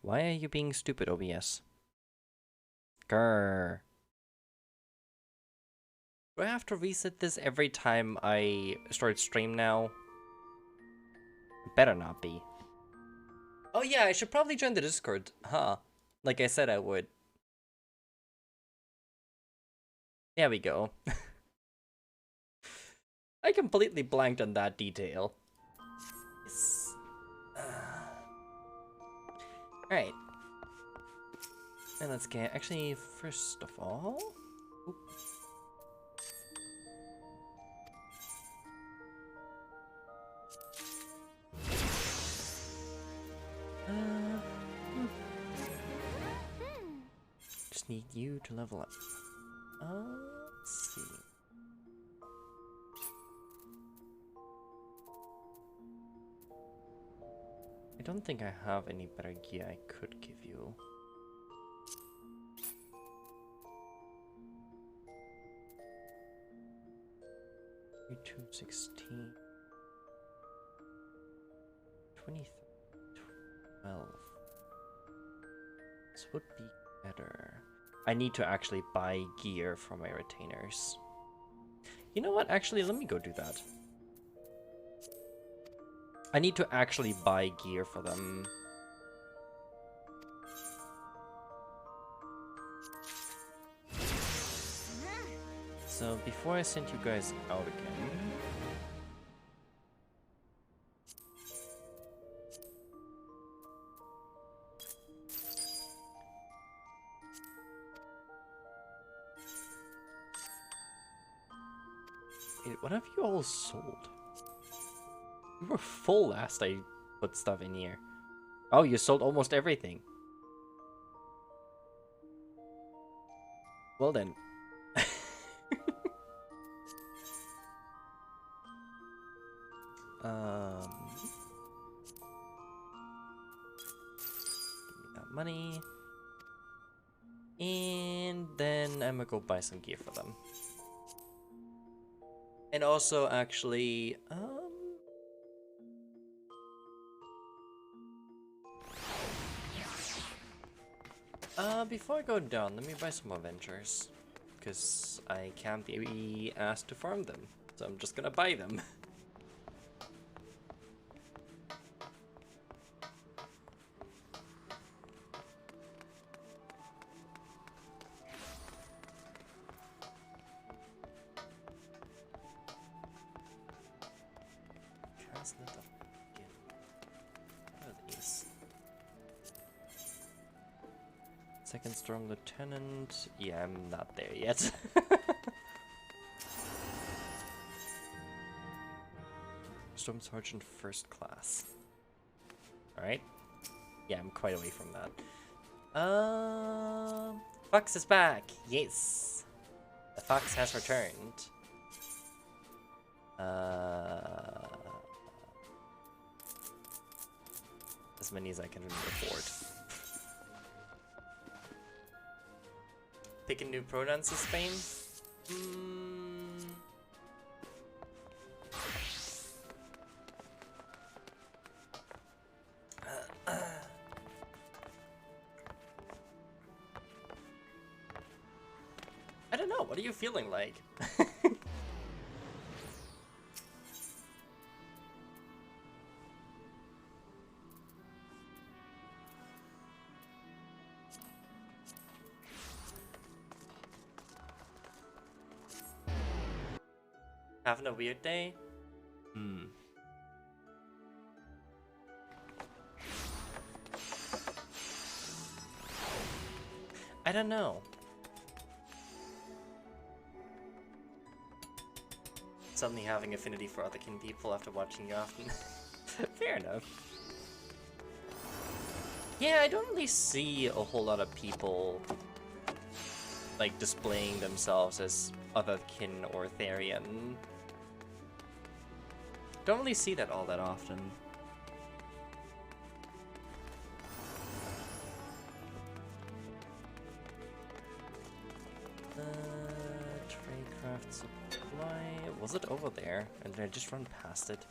Why are you being stupid, OBS? Grr. Do I have to reset this every time I start stream now? Better not be. Oh yeah, I should probably join the Discord, huh? Like I said I would. There we go. I completely blanked on that detail. Yes. Alright. And let's get, actually, first of all... Oop. Just need you to level up. Let's see. I don't think I have any better gear I could give you. 16, 23, 12. This would be better. I need to actually buy gear for my retainers. You know what? Actually, let me go do that. I need to actually buy gear for them. So before I send you guys out again, wait, what have you all sold? You were full last I put stuff in here. Oh, you sold almost everything. Well then. Give me that money. And then I'm gonna go buy some gear for them. And also, actually, before I go down, let me buy some Avengers. Because I can't be asked to farm them. So I'm just gonna buy them. Second Storm Lieutenant. Yeah, I'm not there yet. Storm Sergeant First Class. Alright. Yeah, I'm quite away from that. Fox is back! Yes! The fox has returned. As many as I can afford. Pick a new pronoun to Spain? I don't know, what are you feeling like? Having a weird day? I don't know. Suddenly having affinity for otherkin people after watching you often. Fair enough. Yeah, I don't really see a whole lot of people like displaying themselves as otherkin or Therian. Don't really see that all that often. Tradecraft supply. Was it over there? And did I just run past it?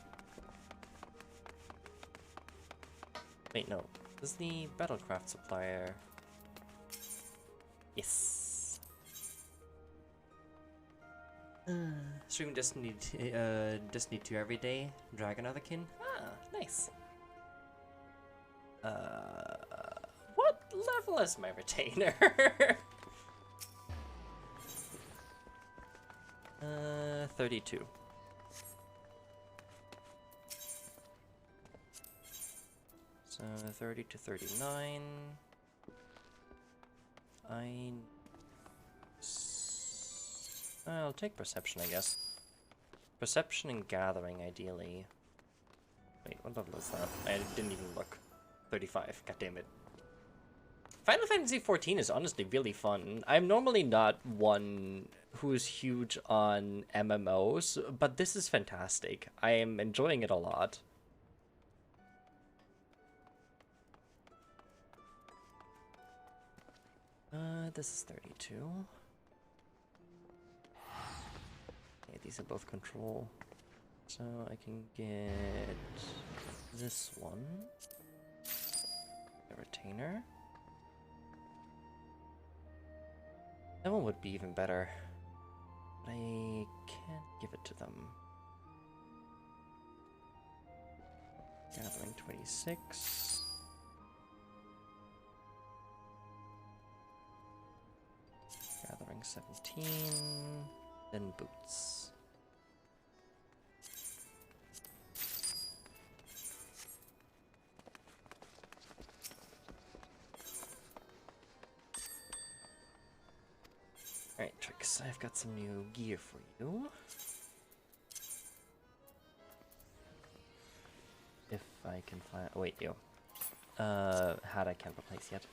Wait, no. This is the Battlecraft supplier. Yes. Stream Destiny 2 every day. Dragon Otherkin. Ah, nice. What level is my retainer? 32. So 30 to 39. I'll take perception, I guess. Perception and gathering, ideally. Wait, what level is that? I didn't even look. 35. God damn it. Final Fantasy XIV is honestly really fun. I'm normally not one who's huge on MMOs, but this is fantastic. I am enjoying it a lot. This is 32. Okay, these are both control. So I can get this one. A retainer. That one would be even better. But I can't give it to them. Gathering 26. Gathering 17. Then boots. Alright, Trix, I've got some new gear for you. If I can find... Oh, wait, yo. Hat I can't replace yet.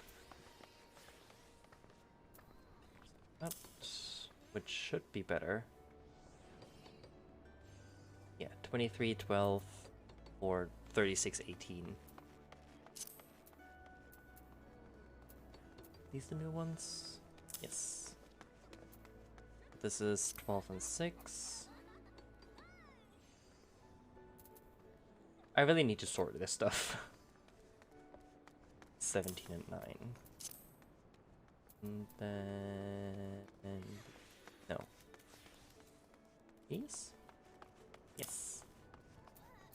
That, which should be better. Yeah, 23, 12, or 36, 18. These the new ones? Yes. This is 12 and 6. I really need to sort this stuff. 17 and 9. And then... No. These? Yes.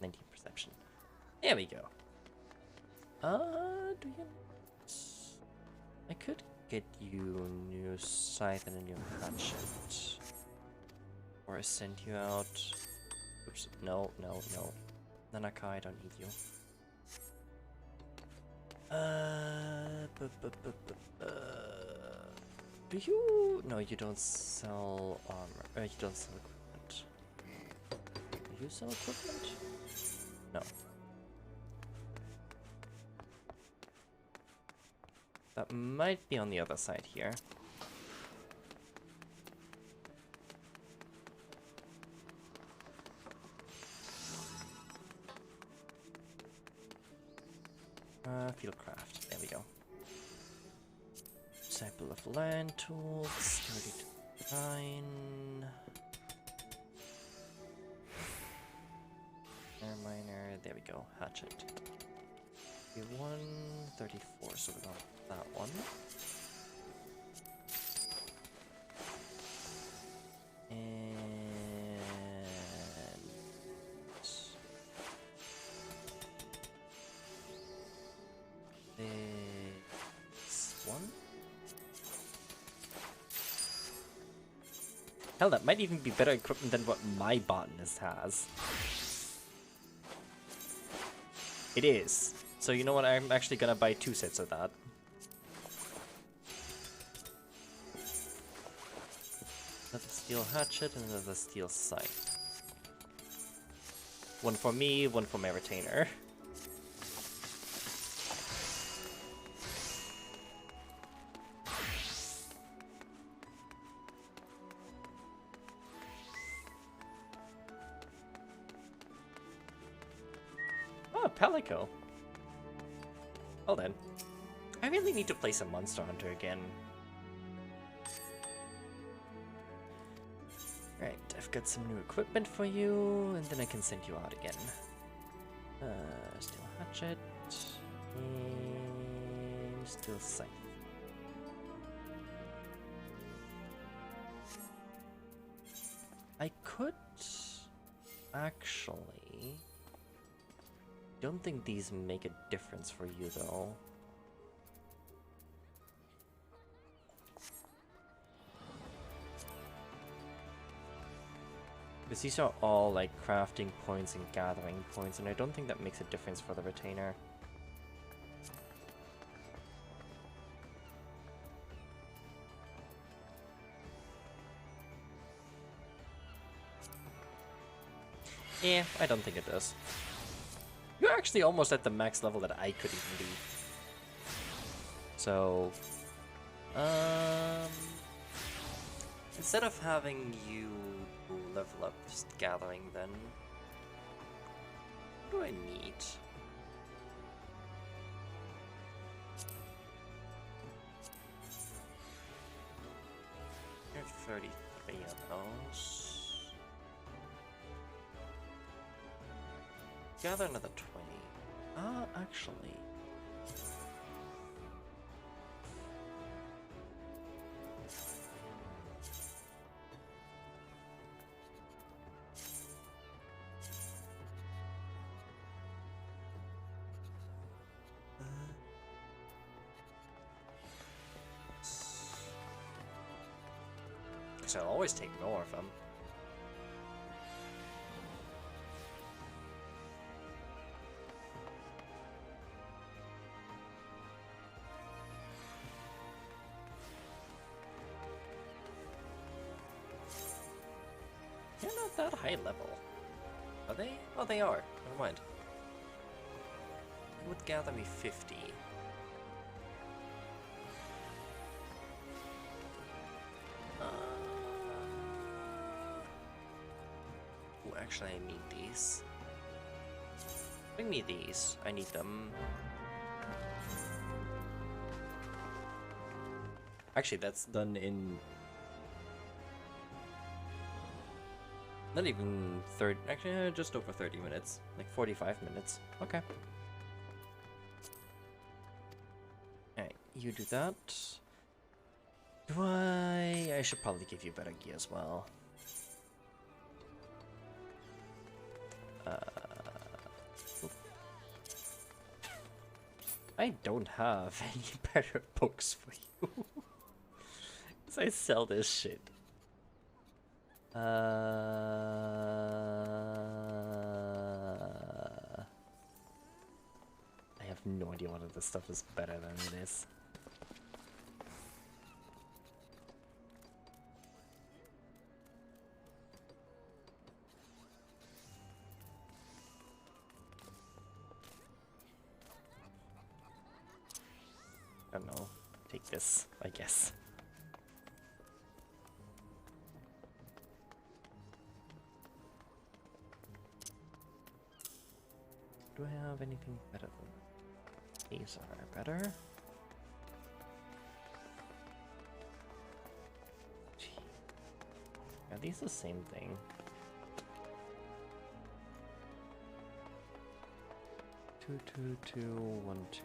19 perception. There we go. Do you... I could get you a new scythe and a new hatchet. Or I send you out... Oops, no. Nanaka, I don't need you. Do you... No, you don't sell armor. You don't sell equipment. Do you sell equipment? No. That might be on the other side here. Fieldcraft. There we go. Sample of land tools. 39. Air miner. There we go. Hatchet. 31, 34. So we got that one. And this one. Hell, that might even be better equipment than what my botanist has. It is. So you know what? I'm actually gonna buy 2 sets of that. Another steel hatchet and another steel scythe. One for me, one for my retainer. Oh, Palico. Well then. I really need to play some Monster Hunter again. Right, I've got some new equipment for you, and then I can send you out again. Steel hatchet. And still safe. I could actually... Don't think these make a difference for you though. Because these are all like crafting points and gathering points, and I don't think that makes a difference for the retainer. Yeah, I don't think it does. You're actually almost at the max level that I could even be. So, instead of having you level up just gathering, then what do I need? I have 33 of those. Gather another 20. Actually. Because I'll always take more of them. They're not that high level. Are they? Oh, they are. Never mind. It would gather me 50. Oh, actually, I need these. Bring me these. I need them. Actually, that's done in... Not even 30, actually just over 30 minutes, like 45 minutes. Okay. Alright, you do that. Do I should probably give you better gear as well. I don't have any better books for you. Because I sell this shit. I have no idea what of this stuff is better than this. I don't know. Take this, I guess. Do I have anything better than these are better? Gee. Are these the same thing? Two, 1, 2.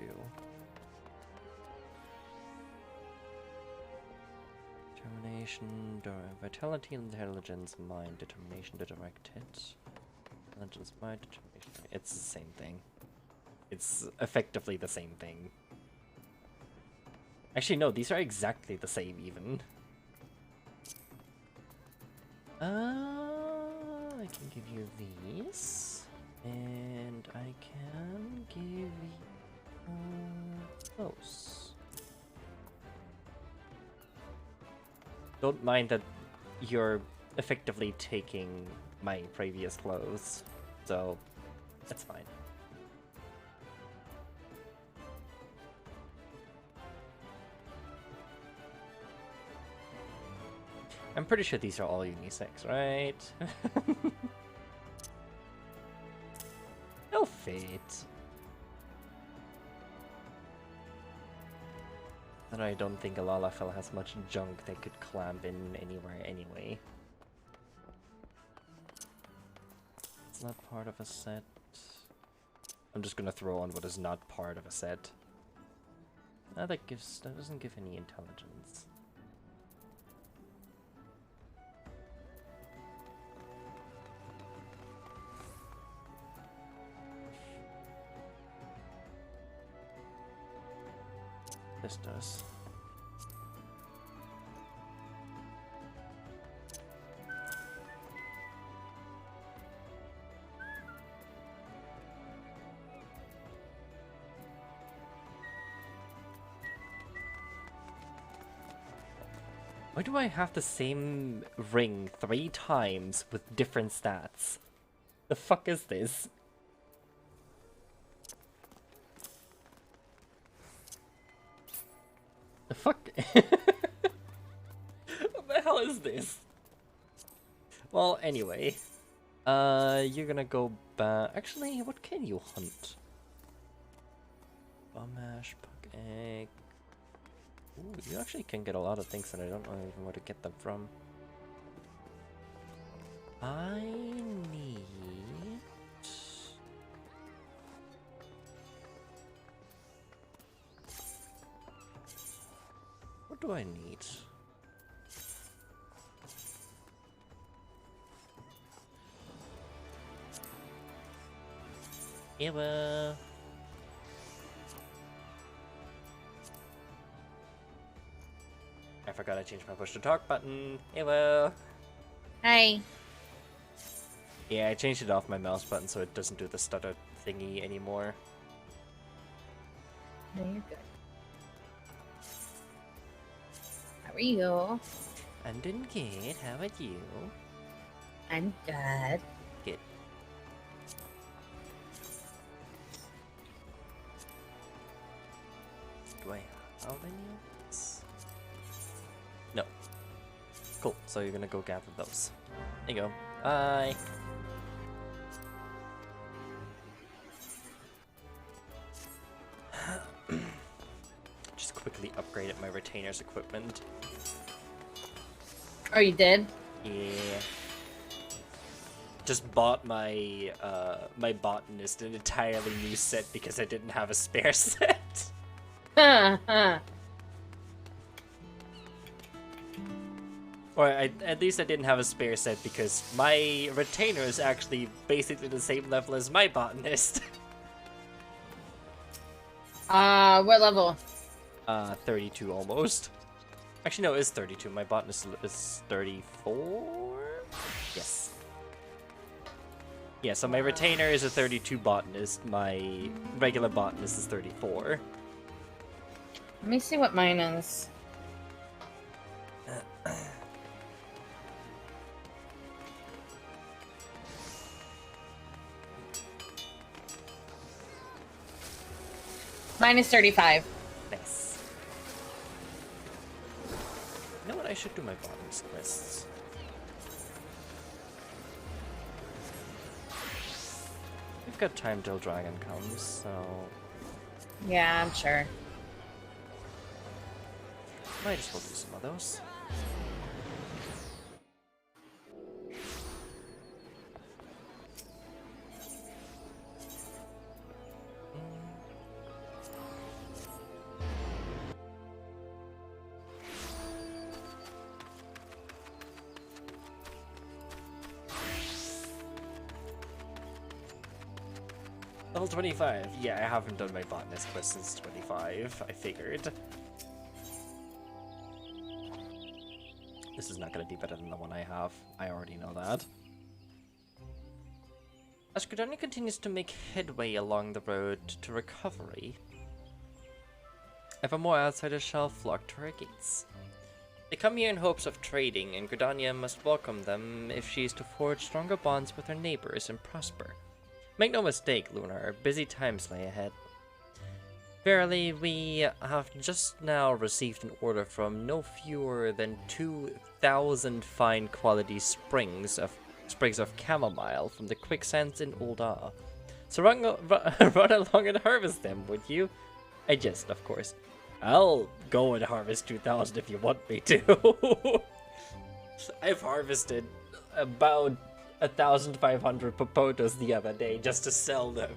Determination, vitality, intelligence, mind, determination to direct hits. Intelligence, mind, determination. It's the same thing. It's effectively the same thing. Actually, no, these are exactly the same, even. I can give you these. And I can give you those. Don't mind that you're effectively taking my previous clothes, so that's fine. I'm pretty sure these are all unisex, right? No fate. And I don't think Alalafel has much junk they could clamp in anywhere anyway. It's not part of a set. I'm just gonna throw on what is not part of a set. That doesn't give any intelligence. This does. Why do I have the same ring 3 times with different stats? The fuck is this? The fuck? What the hell is this? Well, anyway. You're gonna go back. Actually, what can you hunt? Bum mash, puck egg. Ooh, you actually can get a lot of things that I don't know even where to get them from. I need... What do I need? Ewa. I forgot I changed my push to talk button. Ewa. Hi. Yeah, I changed it off my mouse button so it doesn't do the stutter thingy anymore. No, you're good. How are you? I'm doing good. How about you? I'm good. Good. Do I have any of this? No. Cool. So you're gonna go gather those. There you go. Bye. Just quickly upgraded my retainer's equipment. Oh, you did? Yeah. Just bought my my botanist an entirely new set because I didn't have a spare set. Or at least I didn't have a spare set because my retainer is actually basically the same level as my botanist. What level? 32 almost. Actually, no, it's 32. My botanist is 34? Yes. Yeah, so my retainer is a 32 botanist. My regular botanist is 34. Let me see what mine is. Mine is 35. Nice. You know what? I should do my botanist quests. We've got time till Dragon comes, so... Yeah, I'm sure. Might as well do some of those. Level 25. Yeah, I haven't done my botanist quest since 25, I figured. This is not going to be better than the one I have. I already know that. As Gridania continues to make headway along the road to recovery, ever more outsiders shall flock to her gates. They come here in hopes of trading, and Gridania must welcome them if she is to forge stronger bonds with her neighbors and prosper. Make no mistake, Lunar, busy times lay ahead. Verily, we have just now received an order from no fewer than 2,000 fine quality sprigs of chamomile from the quicksands in Old Ah. So run along and harvest them, would you? I jest, of course. I'll go and harvest 2,000 if you want me to. I've harvested about 1,500 popotos the other day just to sell them.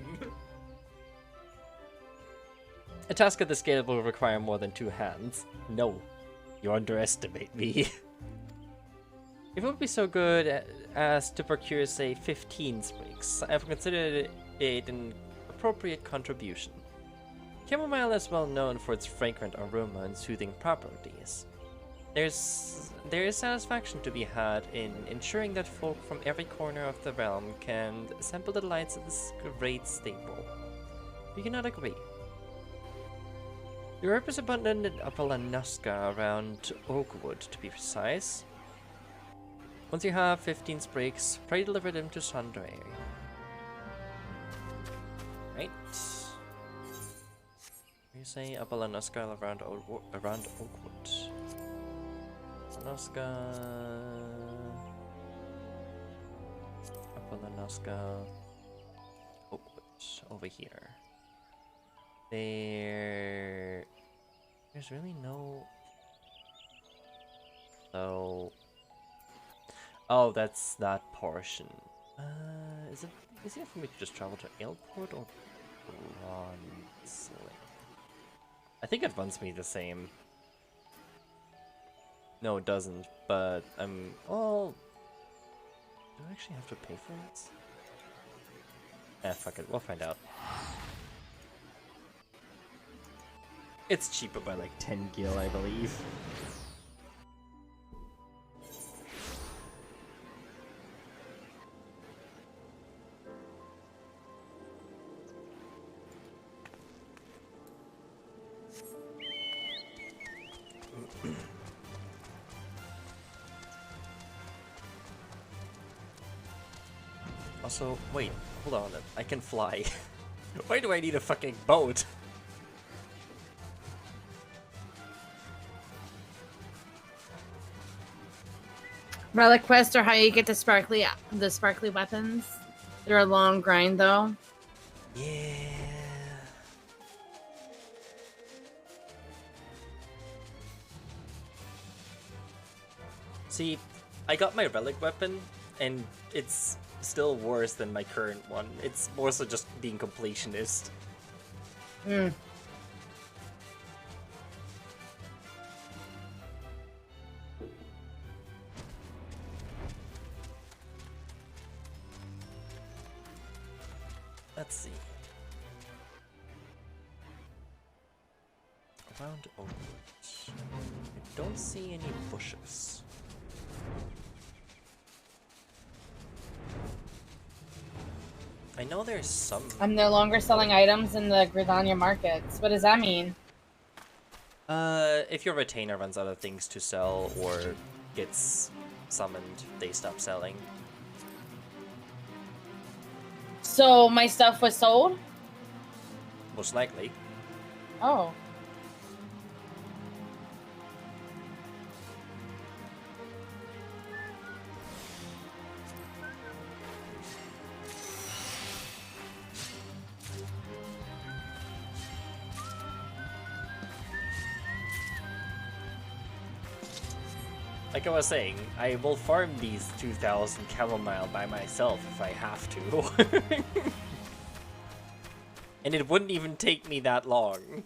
A task of this scale will require more than 2 hands. No, you underestimate me. If it would be so good as to procure, say, 15 sprigs, I have considered it an appropriate contribution. Chamomile is well known for its fragrant aroma and soothing properties. There is satisfaction to be had in ensuring that folk from every corner of the realm can sample the delights of this great staple. You cannot agree. The herb is abundant in Appalanuska around Oakwood, to be precise. Once you have 15 sprigs, pray deliver them to Sundray. Right. You say Appalanuska around Oakwood. Appalanuska, Oakwood, over here. There's really no. So. Oh, that's that portion. Is it easier for me to just travel to Ailport or Bronze Lake? I think it runs me the same. No, it doesn't, but I'm... Oh... Do I actually have to pay for it? Eh, fuck it, we'll find out. It's cheaper by like 10 gil, I believe. Also, wait, hold on, I can fly. Why do I need a fucking boat? Relic quests are how you get the sparkly weapons. They're a long grind though. Yeah. See, I got my relic weapon, and it's still worse than my current one. It's more so just being completionist. Hmm. Let's see. Around Oakwood. I don't see any bushes. I know there's some. I'm no longer selling items in the Gridania markets. What does that mean? If your retainer runs out of things to sell or gets summoned, they stop selling. So my stuff was sold? Most likely. Oh. Like I was saying, I will farm these 2,000 chamomile by myself if I have to. And it wouldn't even take me that long.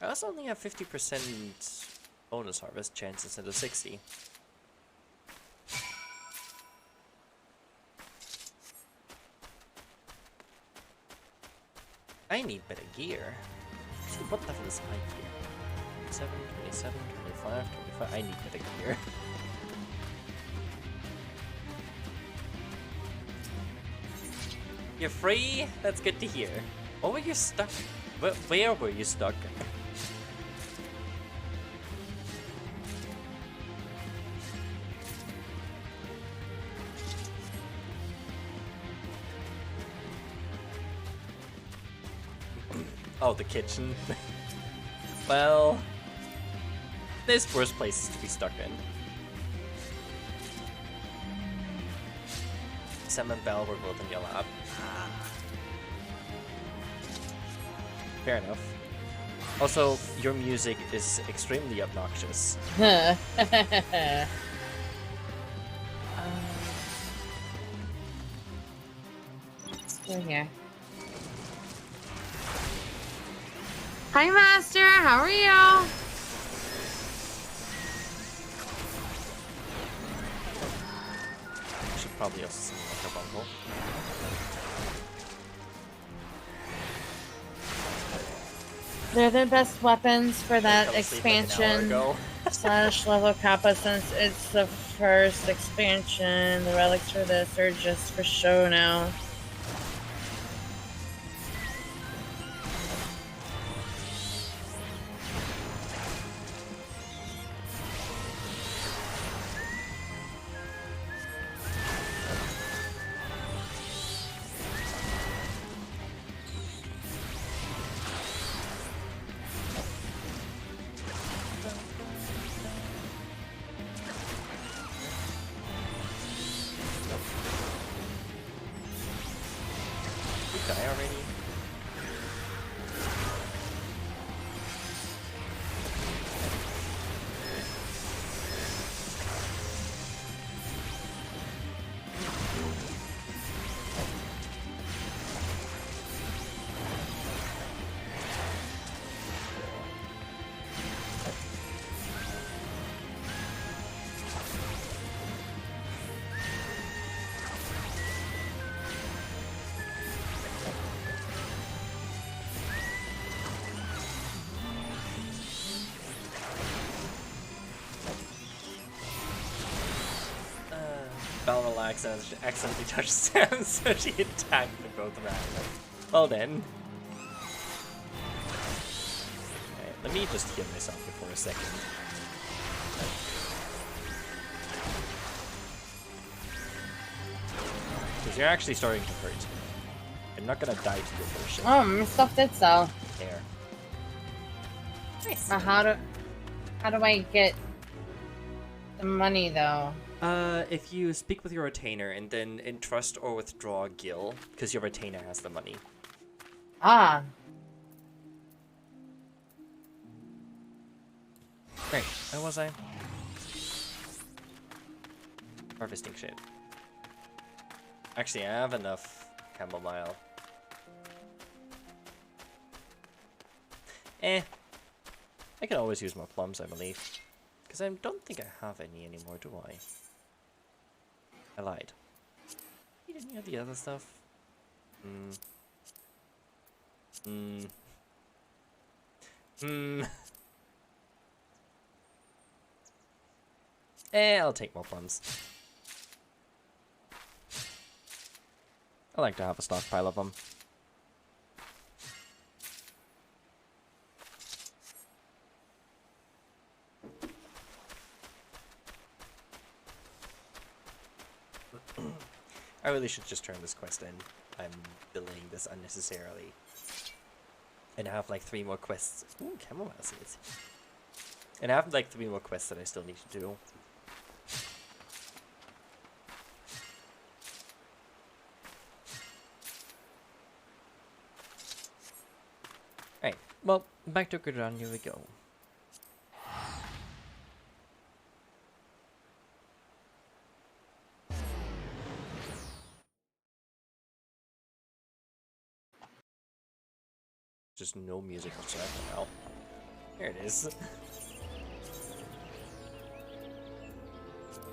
I also only have 50% bonus harvest chance instead of 60. I need better gear. Actually, what level is my gear? 27, 27, 25, 25. I need better gear. You're free? That's good to hear. What were you stuck? Where were you stuck? Oh, the kitchen. Well, there's worse places to be stuck in. Sam and Bell were both in your lab. Fair enough. Also, your music is extremely obnoxious. Huh. Let's go here. Hi, Master. How are you? I should probably also see like a bungle. They're the best weapons for that Fell asleep like an hour expansion ago. / level kappa since it's the first expansion. The relics for this are just for show now. You die already? Balmoral accidentally touched Sam, so she attacked them both around. Well then. Alright, let me just heal myself for a second. Because you're actually starting to hurt. I'm not gonna die to your bullshit. My stuff did so. There. Nice. How do I get the money though? If you speak with your retainer and then entrust or withdraw Gil, because your retainer has the money. Ah. Right, where was I? Harvesting shit. Actually, I have enough chamomile. I can always use more plums, I believe. Because I don't think I have any anymore, do I? I lied. Need any of the other stuff? I'll take more plums. I like to have a stockpile of them. I really should just turn this quest in. I'm delaying this unnecessarily. And I have like 3 more quests. Ooh, chamomile seeds. And I have like 3 more quests that I still need to do. Right, well, back to Gridon, here we go. Just no music whatsoever now. There it is.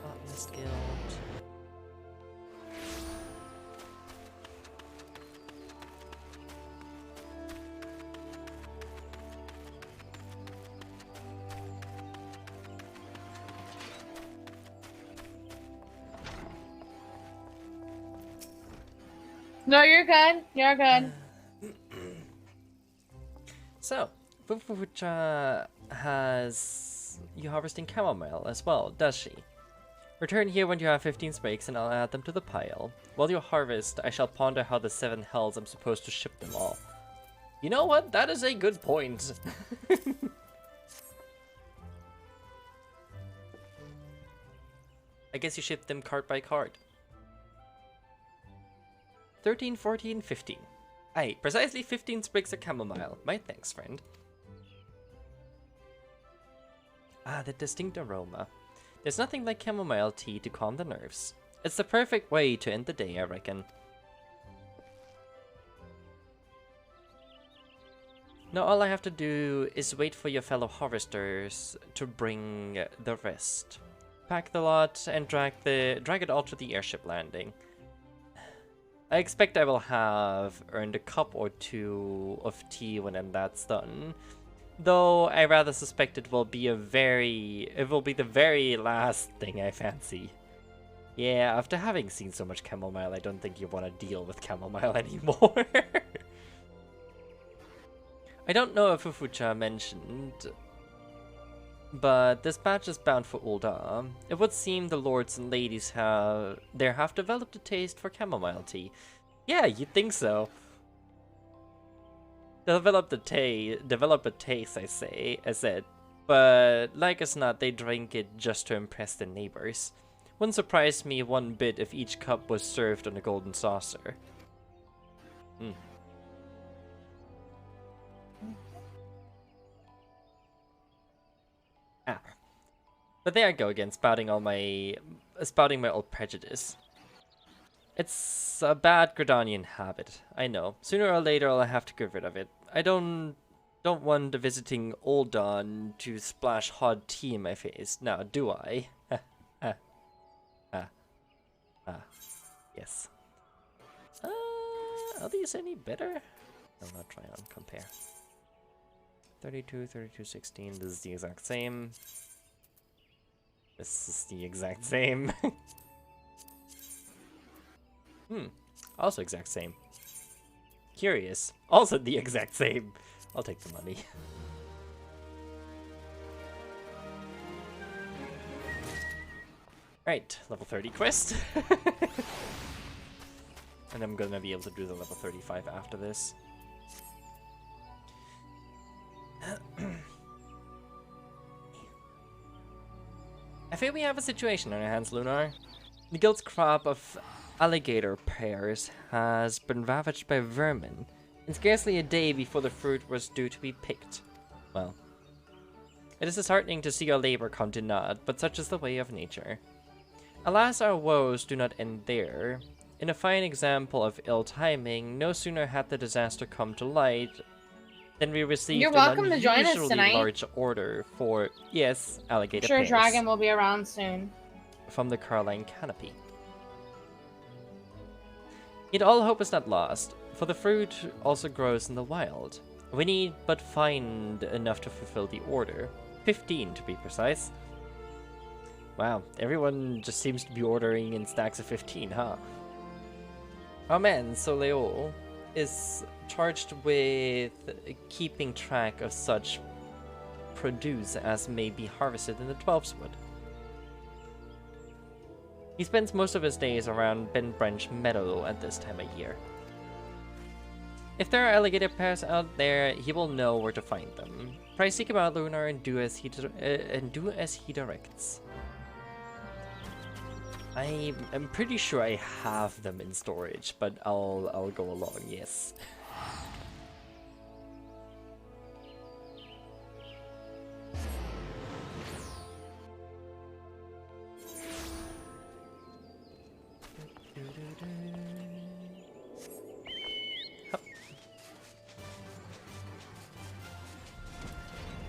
Botanist Guild. No, you're good. You're good. So, which has you harvesting chamomile as well, does she? Return here when you have 15 sprigs and I'll add them to the pile. While you harvest, I shall ponder how the 7 hells I'm supposed to ship them all. You know what? That is a good point. I guess you ship them cart by cart. 13, 14, 15. Aye, precisely 15 sprigs of chamomile. My thanks, friend. Ah, the distinct aroma. There's nothing like chamomile tea to calm the nerves. It's the perfect way to end the day, I reckon. Now all I have to do is wait for your fellow harvesters to bring the rest. Pack the lot and drag it all to the airship landing. I expect I will have earned a cup or two of tea when that's done. Though I rather suspect it will be the very last thing I fancy. Yeah, after having seen so much chamomile, I don't think you want to deal with chamomile anymore. I don't know if Fufucha mentioned, but this batch is bound for Ulda. It would seem the lords and ladies have developed a taste for chamomile tea. Yeah, you'd think so. Develop a taste, I said. But like as not, they drink it just to impress their neighbors. Wouldn't surprise me one bit if each cup was served on a golden saucer. But there I go again, spouting my old prejudice. It's a bad Gridanian habit, I know. Sooner or later I'll have to get rid of it. I don't want the visiting Uldan to splash hot tea in my face, now do I? Yes. Are these any better? I'll not try on compare. 32, 32, 16, this is the exact same. This is the exact same. Also exact same. Curious. Also the exact same. I'll take the money. Right, level 30 quest. And I'm gonna be able to do the level 35 after this. I feel we have a situation on our hands, Lunar. The guild's crop of alligator pears has been ravaged by vermin, and scarcely a day before the fruit was due to be picked. Well, it is disheartening to see our labor come to naught, but such is the way of nature. Alas, our woes do not end there. In a fine example of ill timing, no sooner had the disaster come to light than we received an unusually large order for, yes, alligator pears. I'm sure Dragon will be around soon. From the Carline Canopy. Yet all hope is not lost, for the fruit also grows in the wild. We need but find enough to fulfill the order. 15 to be precise. Wow, everyone just seems to be ordering in stacks of 15, huh? Our man, Soleo, is charged with keeping track of such produce as may be harvested in the 12's Wood. He spends most of his days around Bent Branch Meadow at this time of year. If there are alligator pears out there, he will know where to find them. Try seek him out, Lunar, and do as he directs. I'm pretty sure I have them in storage, but I'll go along. Yes.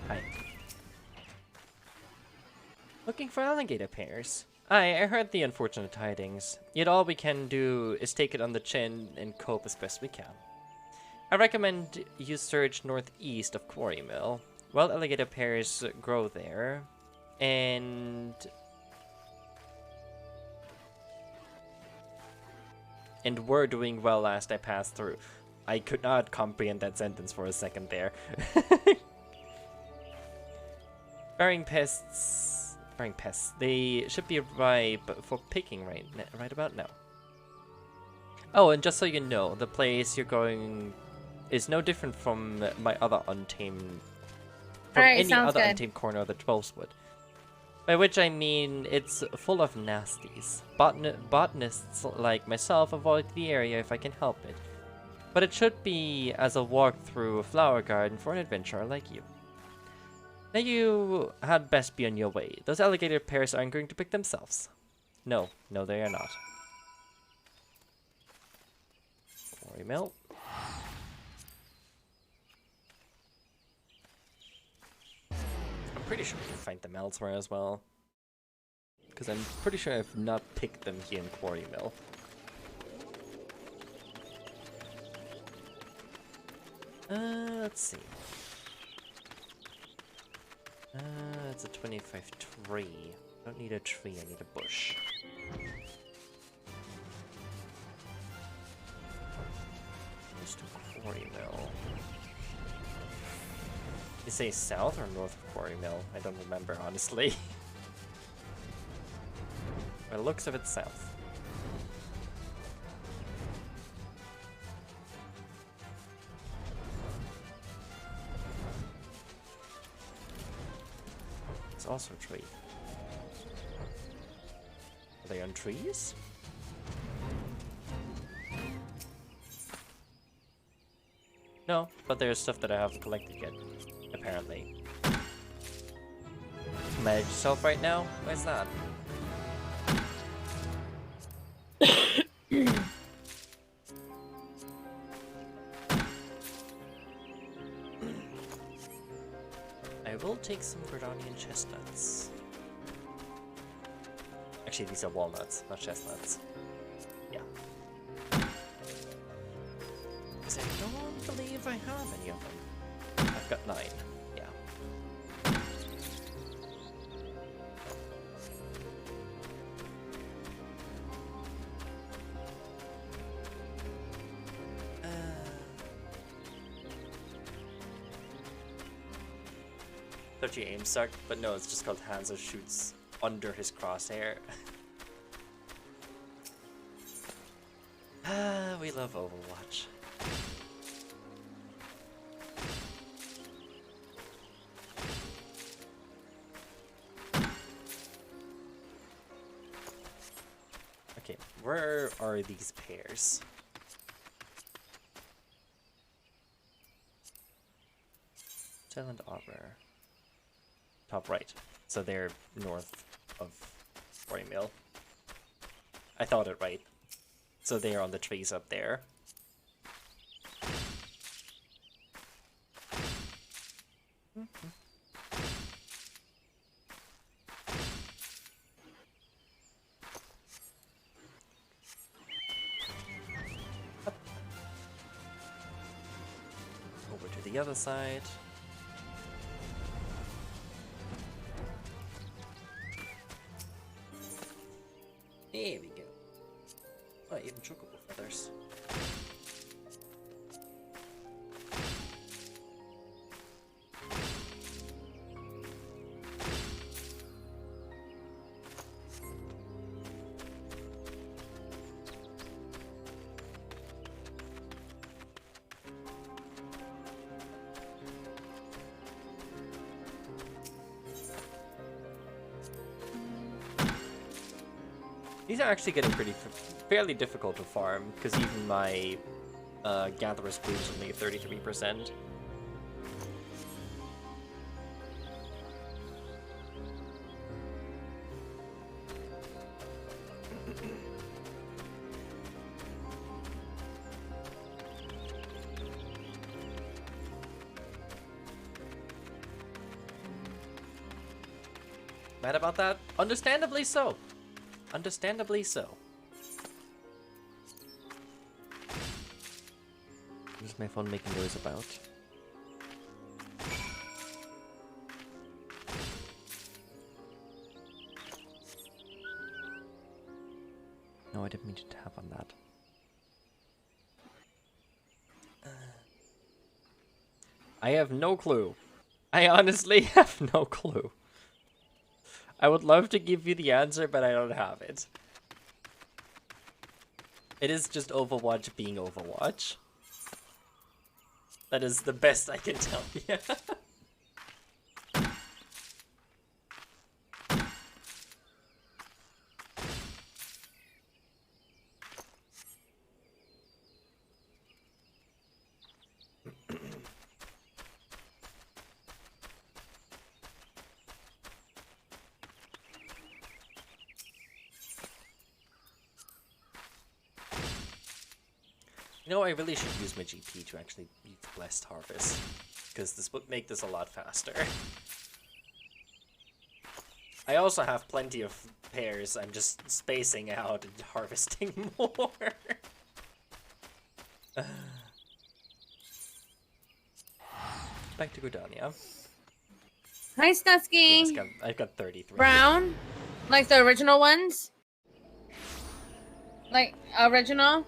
Hi. Looking for alligator pears. I heard the unfortunate tidings, yet all we can do is take it on the chin and cope as best we can. I recommend you search northeast of Quarry Mill. Wild alligator pears grow there, and we're doing well last I passed through. I could not comprehend that sentence for a second there. Bearing pests, they should be ripe for picking right about now. Oh, and just so you know, the place you're going is no different from my other untamed, untamed corner of the 12's Wood. By which I mean it's full of nasties. Botanists like myself avoid the area if I can help it. But it should be as a walk through a flower garden for an adventurer like you. Now you had best be on your way. Those alligator pears aren't going to pick themselves. No, they are not. Quarry Mill. pretty sure we can find them elsewhere as well. Because I'm pretty sure I've not picked them here in Quarry Mill. Let's see. It's a 25 tree. I don't need a tree, I need a bush. Just a Quarry Mill. You say south or north of Quarry Mill? I don't remember, honestly. By the looks of it, south. It's also a tree. Are they on trees? No, but there's stuff that I haven't collected yet, apparently. Manage yourself right now? Where's that? I will take some Gordonian chestnuts. Actually, these are walnuts, not chestnuts. Yeah. Because I don't believe I have any of them. I've got 9. Yeah. Thought your aim sucked, but no, it's just called Hanzo shoots under his crosshair. We love Overwatch. Okay, where are these pairs? Silent Arbor. Top right. So they're north of Quarry Mill. I thought it right. So they're on the trees up there. Over to the other side. There we go. Oh, even chocobo feathers. These are actually getting fairly difficult to farm, because even my Gatherer's Brew is only 33%. Mad about that? Understandably so. Understandably so. What is my phone making noise about? No, I didn't mean to tap on that. I have no clue. I honestly have no clue. I would love to give you the answer, but I don't have it. It is just Overwatch being Overwatch. That is the best I can tell you. You know, I really should use my GP to actually use Blessed Harvest, because this would make this a lot faster. I also have plenty of pears. I'm just spacing out and harvesting more. Back to Gudania. Hi, Snusky. Yes, I've got 33. Brown? Like the original ones? Like, original?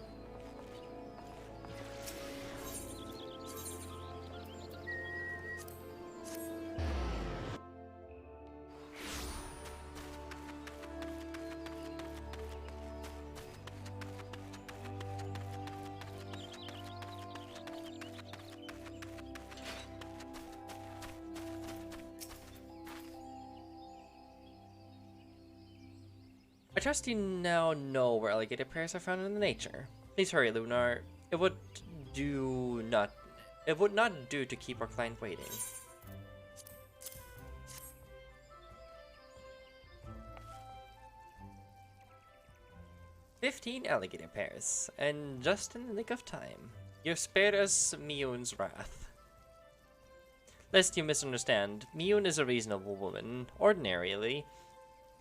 I trust you now know where alligator pears are found in the nature. Please hurry, Lunar. It would not do to keep our client waiting. "15 alligator pears, and just in the nick of time. You've spared us Mion's wrath. Lest you misunderstand, Mion is a reasonable woman, ordinarily.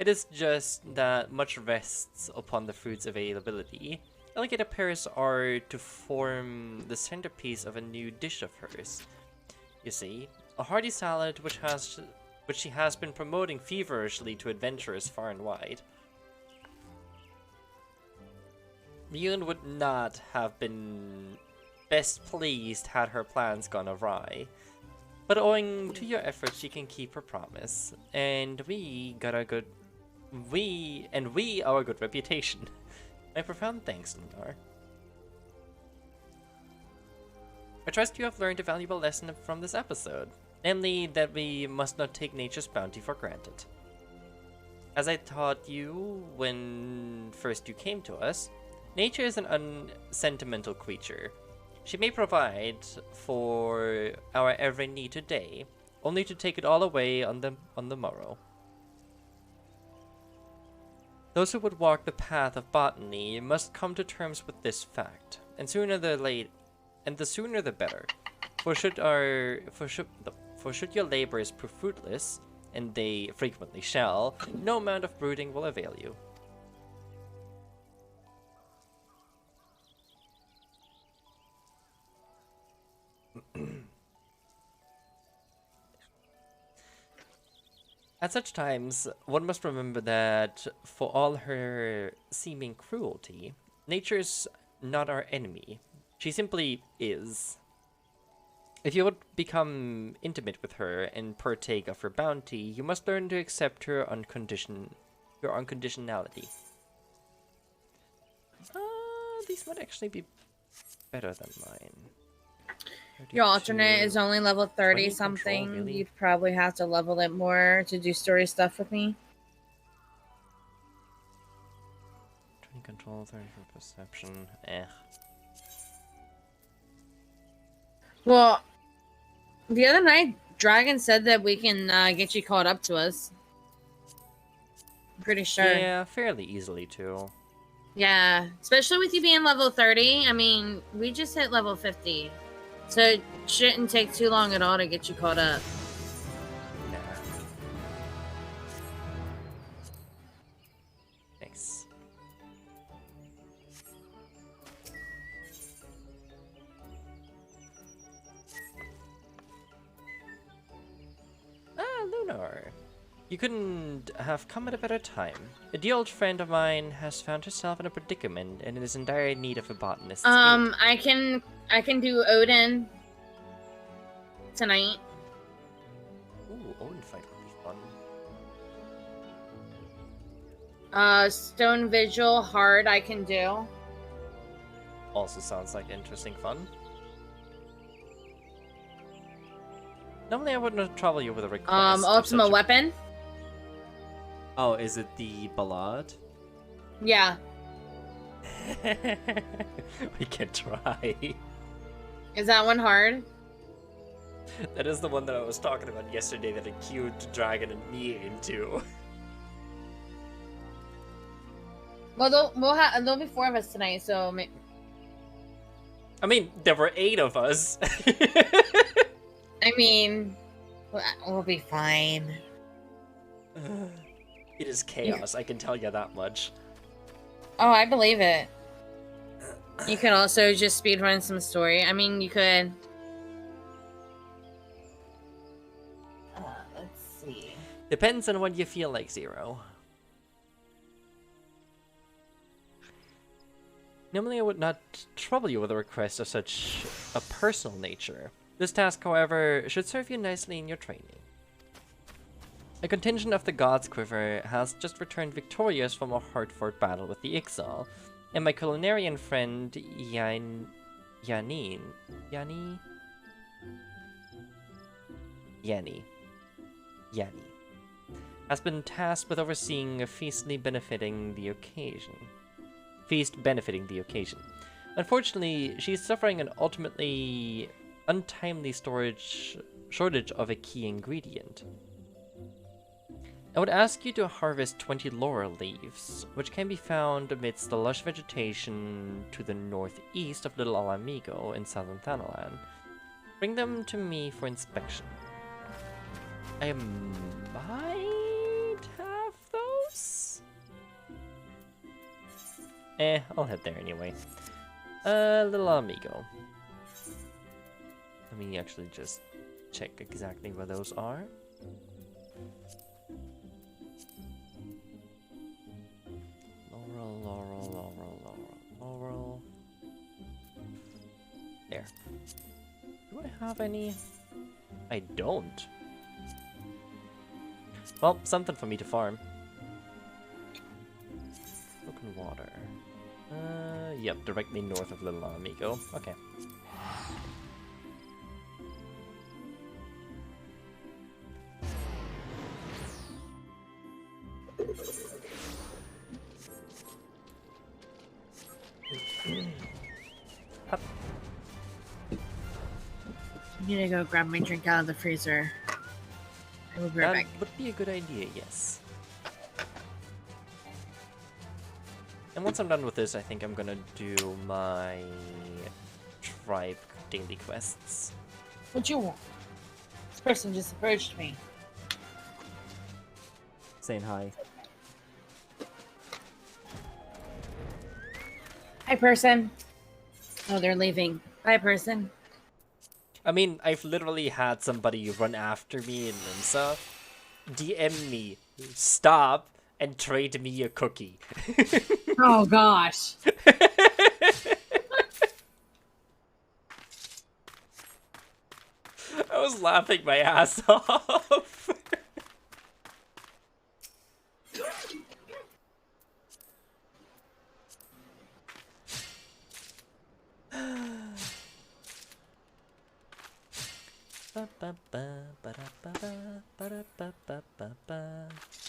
It is just that much rests upon the fruit's availability. Alligator pears are to form the centerpiece of a new dish of hers. You see, a hearty salad which she has been promoting feverishly to adventurers far and wide. Mion would not have been best pleased had her plans gone awry. But owing to your efforts, she can keep her promise, and we our good reputation. My profound thanks, Lunar. I trust you have learned a valuable lesson from this episode, namely that we must not take nature's bounty for granted. As I taught you when first you came to us, nature is an unsentimental creature. She may provide for our every need today, only to take it all away on the morrow. Those who would walk the path of botany must come to terms with this fact, and the sooner the better. For should your labors prove fruitless, and they frequently shall, no amount of brooding will avail you. At such times, one must remember that, for all her seeming cruelty, nature is not our enemy. She simply is. If you would become intimate with her and partake of her bounty, you must learn to accept her unconditionality. These might actually be better than mine. Your alternate is only level 30 something. Control, really? You'd probably have to level it more to do story stuff with me. 20 control, 30 for perception. Well, the other night, Dragon said that we can get you caught up to us. I'm pretty sure. Yeah, fairly easily too. Yeah, especially with you being level 30. I mean, we just hit level 50. So it shouldn't take too long at all to get you caught up. Nah. Thanks. Lunar. You couldn't have come at a better time. A dear old friend of mine has found herself in a predicament and is in dire need of a botanist's aid. I can do Odin tonight. Ooh, Odin fight would be fun. Stone Vigil hard I can do. Also sounds like interesting fun. Normally I wouldn't trouble you with a request. Ultimate Weapon. Oh, is it the ballad? Yeah. We can try. Is that one hard? That is the one that I was talking about yesterday that I queued Dragon and me into. Well, there'll be 4 of us tonight, so. I mean, there were 8 of us. I mean, we'll be fine. It is chaos, I can tell you that much. Oh, I believe it. You could also just speedrun some story. I mean, you could... let's see. Depends on what you feel like, Zero. Normally I would not trouble you with a request of such a personal nature. This task, however, should serve you nicely in your training. A contingent of the God's Quiver has just returned victorious from a hard-fought battle with the Ixal, and my culinarian friend Yanni has been tasked with overseeing a feast benefiting the occasion. Unfortunately, she is suffering an ultimately untimely shortage of a key ingredient. I would ask you to harvest 20 laurel leaves, which can be found amidst the lush vegetation to the northeast of Little Alamigo in southern Thanalan. Bring them to me for inspection. I might have those? I'll head there anyway. Little Amigo. Let me actually just check exactly where those are. Laurel. There. Do I have any? I don't. Well, something for me to farm. Broken water. Yep, directly north of Little Amigo. Okay. Up. I need to go grab my drink out of the freezer. I will be right back. That would be a good idea, yes. And once I'm done with this, I think I'm gonna do my tribe daily quests. What you want? This person just approached me. Saying hi. Hi, person. Oh, they're leaving. Bye, person. I mean, I've literally had somebody run after me in Limsa, DM me, stop, and trade me a cookie. Oh, gosh. I was laughing my ass off.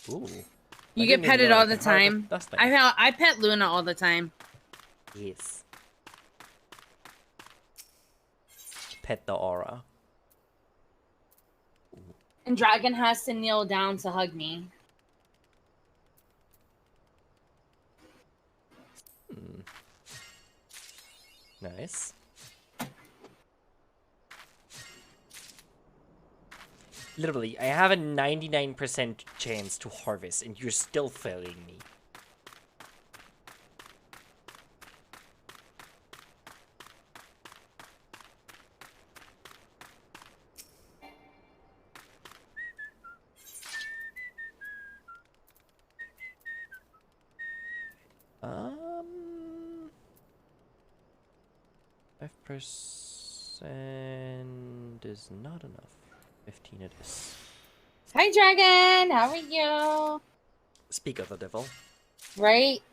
Ooh. You get petted all the time. I pet Luna all the time. Yes. Pet the aura. And Dragon has to kneel down to hug me. Nice. Literally, I have a 99% chance to harvest, and you're still failing me. Um, 5% is not enough. 15 it is. Hi, Dragon. How are you? Speak of the devil. Right?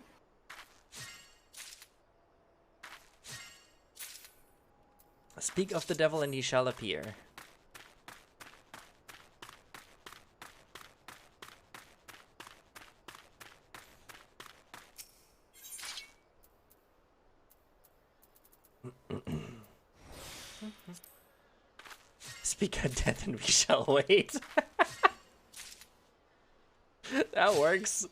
Speak of the devil and he shall appear. Speak of death and we shall wait. That works.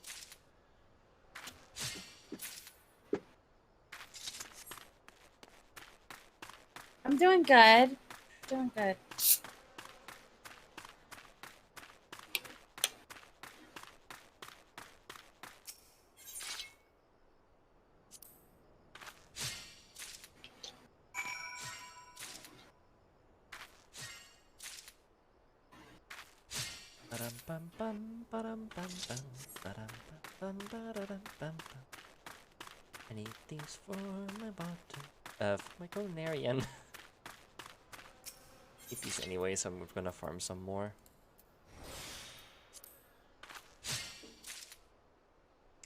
I'm doing good. Doing good. I need these for my bottom. For my culinarian. Need these anyway, so I'm gonna farm some more.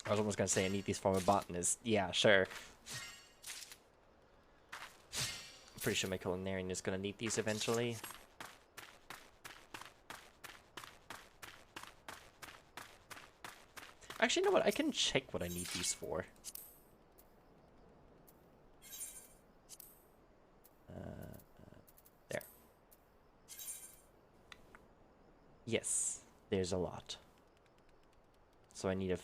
I was almost gonna say I need these for my botanist. Yeah, sure. I'm pretty sure my culinarian is gonna need these eventually. Actually, you know what? I can check what I need these for. There. Yes, there's a lot. So I need a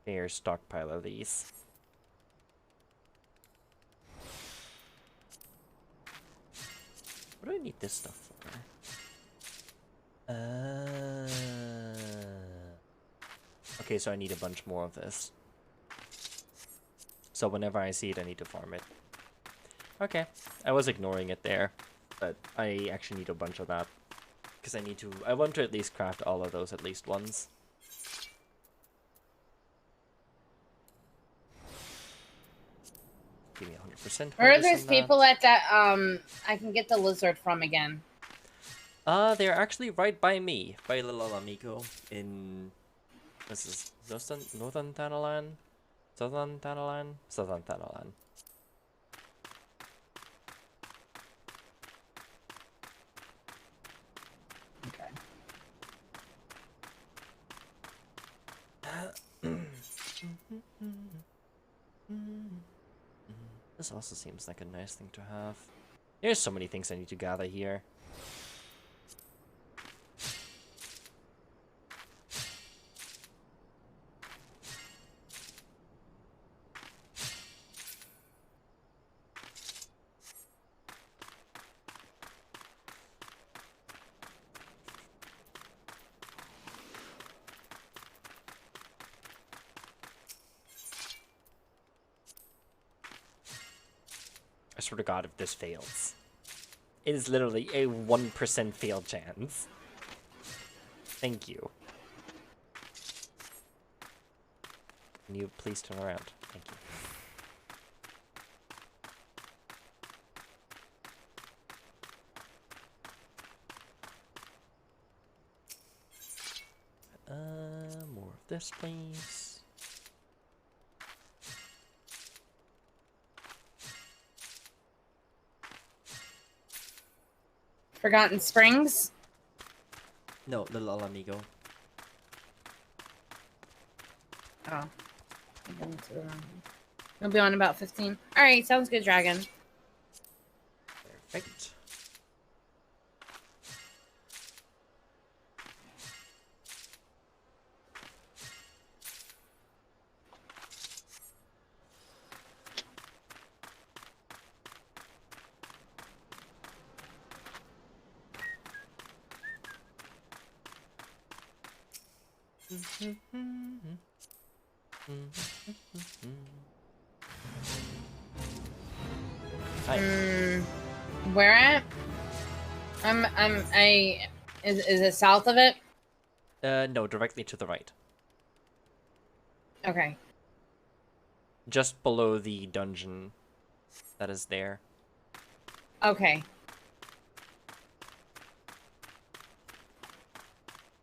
fair stockpile of these. What do I need this stuff for? Okay, so I need a bunch more of this. So whenever I see it, I need to farm it. Okay, I was ignoring it there, but I actually need a bunch of that. Because I want to at least craft all of those at least once. Give me 100%. Where are those people at that I can get the lizard from again? They're actually right by me, by little amigo in... This is Northern Thanalan? Southern Thanalan? Southern Thanalan. This also seems like a nice thing to have. There's so many things I need to gather here. I swear to God, if this fails. It is literally a 1% fail chance. Thank you. Can you please turn around? Thank you. More of this, please. Forgotten Springs? No, little amigo. Oh. It'll be on about 15. Alright, sounds good, Dragon. Perfect. Hi. Where at? Is it south of it? No, directly to the right. Okay. Just below the dungeon that is there. Okay.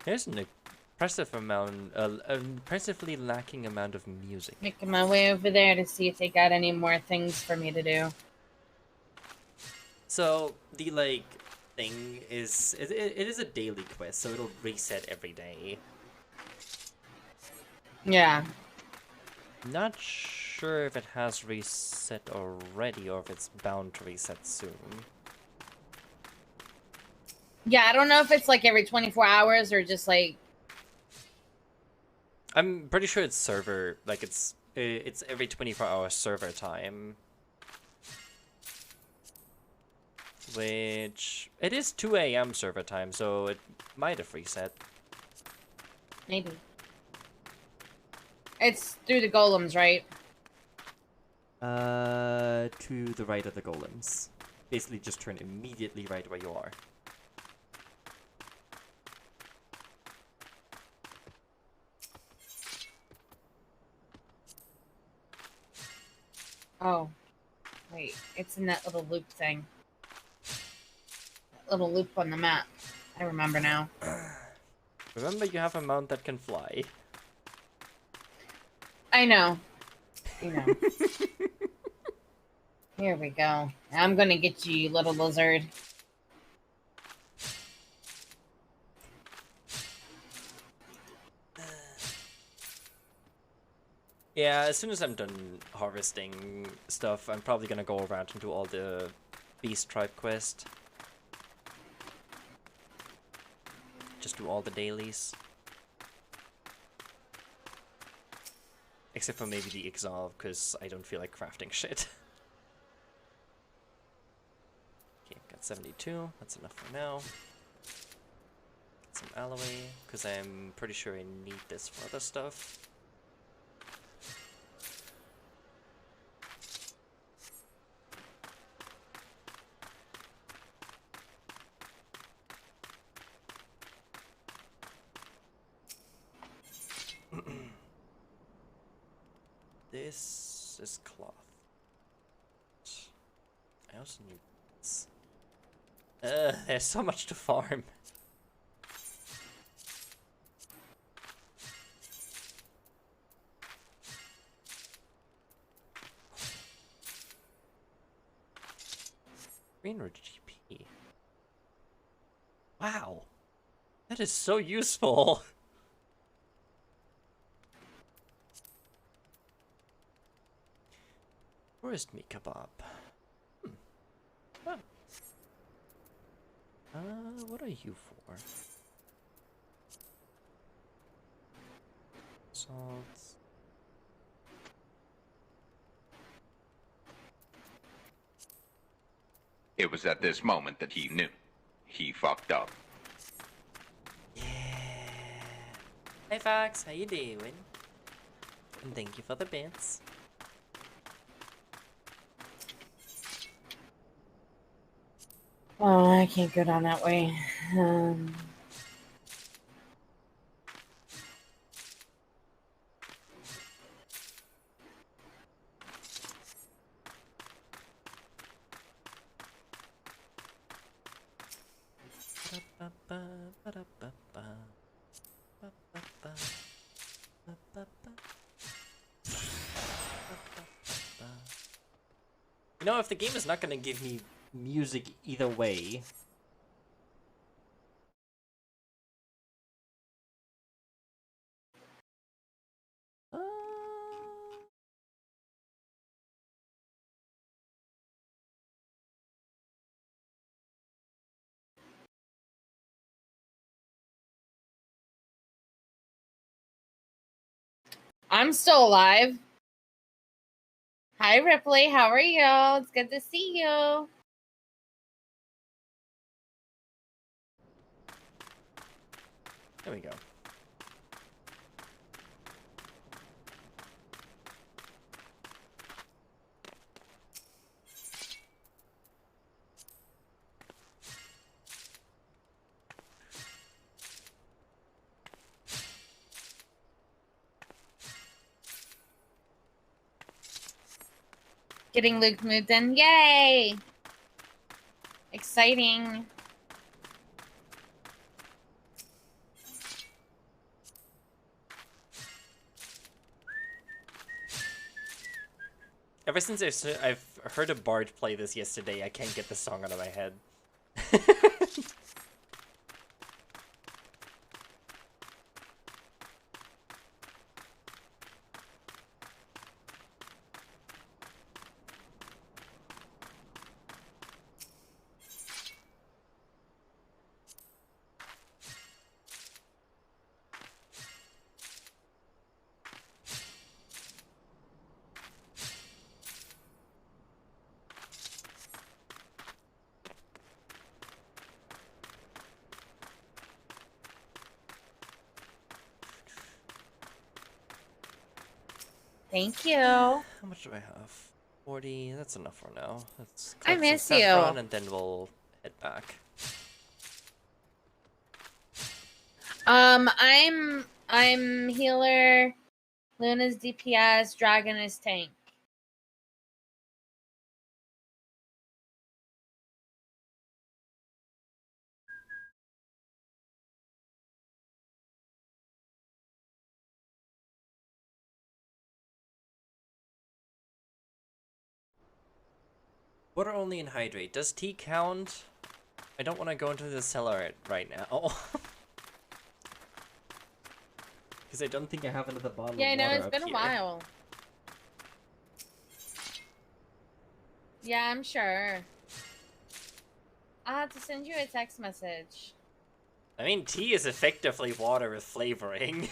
There's an impressively lacking amount of music. Making my way over there to see if they got any more things for me to do. So the like thing is it is a daily quest, so it'll reset every day. Yeah. Not sure if it has reset already or if it's bound to reset soon. Yeah, I don't know if it's like every 24 hours or just like... I'm pretty sure it's server, like it's every 24-hour server time. Which, it is 2 a.m. server time, so it might have reset. Maybe. It's through the golems, right? To the right of the golems. Basically just turn immediately right where you are. Oh, wait. It's in that little loop thing. That little loop on the map. I remember now. Remember, you have a mount that can fly. I know. You know. Here we go. I'm gonna get you, little lizard. Yeah, as soon as I'm done harvesting stuff, I'm probably gonna go around and do all the Beast Tribe quest. Just do all the dailies. Except for maybe the Exile, because I don't feel like crafting shit. Okay, got 72. That's enough for now. Get some alloy, because I'm pretty sure I need this for other stuff. This is cloth. I also need this. There's so much to farm. Green GP. Wow. That is so useful. Roast meat kebab. Oh. What are you for? Salts. It was at this moment that he knew. He fucked up. Yeah. Hey Fox, how you doing? And thank you for the bits. Oh, I can't go down that way. You know, if the game is not gonna give me music either way, I'm still alive. Hi, Ripley. How are you? It's good to see you. there we go. Getting Luke moved in. Yay! Exciting. Ever since I've heard a bard play this yesterday, I can't get the song out of my head. Thank you. How much do I have? 40. That's enough for now. Let's I collect miss some you. saffron and then we'll head back. I'm healer. Luna's DPS. Dragon is tank. Water only and hydrate. Does tea count? I don't want to go into the cellar right now. Because I don't think I have another bottle Yeah, I of know, water it's up been a here. while. Yeah, I'm sure. I'll have to send you a text message. I mean, tea is effectively water with flavoring.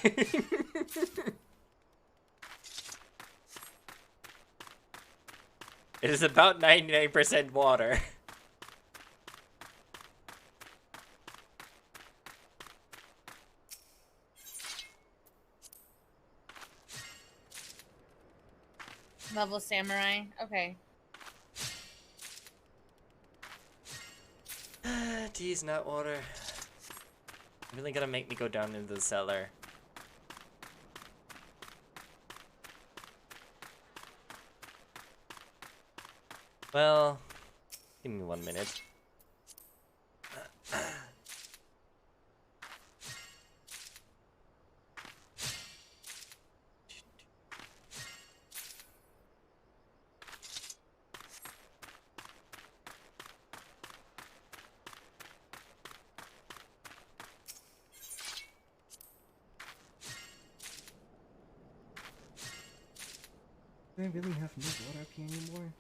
It is about 99% water. Level samurai. Okay. Tea is not water. Really gonna make me go down into the cellar. Well, give me 1 minute. Do I really have no water up here anymore?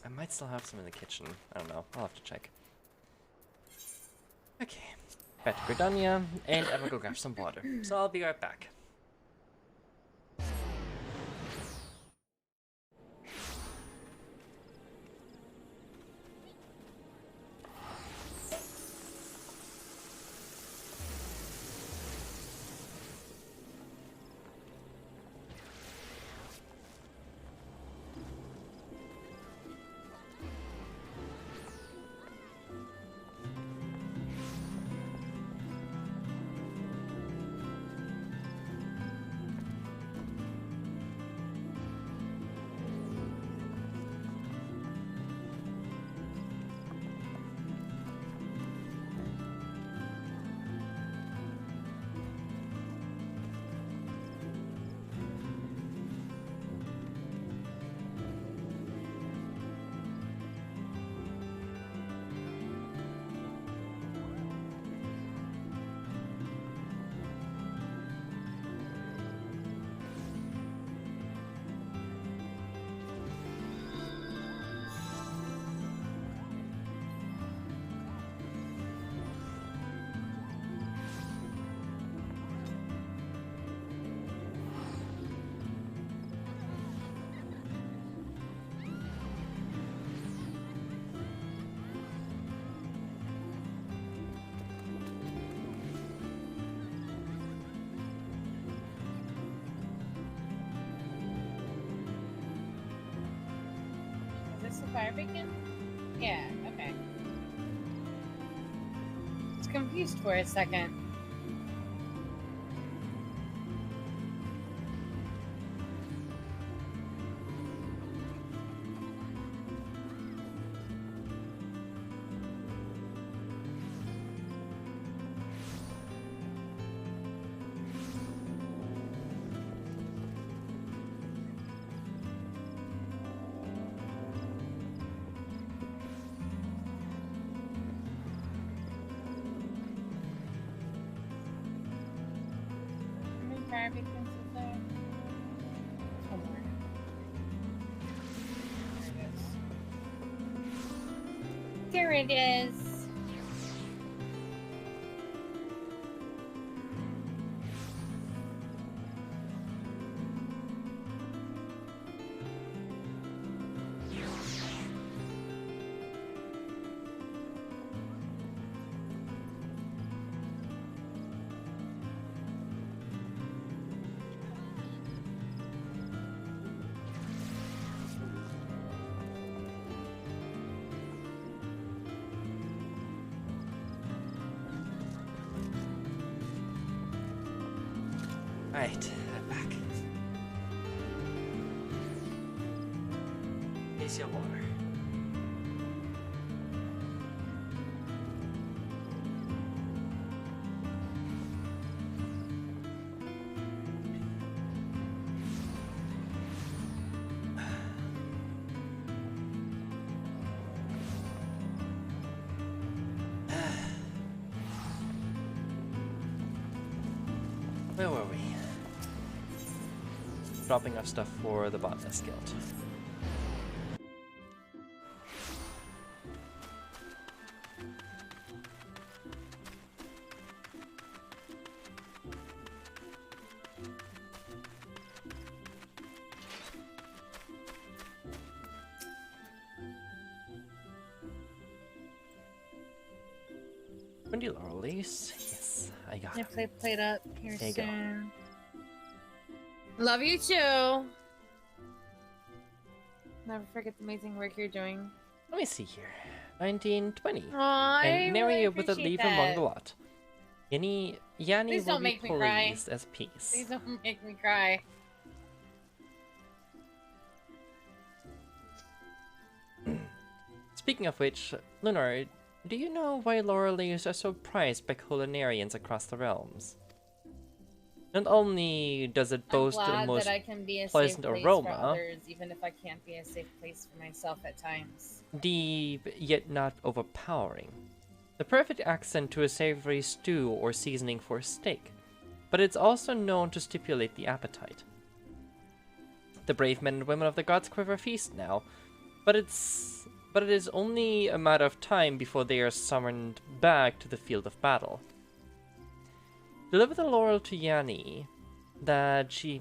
I might still have some in the kitchen. I don't know. I'll have to check. Okay. Back to Gridania, and I'm gonna go grab some water. So I'll be right back. Is this a fire beacon? Yeah, okay. I was confused for a second. Fire beacons is there? Somewhere. There it is. There it is. Alright, I'm back. Here's your water. Where were we? Dropping off stuff for the Botanist Guild. Windy Laurel Leaves. Yes, I got Yeah, it. plate up here There you go. soon. Love you too. Never forget the amazing work you're doing. Let me see here. 1920. Aw, And I really Nary with a appreciate leave that. among the lot. Yanni Please will don't be make me cry. pleased as peace. Please don't make me cry. Speaking of which, Lunar, do you know why laurel leaves are so prized by culinarians across the realms? Not only does it boast I'm the glad most that I can be a pleasant safe place aroma, for others, even if I can't be a safe place for myself at times. deep yet not overpowering. The perfect accent to a savory stew or seasoning for a steak, but it's also known to stimulate the appetite. The brave men and women of the gods quiver feast now, but it is only a matter of time before they are summoned back to the field of battle. Deliver the laurel to Yanni, that she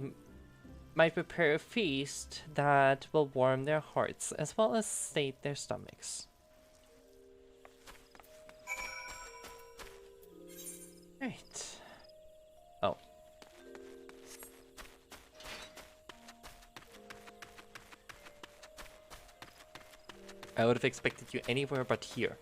might prepare a feast that will warm their hearts as well as sate their stomachs. Right. Oh. I would have expected you anywhere but here.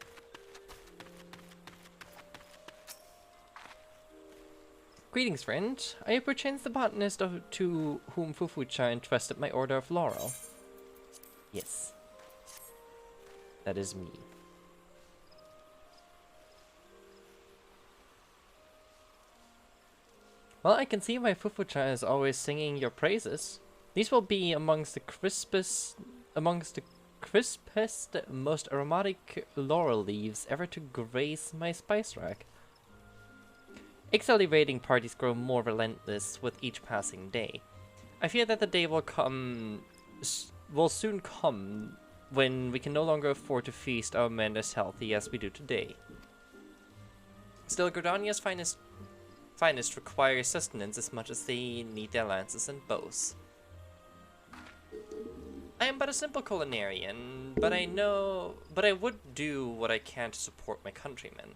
Greetings, friend. I am perchance the botanist to whom Fufucha entrusted my order of laurel. Yes. That is me. Well, I can see why Fufucha is always singing your praises. These will be amongst the crispest, most aromatic laurel leaves ever to grace my spice rack. XLE raiding parties grow more relentless with each passing day. I fear that the day will soon come when we can no longer afford to feast our men as healthy as we do today. Still, Gordania's finest require sustenance as much as they need their lances and bows. I am but a simple culinarian, but I would do what I can to support my countrymen.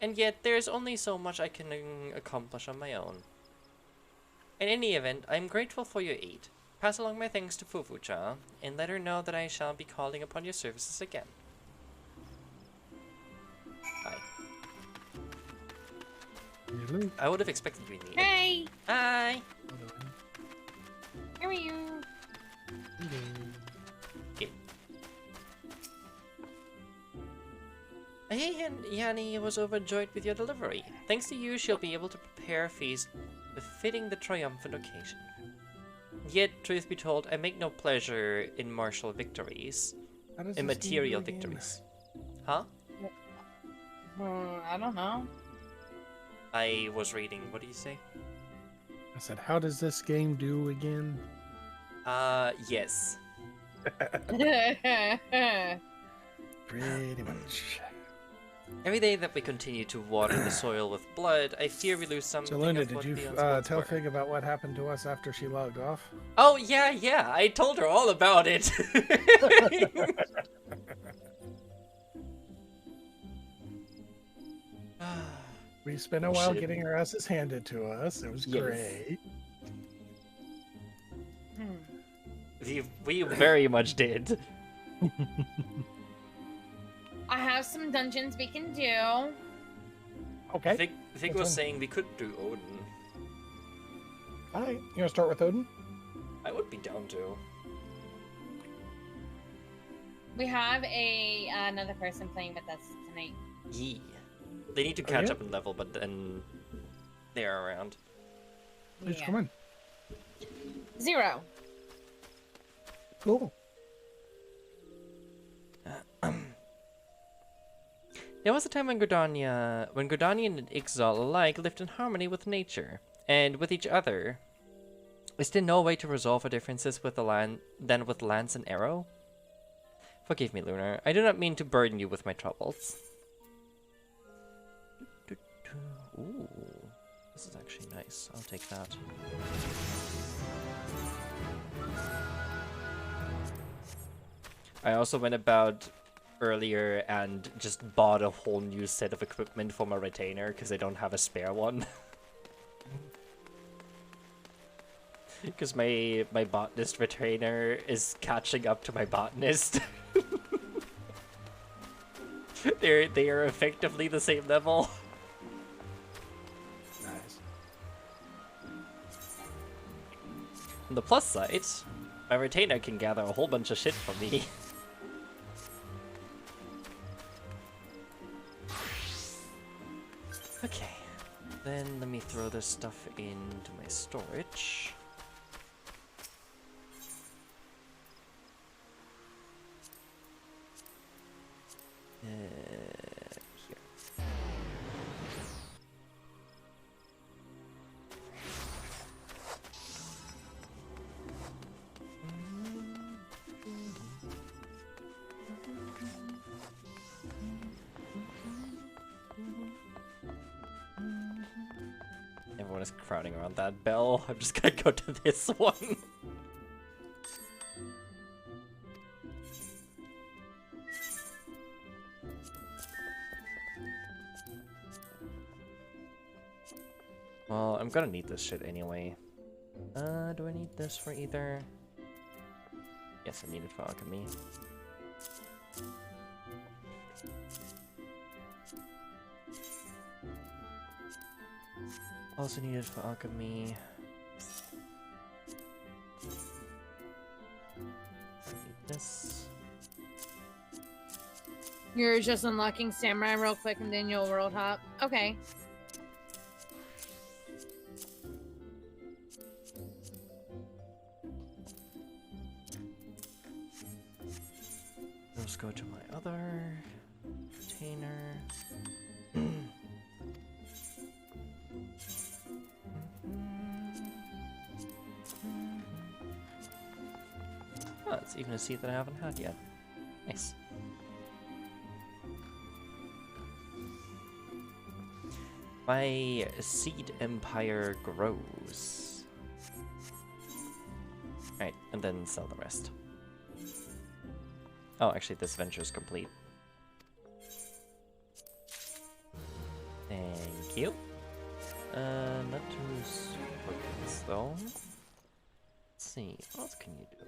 And yet, there's only so much I can accomplish on my own. In any event, I am grateful for your aid. Pass along my thanks to Fufucha, and let her know that I shall be calling upon your services again. Bye. Hello. I would have expected you to need it. Hey! Hi! How are you? Okay. Hey, and Yanni was overjoyed with your delivery. Thanks to you, she'll be able to prepare a feast befitting the triumphant occasion. Yet, truth be told, I make no pleasure in martial victories, in material victories. Huh? I don't know. I was reading. What do you say? I said, how does this game do again? Yes. Pretty much. Every day that we continue to water the soil with blood, I fear we lose something So, Linda, of did what you we once tell were. Fig about what happened to us after she logged off? Oh, yeah, I told her all about it. We spent a while Shit. getting our asses handed to us. It was Yes. great. we very much did. I have some dungeons we can do. Okay. Fig Which was one? saying we could do Odin. All right. You want to start with Odin? I would be down to. We have another person playing with us tonight. Yee. They need to Oh, catch yeah? up in level, but then they're around. Please Yeah. come in. 0. Cool. There was a time when Gordania and Ixal alike lived in harmony with nature. And with each other, is there no way to resolve our differences with the than with lance and arrow? Forgive me, Lunar. I do not mean to burden you with my troubles. Ooh, this is actually nice. I'll take that. I also went about earlier and just bought a whole new set of equipment for my retainer because I don't have a spare one. Because my botanist retainer is catching up to my botanist. They are effectively the same level. Nice. On the plus side, my retainer can gather a whole bunch of shit for me. Okay, then let me throw this stuff into my storage. Here. Everyone is crowding around that bell. I'm just gonna go to this one. Well, I'm gonna need this shit anyway. Do I need this for either? Yes, I need it for alchemy. Also need it for alchemy. I need this. You're just unlocking Samurai real quick and then you'll world hop. Okay. Let's go to my other retainer. Oh, it's even a seed that I haven't had yet. Nice. My seed empire grows. Alright, and then sell the rest. Oh, actually, this venture is complete. Thank you. Not too scorpions, though. Let's see, what else can you do?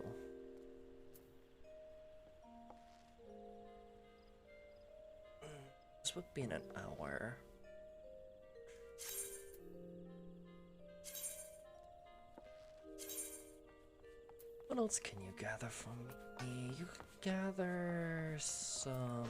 This would be in an hour. What else can you gather from me? You can gather some...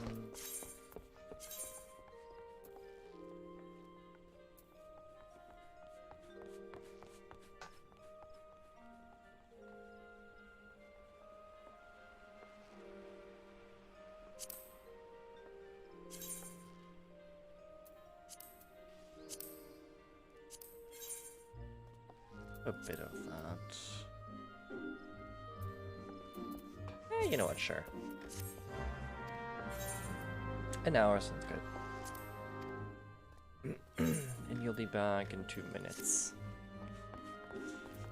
a bit of that. You know what, sure. An hour sounds good. And you'll be back in 2 minutes.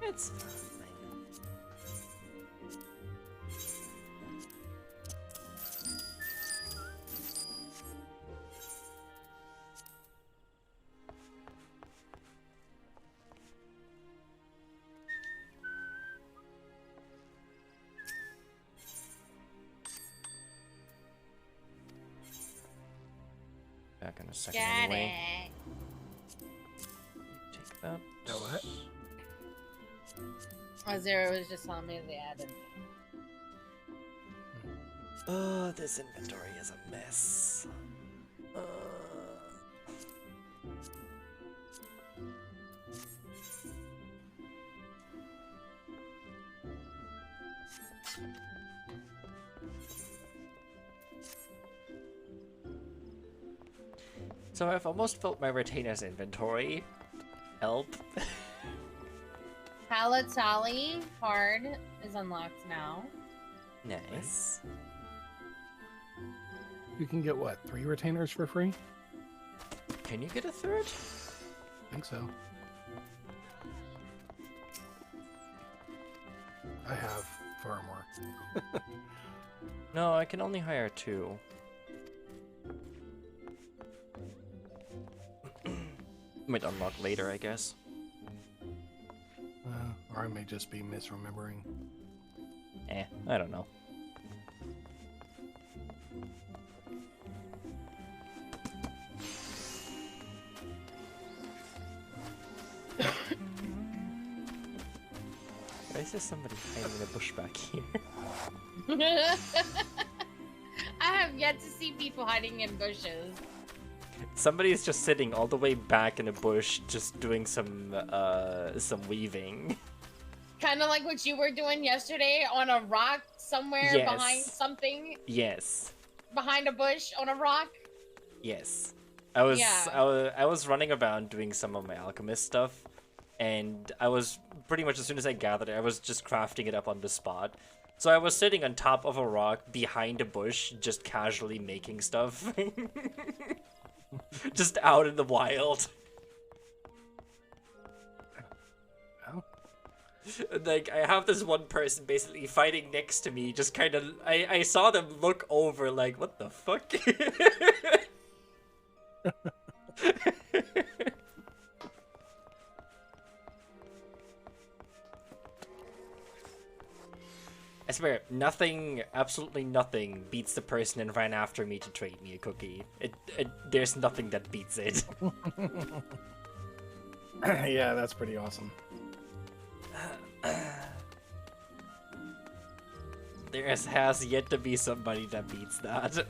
It's fine. Back in a second anyway. Take that. No, what? Zero was just telling me they added. Oh, this inventory is a mess. So I've almost filled my retainer's inventory. Help. Palatali card is unlocked now. Nice. You can get what? 3 retainers for free? Can you get a third? I think so. I have far more. No, I can only hire 2. Might unlock later, I guess. Or I may just be misremembering. I don't know. Why is there somebody hiding in a bush back here? I have yet to see people hiding in bushes. Somebody's just sitting all the way back in a bush, just doing some weaving. Kind of like what you were doing yesterday on a rock somewhere Yes. behind something. Yes. Behind a bush on a rock. Yes. I was Yeah. I was running around doing some of my alchemist stuff, and I was pretty much as soon as I gathered it, I was just crafting it up on the spot. So I was sitting on top of a rock behind a bush, just casually making stuff. Just out in the wild. Well, Like, I have this one person basically fighting next to me, just kind of, I saw them look over like, what the fuck? I swear, nothing, absolutely nothing beats the person that ran after me to trade me a cookie. There's nothing that beats it. yeah, that's pretty awesome. There has yet to be somebody that beats that.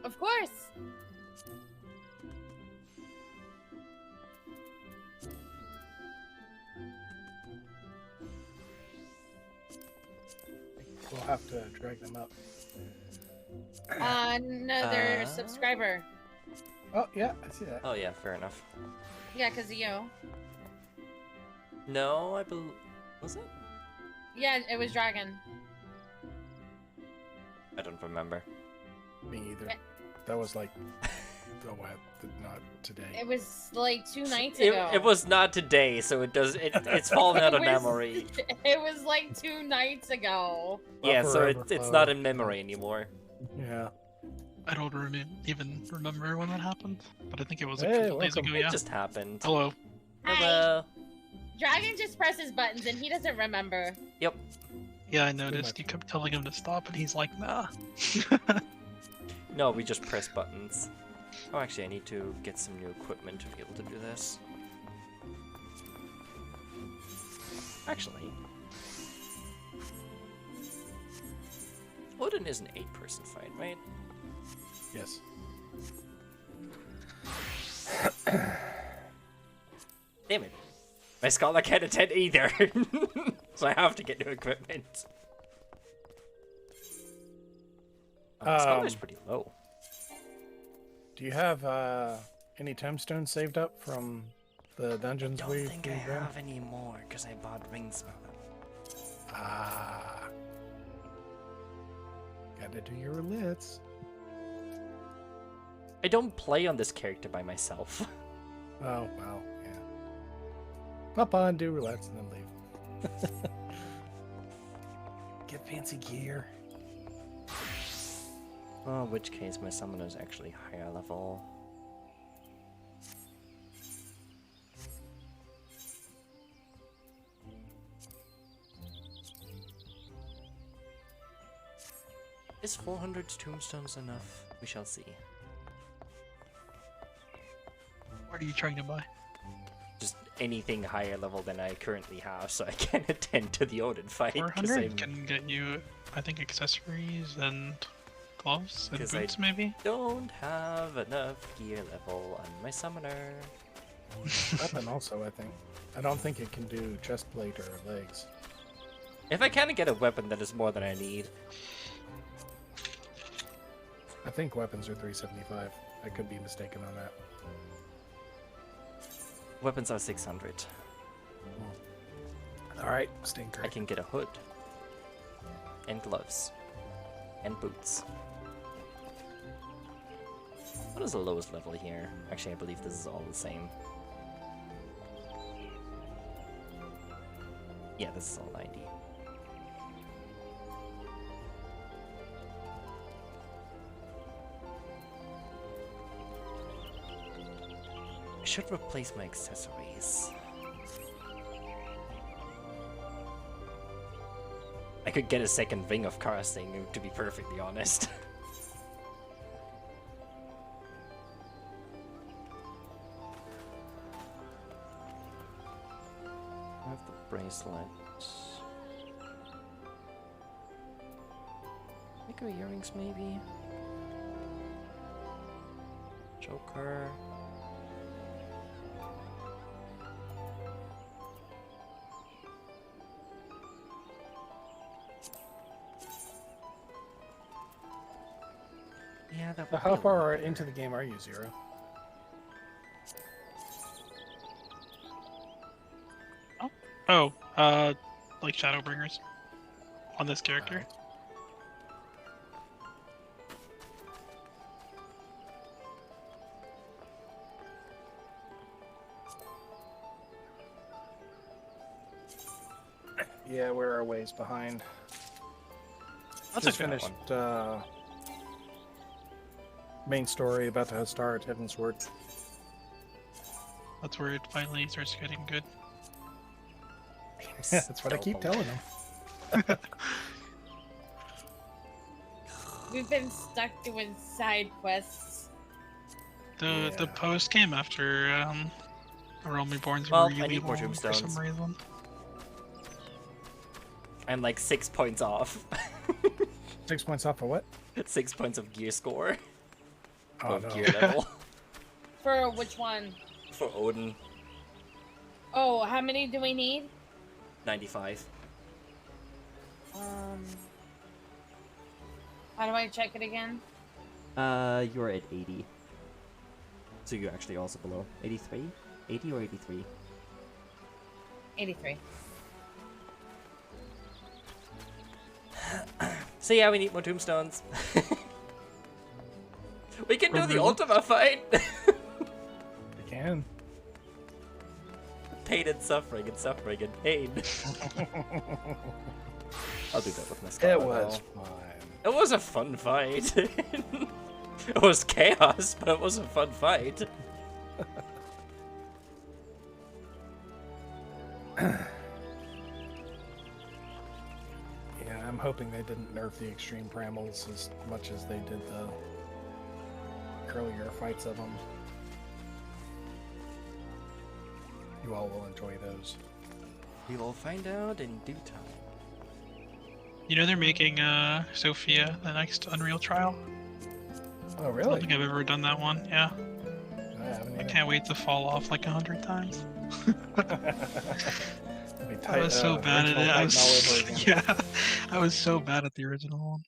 Of course. We'll have to drag them up. Another subscriber. Oh, yeah, I see that. Oh yeah, fair enough. Yeah, because of you. No, I believe... Was it? Yeah, it was Dragon. I don't remember. Me either. Yeah. That was like, oh, what? Not today. It was like 2 nights ago. It was not today, so it's fallen out of It was- memory. It was like 2 nights ago. Yeah, so Forever it's flow. not in memory anymore. Yeah. I don't even remember when that happened, but I think it was a Hey, couple days welcome. ago. It Yeah. just happened. Hello. Hi. Hello. Dragon just presses buttons and he doesn't remember. Yep. Yeah, I too noticed. much. You kept telling him to stop, and he's like, nah. No, we just press buttons. Oh, actually, I need to get some new equipment to be able to do this. Actually, Odin is an 8-person fight, right? Yes. Damn it. My scholar can't attend either. So I have to get new equipment. Oh, scholar's pretty low. Do you have any tombstones saved up from the dungeons Don't we've think I done? have any more because I bought rings. Ah. Gotta do your roulets. I don't play on this character by myself. Oh, well, yeah. Hop on, do roulettes, and then leave. Get fancy gear. Oh, in which case my summoner is actually higher level. Is 400 tombstones enough? We shall see. What are you trying to buy? Just anything higher level than I currently have, so I can attend to the Odin fight. 400 can get you, I think, accessories and gloves and 'Cause boots, maybe? Don't have enough gear level on my summoner. Weapon also, I think. I don't think it can do chest plate or legs. If I can get a weapon that is more than I need. I think weapons are 375. I could be mistaken on that. Weapons are 600. Alright, stinker. I can get a hood. And gloves. And boots. What is the lowest level here? Actually, I believe this is all the same. Yeah, this is all 90. I should replace my accessories. I could get a second ring of casting, to be perfectly honest. I have the bracelet. Micro earrings, maybe? Joker. Yeah, that So would how be a far lot into better. the game are you, Zero? Oh, like Shadowbringers on this character. Alright. Yeah, we're a ways behind. That's Just okay. that finished main story about to start Heaven's Word. That's where it finally starts getting good. Yeah, that's what I keep telling them. We've been stuck doing side quests. The Yeah. post came after the Realm Reborn's Well, really I need more long for tombstones. some reason. I'm like 6 points off. 6 points off of what? 6 points of gear score. Oh, Of no. gear level. For which one? For Odin, Oh, how many do we need? 95. How do I check it again? You're at 80. So you're actually also below. 83? 80 or 83? 83. So yeah, we need more tombstones. We can do the Removal. Ultima fight! You can. Pain and suffering and pain. I'll do that with my It Scarlet was now. fine. It was a fun fight. It was chaos, but it was a fun fight. Yeah, I'm hoping they didn't nerf the extreme brambles as much as they did the earlier fights of them. You all will enjoy those. We will find out in due time. You know they're making Sophia the next Unreal trial? Oh, I don't really? think I've ever done that one. Yeah. I haven't I either. can't wait to fall off like 100 times. It'll be I tight- was so bad at original it. I Titan was, all over again. yeah, I was so bad at the original one.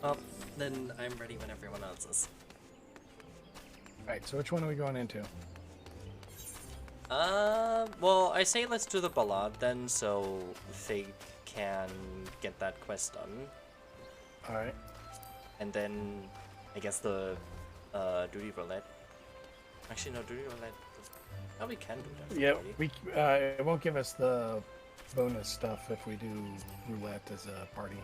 Well, then I'm ready when everyone else is. Alright, so which one are we going into? Well, I say let's do the ballad then, so Fig can get that quest done. Alright. And then, I guess the, duty roulette. Actually, no, duty roulette. Oh, we can do that. Yeah, already. it won't give us the bonus stuff if we do roulette as a party.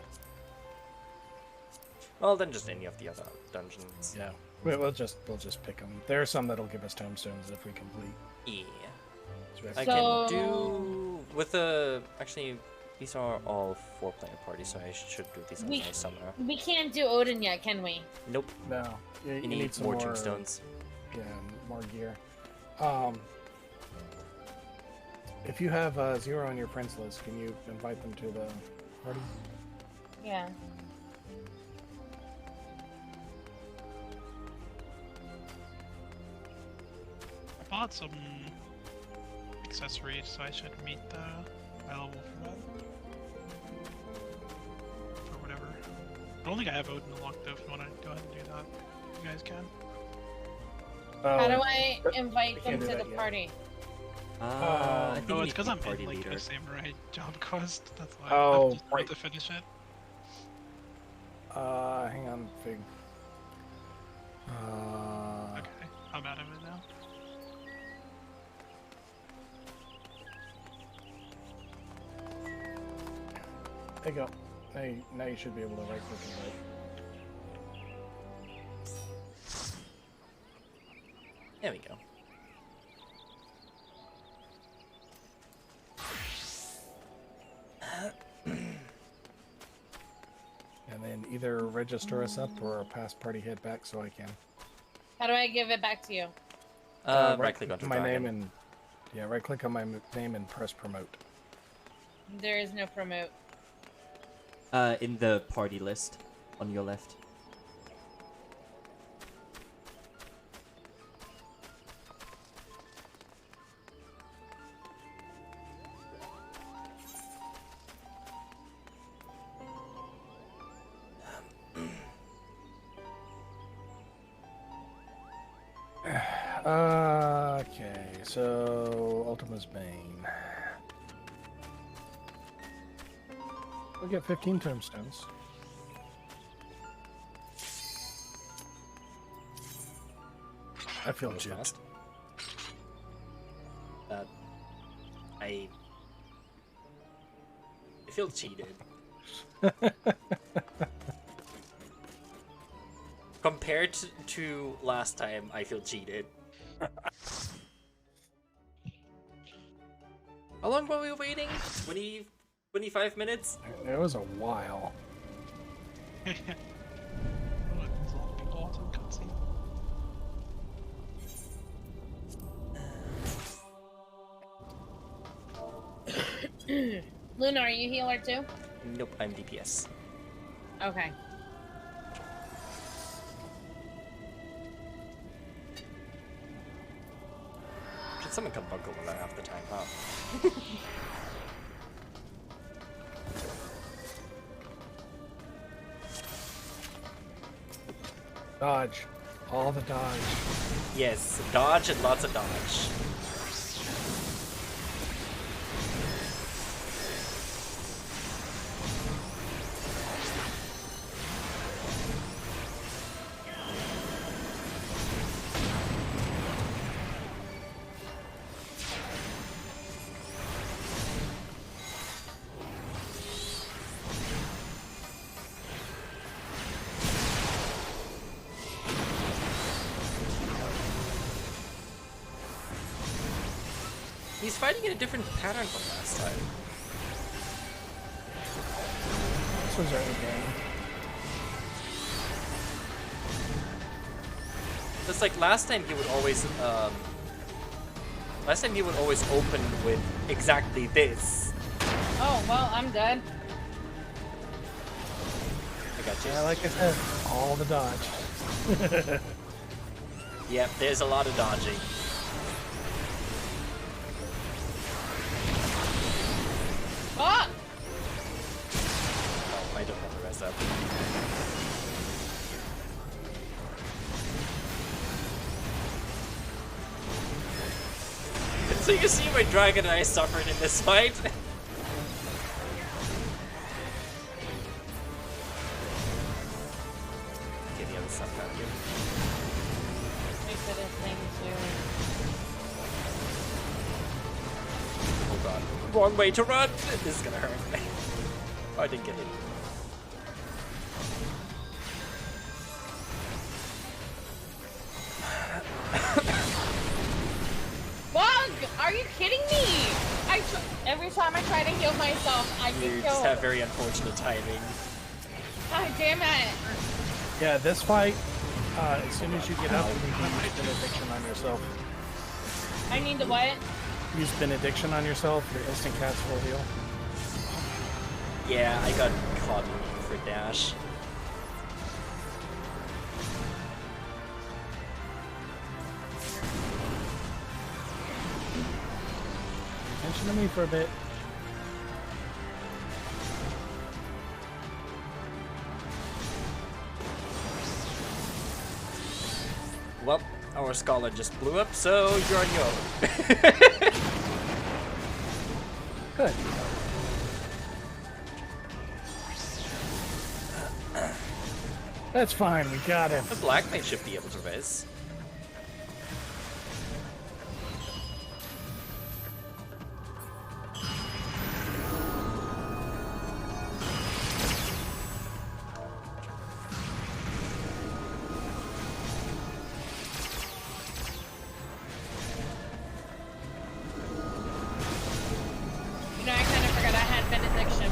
Well, then just any of the other dungeons. Yeah, we'll just pick them. There are some that'll give us tombstones if we complete. Yeah. So we have I to- can do with the actually. These are all 4-player parties, so I should do these on my summoner. We can't do Odin yet, can we? Nope. No, you You need need some more tombstones. Yeah, more gear. If you have 0 on your friends list, can you invite them to the party? Yeah. I bought some accessories, so I should meet my level for that. For whatever. I don't think I have Odin unlocked though. If you want to go ahead and do that, you guys can. How do I but invite we them can't do to that the yet. party? I think Oh, you it's need because to I'm be party in like leader. a samurai job quest. That's why Oh, I just right. have to finish it. Hang on, Fig. Okay, I'm out of it now. There you go. Now you should be able to right click invite. There we go. And then either register us up or pass party head back so I can. How do I give it back to you? Right click onto my dragon. name and right click on my name and press promote. There is no promote. In the party list on your left. Okay, so Ultima's Bane. We'll get 15 tombstones. I feel That was gypped. fast. I feel cheated. Compared to last time, I feel cheated. How long were we waiting? 25 minutes? It was a while. Oh, it's all people watching cutscene. Luna, are you healer too? Nope, I'm DPS. Okay. Should someone come bunker one half the time, huh? Dodge. All the dodge. Yes, dodge and lots of dodge. He's fighting in a different pattern from last time. This was early game. It's like last time he would always open with exactly this. Oh, well, I'm dead. I got you. Yeah, like I said, all the dodge. Yep, there's a lot of dodging. Ah! Oh, I don't have the rest up. So you see my dragon and I suffered in this fight. Get the other stuff out of here. Wait for this thing to... Oh god. god. Wrong way to run! This is gonna hurt. Oh, I didn't get it. Bug! Are you kidding me? Every time I try to heal myself, I get You killed. just have very unfortunate timing. God damn it. Yeah, this fight, as soon as you get up, you need to use benediction on yourself. I need to what? Use benediction on yourself, your instant cast full heal. Yeah, I got caught for dash. Attention to me for a bit. Well, our scholar just blew up, so you're on your own. Good. That's fine, we got him. The black mage should be able to res. You know, I kind of forgot I had benediction.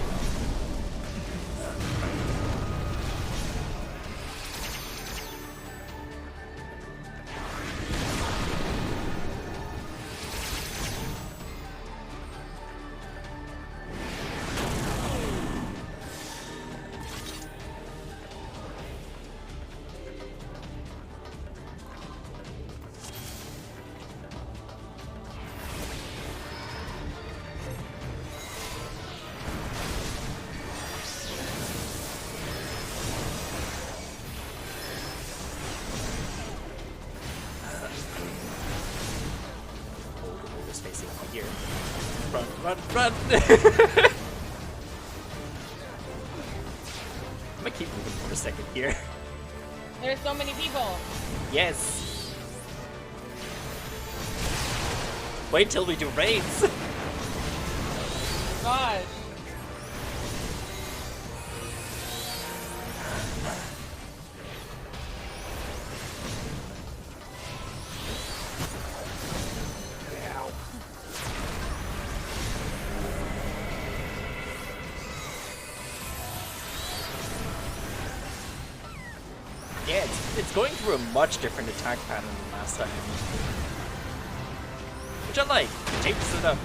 Is facing up here. Run, run, run! I'm gonna keep moving for a second here. There's so many people. Yes! Wait till we do raids! Gosh. Yeah, it's going through a much different attack pattern than last time. Which I like. It changes it up.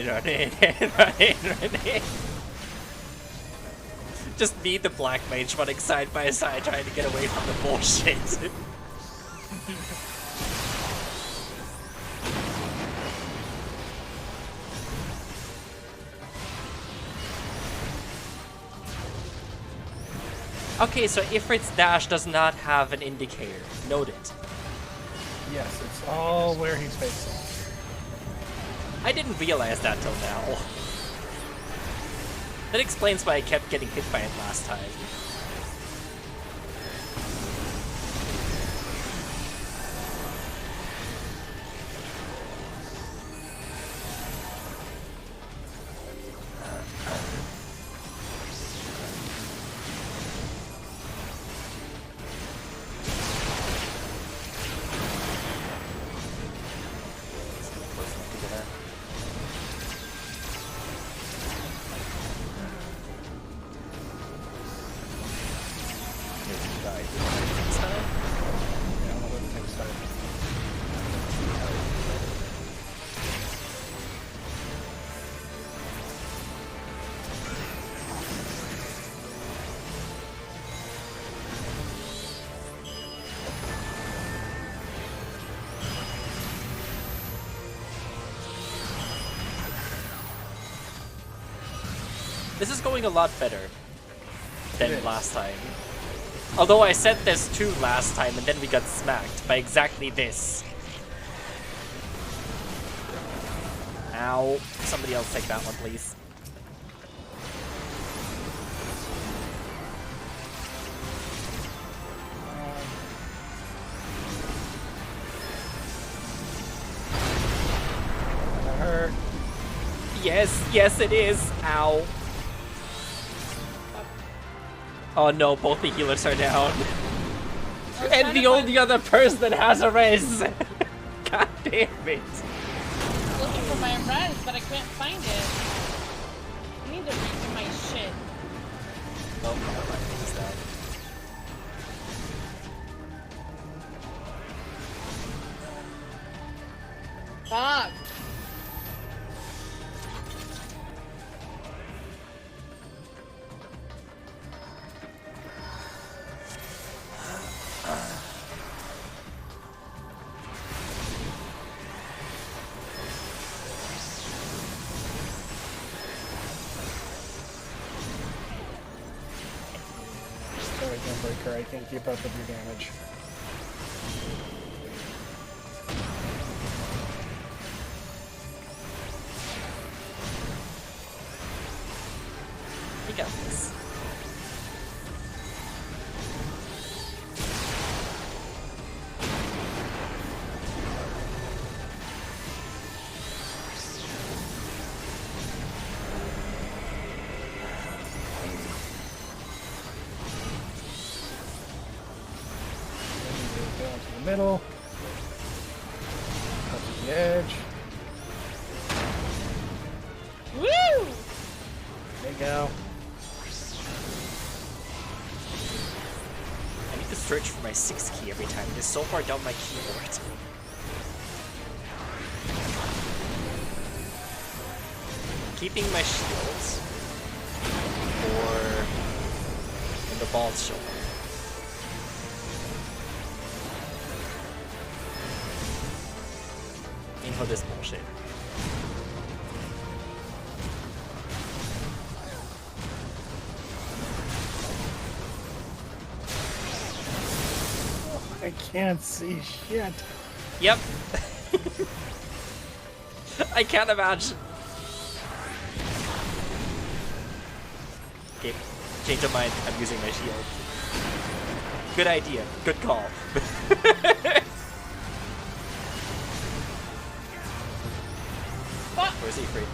Run in. Just me, the black mage, running side by side, trying to get away from the bullshit. Okay, so Ifrit's dash does not have an indicator. Noted. Yes, it's all where he's facing. I didn't realize that till now. That explains why I kept getting hit by it last time. This is going a lot better than It is. last time. Although I said this too last time, and then we got smacked by exactly this. Ow. Somebody else take that one, please. That hurt. Yes, yes it is. Ow. Oh no, both the healers are down. And the only other person that has a res. God damn it. Looking for my res, but I can't find it. I need to redo my shit. Oh, my res is down. Fuck. Sorry, Gunbreaker, I can't keep up with your damage. We got this. Down to the middle. Up to the edge. Woo! There you go. I need to search for my 6 key every time. It is so far down my keyboard. Keeping my shields or when the balls show up. For this bullshit. I can't see shit. Yep. I can't imagine. Okay, change of mind. I'm using my shield. Good idea. Good call. Where's he free?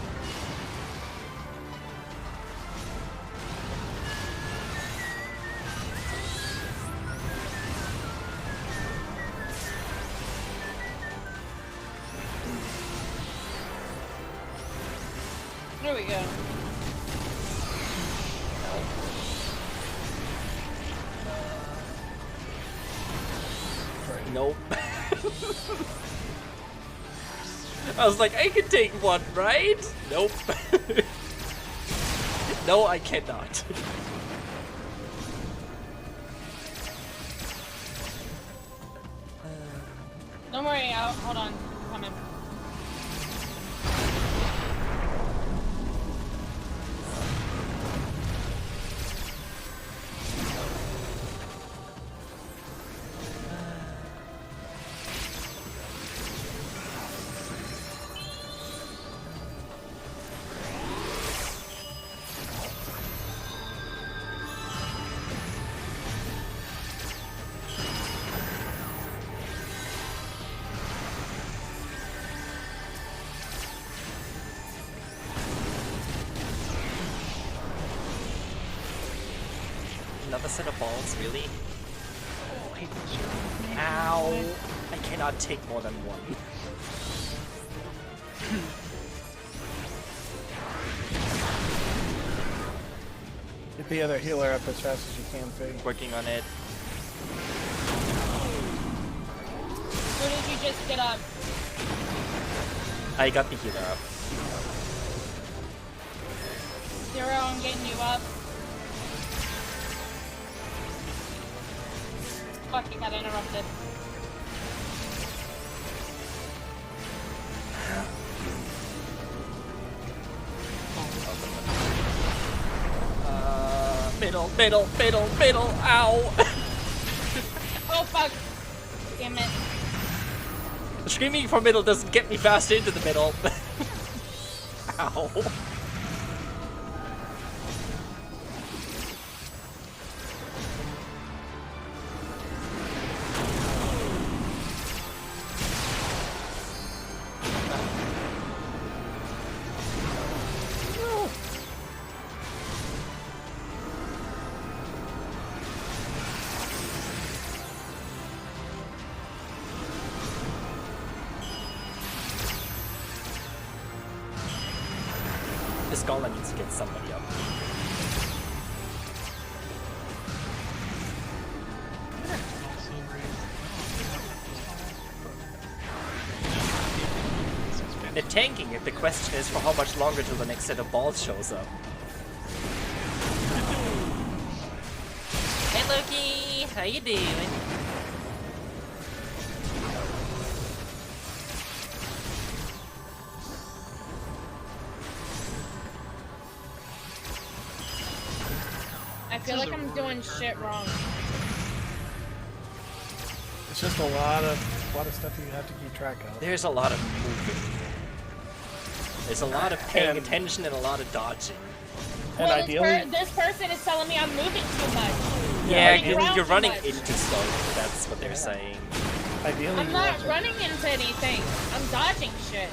There we go. Nope. I was like, I can take one, right? Nope. No, I cannot. Don't worry, hold on. I'm coming. Another set of balls, really? Ow! I cannot take more than one. Get the other healer up as fast as you can, Fig. Working on it. Who did you just get up? I got the healer up. Zero, I'm getting you up. Fuck, you got interrupted. Middle, middle, middle, middle, ow! Oh fuck! Damn it. Screaming for middle doesn't get me fast into the middle. Ow. This golem needs to get somebody up. They're tanking it. The question is for how much longer till the next set of balls shows up. Hey Loki, how you doing? I feel like I'm doing shit wrong. It's just a lot of stuff you have to keep track of. There's a lot of moving. There's a lot of paying attention and a lot of dodging. And Well, ideally, this person is telling me I'm moving too much. Yeah, Running around you're too running much. into stuff. That's what they're saying. ideally I'm not running into anything. I'm dodging shit.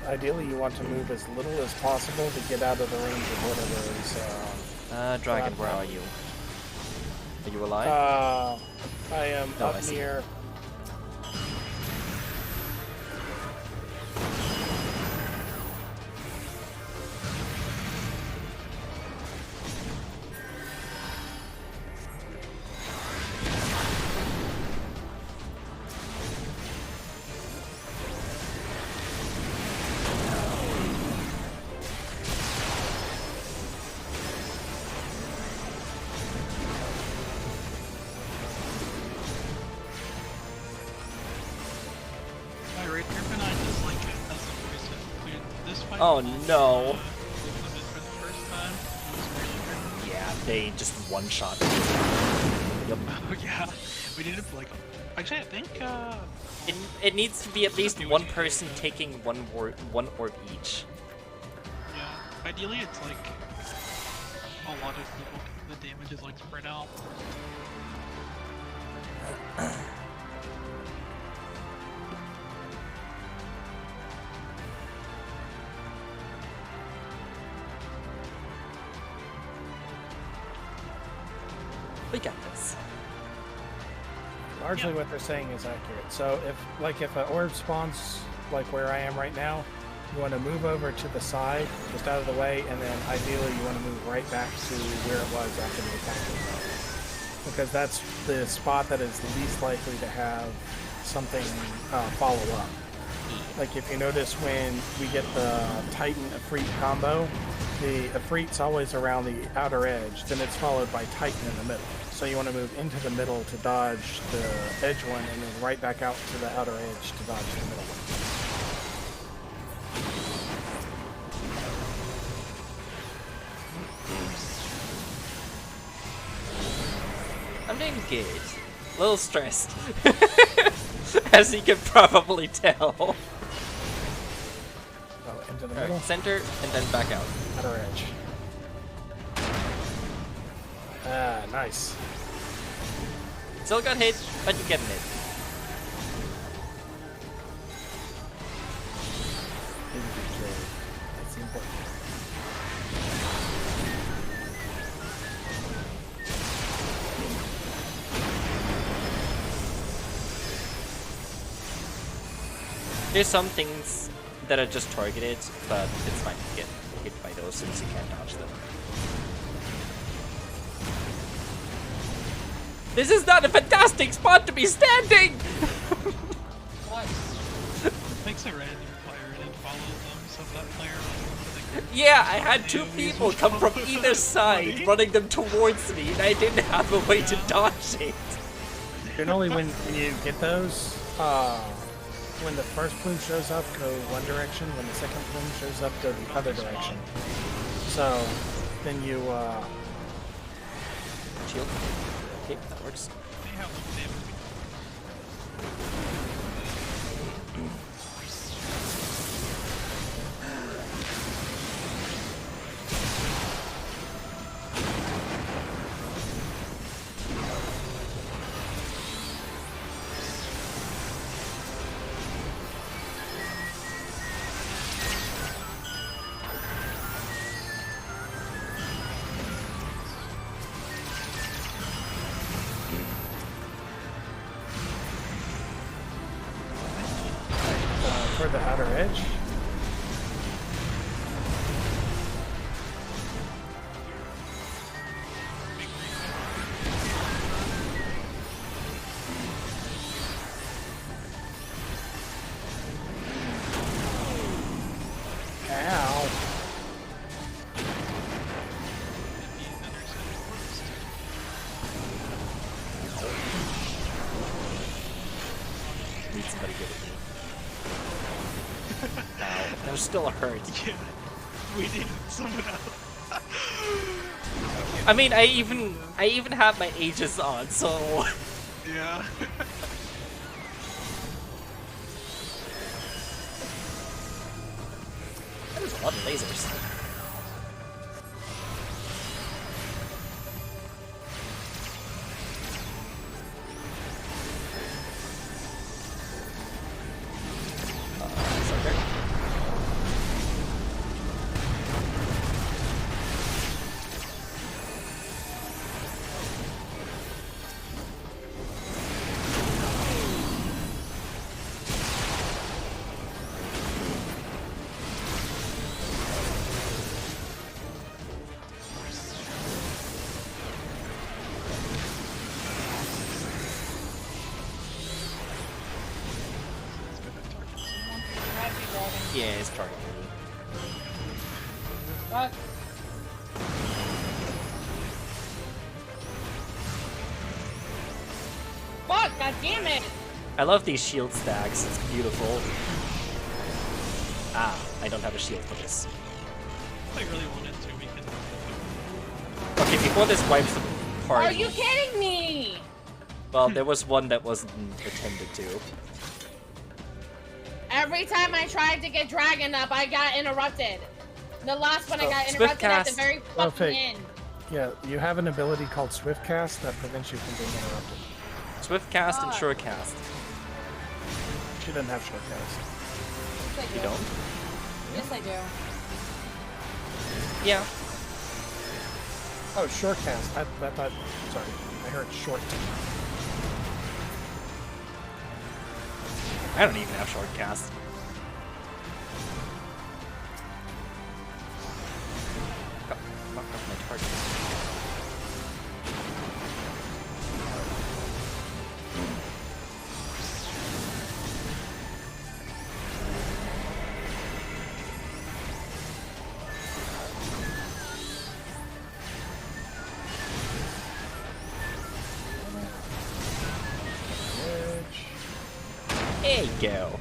Ideally, you want to move as little as possible to get out of the range of whatever is. Dragon, where are you? Are you alive? I am Oh, I up see. near. My right here behind is like as the person cleared this fight. Oh, no. For the first time. It was really great. Yeah, they just one-shot. Yep. Oh yeah, we did it like. Actually, I think It needs to be at least one person taking one orb each. yeah. Ideally, it's like a lot of people. The damage is like spread out. We got this. Largely Yeah. what they're saying is accurate. So if an orb spawns like where I am right now, you want to move over to the side, just out of the way, and then ideally you want to move right back to where it was after the attack was done. Because that's the spot that is least likely to have something follow up. Like if you notice when we get the Titan Efreet combo, the Efreet's always around the outer edge, then it's followed by Titan in the middle. So you want to move into the middle to dodge the edge one, and then right back out to the outer edge to dodge the middle one. I'm doing good. A little stressed. As you can probably tell. So into the middle, Alright, center, and then back out. outer edge. Ah, nice. Still got hit, but you're getting it. That's important. There's some things that are just targeted, but it's fine to get hit by those since you can't dodge them. This is not a fantastic spot to be standing! Makes a random player and follow them, so if that player like, Yeah, I had two people come from either side running them towards me, and I didn't have a way to dodge it. Generally, when you get those, when the first plume shows up, go one direction. When the second plume shows up, go the other direction. So, then you Shield. Okay, that works. They have like damage. toward the outer edge. Ow. Need somebody good at me. Ow. That still hurt. Yeah, we needed someone else. I mean, I even have my Aegis on, so Yeah. there's a lot of lasers. Sucker. Yeah, it's targeting me. Fuck. Fuck, god damn it! I love these shield stacks. It's beautiful. Ah, I don't have a shield for this. If I really wanted to, we can. Okay, before this wipes the party. Are you kidding me? Well, there was one that wasn't attended to. Every time I tried to get Dragon up, I got interrupted. The last one I got Swift interrupted at the cast. very Oh, fucking fake. end. Yeah, you have an ability called Swift Cast that prevents you from being interrupted. Swift cast and God. sure cast. She doesn't have Short Cast. Yes, I do. You don't? Yes, I do. Yeah. Oh, Short Cast. I thought. Sorry, I heard short. I don't even have short cast. Knock off my target. Edge. There you go.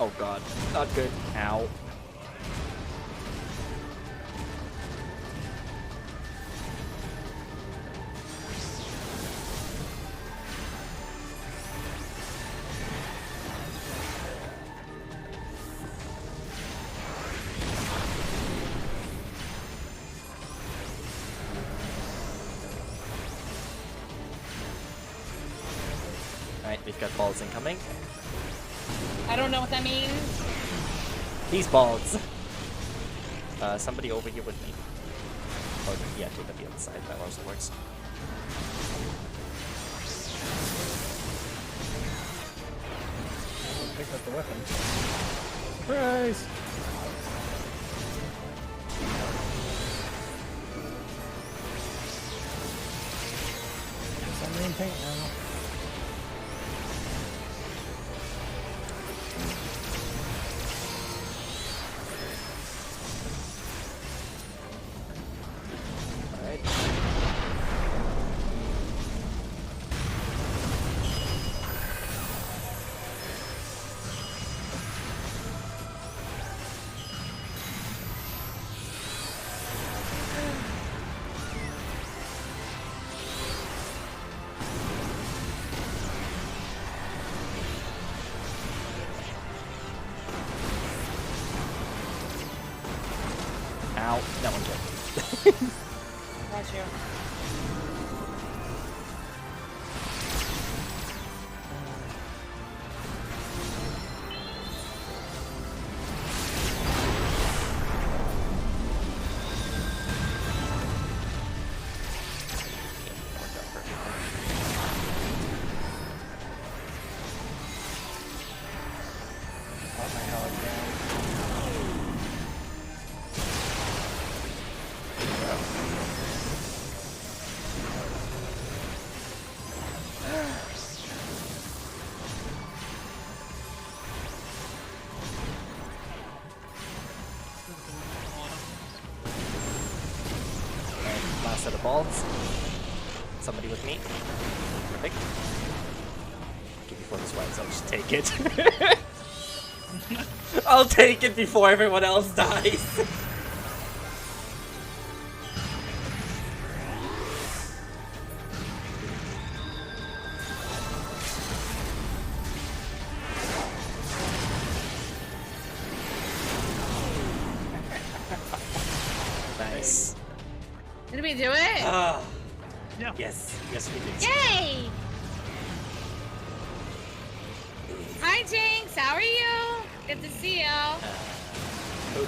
Oh god, not good. Ow. Alright, we've got balls incoming. I don't know what that means. These balls. Somebody over here with me. Oh, yeah, take up the other side. That also works. Pick up the weapon. Surprise! Guess I'm main paint now. Ow, that one killed me. Got you. Worked out perfectly. Oh my hell again. And last set of balls. Somebody with me. Perfect. Okay, before this wipes, I'll just take it. I'll take it before everyone else dies. Nice. Did we do it? Ah, Yeah. yes, yes we did. Yay! Hi, Jinx. How are you? Good to see you. Oh,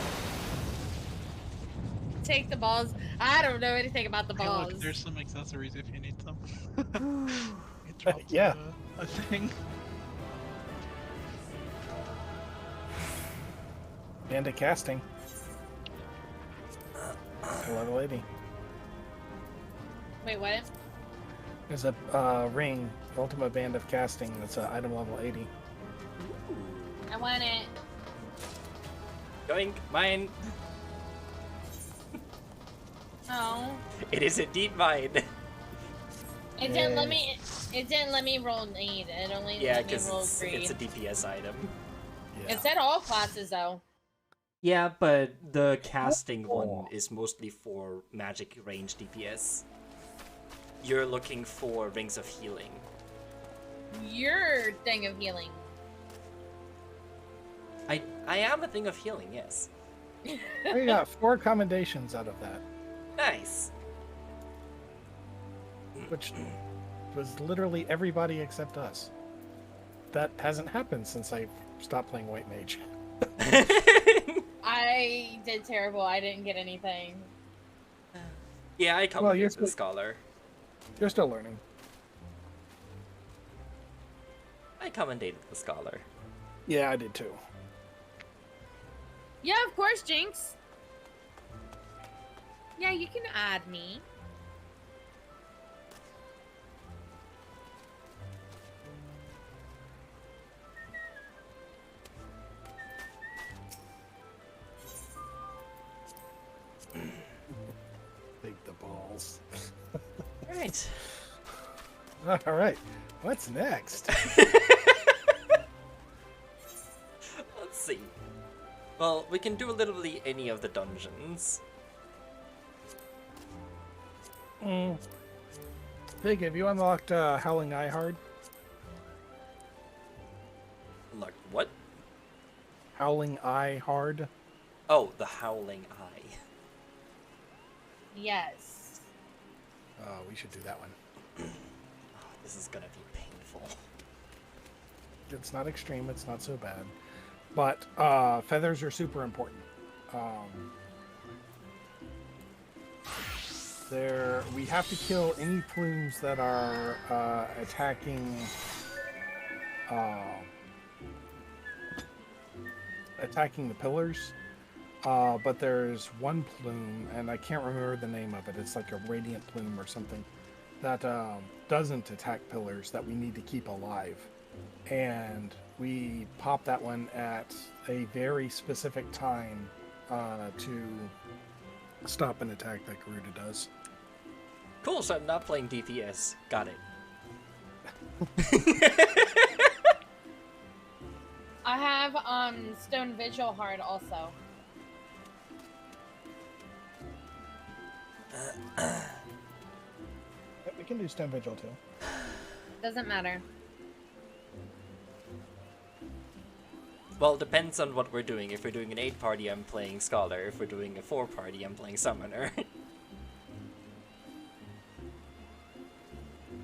Take the balls. I don't know anything about the Hey, balls. look, there's some accessories if you need them. It dropped Yeah. a thing. And a casting. Level 80. Wait, what? There's a ring, Ultimate Band of Casting, that's item level 80. I want it. going, mine. Oh. It is indeed mine. It didn't let me. It didn't let me roll need. It only Yeah, let me because roll it's greed. a DPS item. Yeah. It said all classes though. Yeah, but the casting one is mostly for magic range DPS. You're looking for rings of healing. Your thing of healing. I am a thing of healing, yes. We got 4 commendations out of that, Nice. which was literally everybody except us. That hasn't happened since I stopped playing White Mage. I did terrible. I didn't get anything. Yeah, I Well, commented you're the scholar. You're still learning. I commendated the scholar. Yeah, I did too. Yeah, of course, Jinx. Yeah, you can add me. Take the balls. Alright. All right, what's next? Let's see. Well, we can do literally any of the dungeons. Pig, have you unlocked Howling Eye Hard? Like, what? Howling Eye Hard? Oh, the Howling Eye. Yes. We should do that one. This is gonna be painful. It's not extreme, it's not so bad. But feathers are super important. We have to kill any plumes that are attacking the pillars. But there's one plume, and I can't remember the name of it. It's like a radiant plume or something that doesn't attack pillars that we need to keep alive. And we pop that one at a very specific time to stop an attack that Garuda does. Cool, so I'm not playing DPS. Got it. I have Stone Vigil Hard also. We can do Stone Vigil too. Doesn't matter. Well, depends on what we're doing. If we're doing an 8 party, I'm playing Scholar. If we're doing a 4 party, I'm playing Summoner.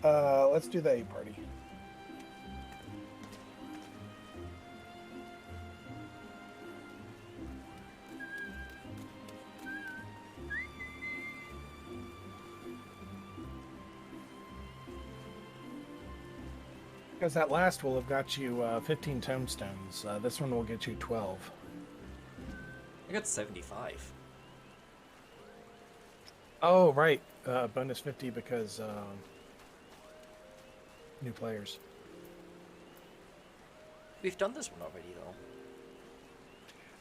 Let's do the 8 party. Because that last will have got you 15 tombstones. This one will get you 12. I got 75. Oh, right. Bonus 50 because new players. We've done this one already, though.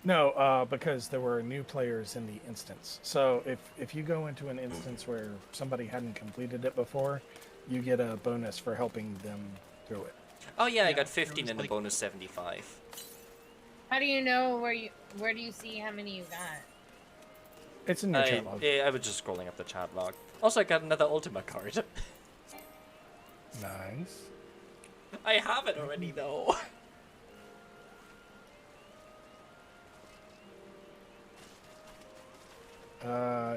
No, because there were new players in the instance. So if you go into an instance where somebody hadn't completed it before, you get a bonus for helping them through it. Oh yeah, I Yeah, got there 15 was, and a like- bonus 75. How do you know where do you see how many you got? It's in your chat log. I was just scrolling up the chat log. Also, I got another Ultima card. Nice. I have it already, though.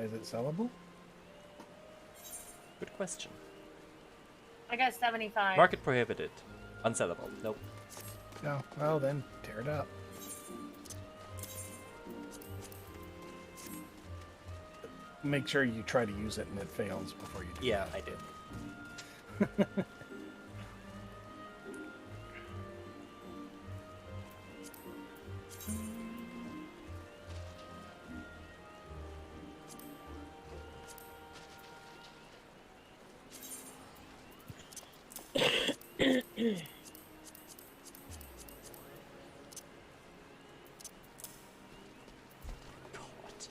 Is it sellable? Good question. I got 75. Market prohibited. Unsellable. Nope. No. Well, then tear it up. Make sure you try to use it and it fails before you do. Yeah, I did. God.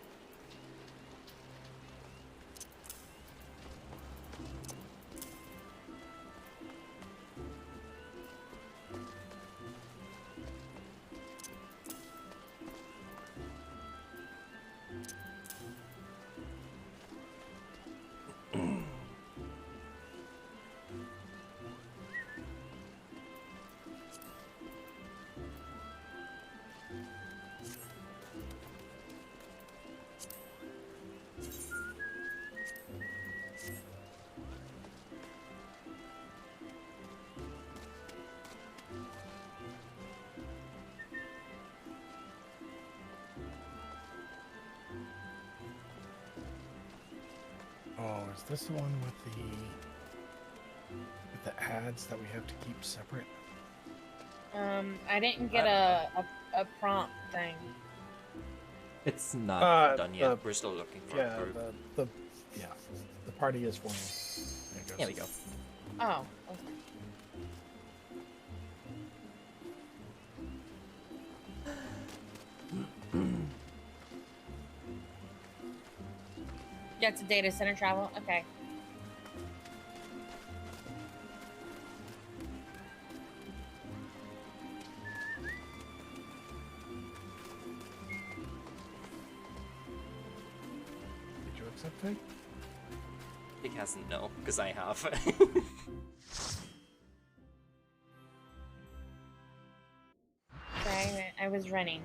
Oh, is this the one with the ads that we have to keep separate? I didn't get a prompt thing. It's not. Done yet. the- We're still looking for Yeah, a group. the party is forming. There it goes. Here we go. Oh, okay. Get to data center travel? Okay. Did you accept it? It hasn't, no, because I have. Sorry, I was running.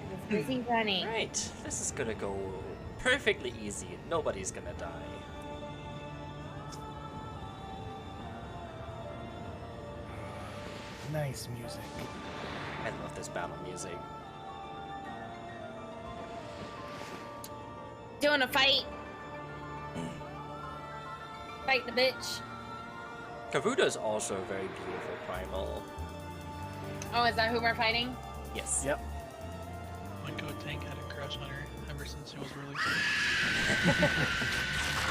I was busy running. Right, this is gonna go perfectly easy. Nobody's gonna die. Nice music. I love this battle music. Doing a fight. Fight the bitch. Kavuda is also a very beautiful primal. Oh, is that who we're fighting? Yes. Yep. My Go Tank had a crush on her ever since it was released.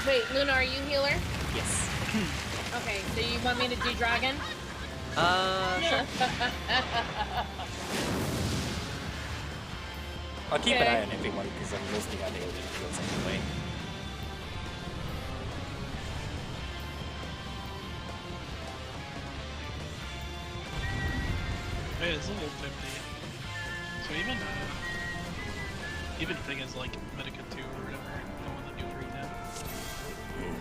Wait, Luna, are you healer? Yes. Okay, so you want me to do dragon? Sure. I'll keep an Okay. eye on everyone because I'm mostly unable to heals anyway. Hey, it's level 50. So even thing is like Medica 2 or whatever, the one that new 310.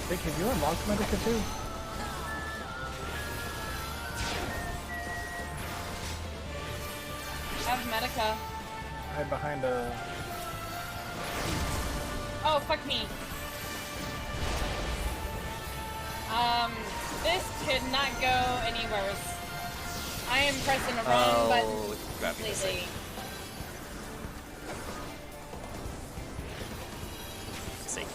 Vic, have you unlocked Medica too? I have Medica. Hide behind a... Oh, fuck me. This could not go any worse. I am pressing the wrong button completely. See.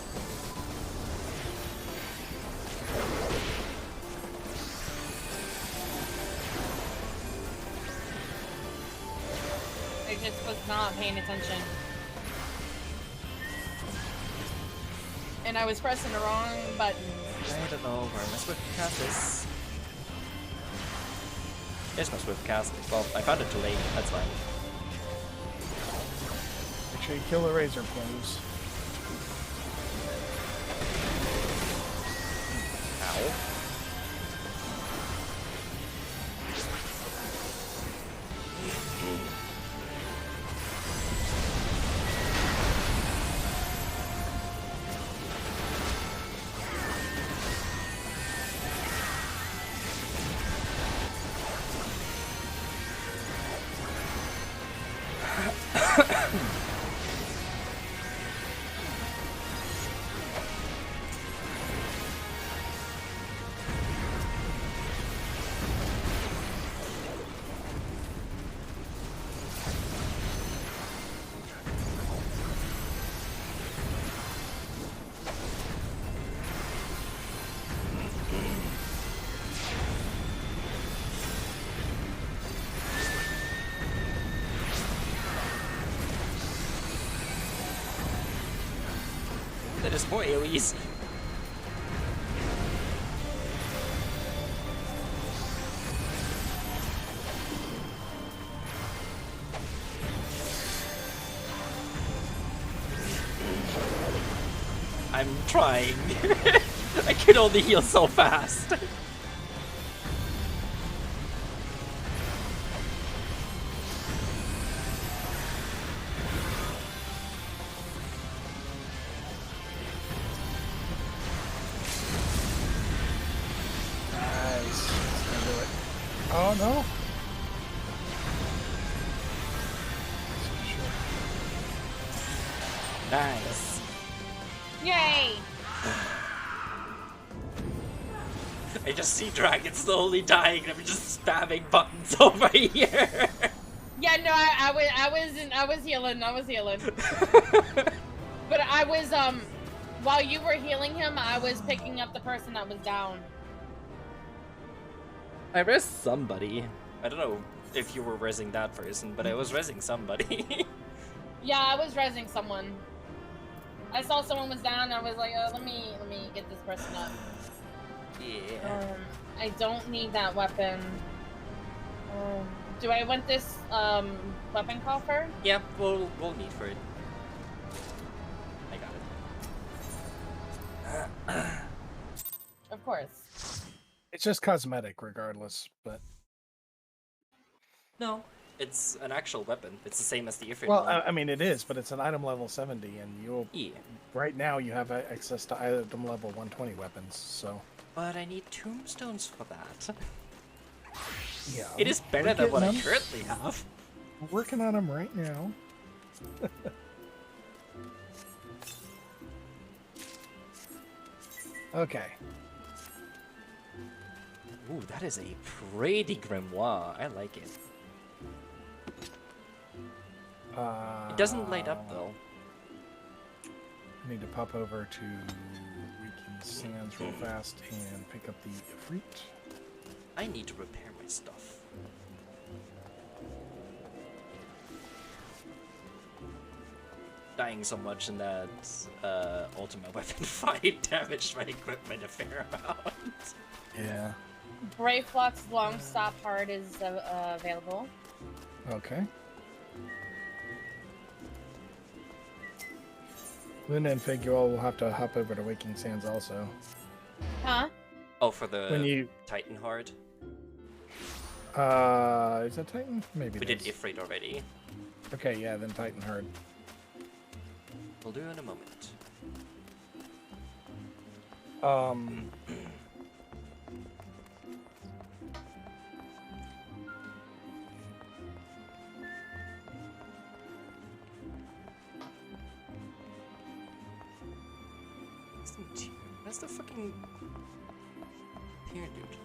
I just was not paying attention. And I was pressing the wrong button. I don't know where my swift cast is. There's my swift cast. Well, I found it too late. That's fine. Make sure you kill the razor blows. Ow. That is more AoEs. I'm trying. I can only heal so fast. Nice. That's gonna do it. Oh no! Nice. Yay! I just see dragons slowly dying and I'm just spamming buttons over here. Yeah, no, I was healing. But I was while you were healing him, I was picking up the person that was down. I res somebody. I don't know if you were resing that person, but I was resing somebody. Yeah, I was resing someone. I saw someone was down. And I was like, let me get this person up. Yeah. I don't need that weapon. Do I want this weapon coffer? Yeah, we'll need for it. I got it. Of course. It's just cosmetic, regardless. But No, it's an actual weapon. It's the same as the Ifrit well, one. I mean, it is, but it's an item level 70, and you'll Yeah, right now you have access to item level 120 weapons. So but I need tombstones for that. yeah, It is better we're than what I getting them. currently have. We're working on them right now. Okay. Ooh, that is a pretty grimoire. I like it. It doesn't light up though. I need to pop over to Weekend Sands real fast and pick up the Ifrit. I need to repair my stuff. Dying so much in that ultimate weapon fight damaged my equipment a fair amount. Yeah. Brave Flock's long stop hard is available. Okay. Luna and Fig, you all will have to hop over to Waking Sands also. Huh? Oh, for the When you Titan Horde? is that Titan? Maybe We it did is. Ifrit already. Okay, yeah, then Titan Herd. We'll do it in a moment. Um, Where's the fucking here, dude?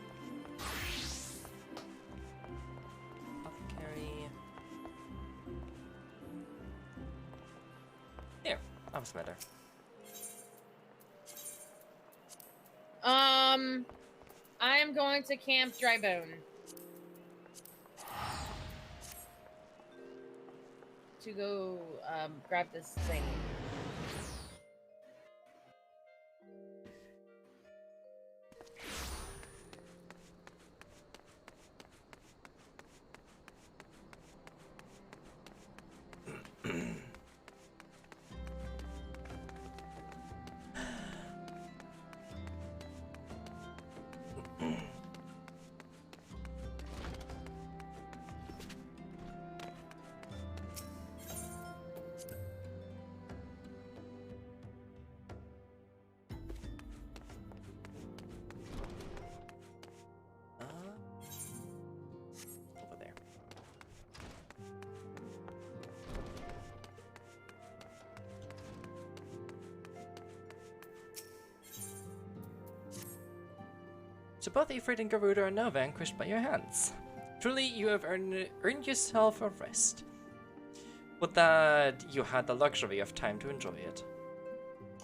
Apothecary. Here, that was better. I am going to Camp Drybone. To go, grab this thing. Over there. So both Ifrit and Garuda are now vanquished by your hands. Truly, you have earned yourself a rest. Would that you had the luxury of time to enjoy it.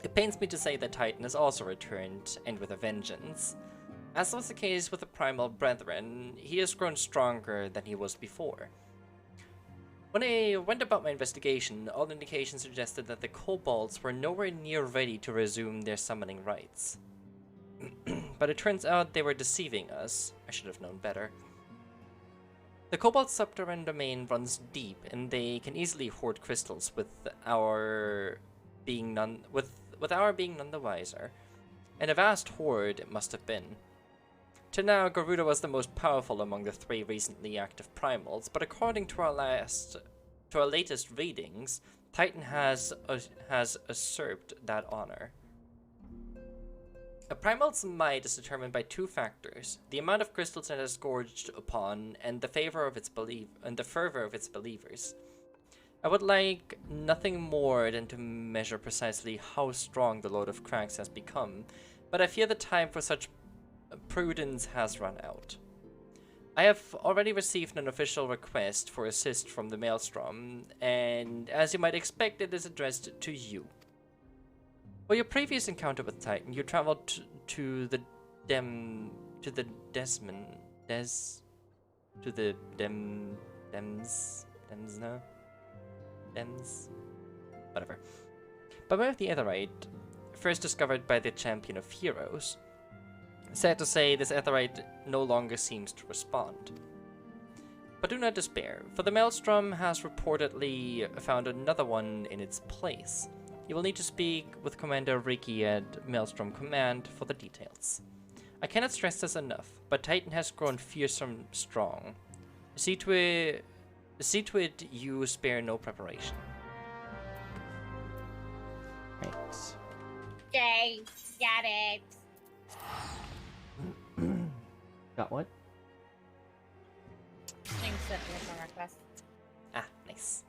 It pains me to say that Titan has also returned, and with a vengeance. As was the case with the Primal Brethren, he has grown stronger than he was before. When I went about my investigation, all indications suggested that the kobolds were nowhere near ready to resume their summoning rites. But it turns out they were deceiving us. I should have known better. The kobold subterranean domain runs deep, and they can easily hoard crystals with our being none the wiser. And a vast hoard it must have been. To now, Garuda was the most powerful among the 3 recently active primals, but according to our latest readings, Titan has usurped that honor. A primal's might is determined by 2 factors: the amount of crystals it has gorged upon, and the fervor of its believers. I would like nothing more than to measure precisely how strong the Lord of Cracks has become, but I fear the time for such prudence has run out. I have already received an official request for assist from the Maelstrom, and as you might expect, it is addressed to you. For your previous encounter with Titan, you traveled to the whatever. By way of the Aetherite, first discovered by the Champion of Heroes. Sad to say, this Aetherite no longer seems to respond. But do not despair, for the Maelstrom has reportedly found another one in its place. You will need to speak with Commander Ricky at Maelstrom Command for the details. I cannot stress this enough, but Titan has grown fearsome strong. See to it you spare no preparation. Right. Okay, got it. Got what? Things set with my request. Ah, nice.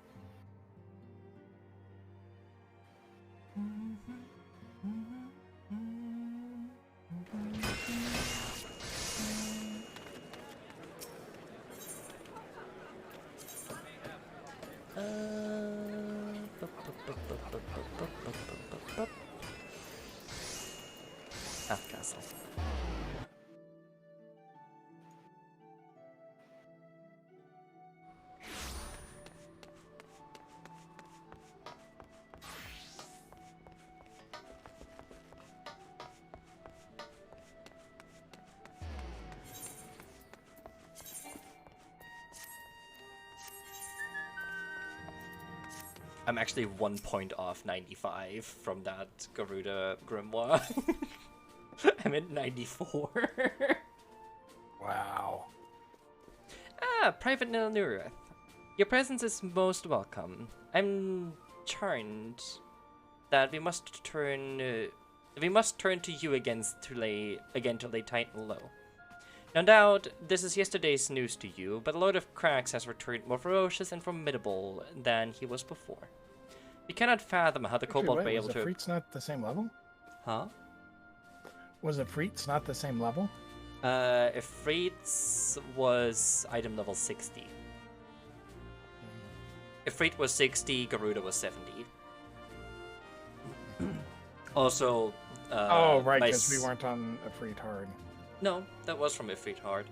Ah, castle. I'm actually 1 point off 95 from that Garuda Grimoire. I'm at 94. wow. Private Nilnurith. Your presence is most welcome. I'm charmed that we must return We must turn to you again to lay Titan low. No doubt, this is yesterday's news to you, but Lord of Cracks has returned more ferocious and formidable than he was before. We cannot fathom how the kobold were able Was to... Ifrit's not the same level? Huh? Was Ifrit's not the same level? Ifrit's was item level 60. Ifrit was 60, Garuda was 70. Also, oh, right, my because we weren't on Ifrit hard. No, that was from Ifrit hard.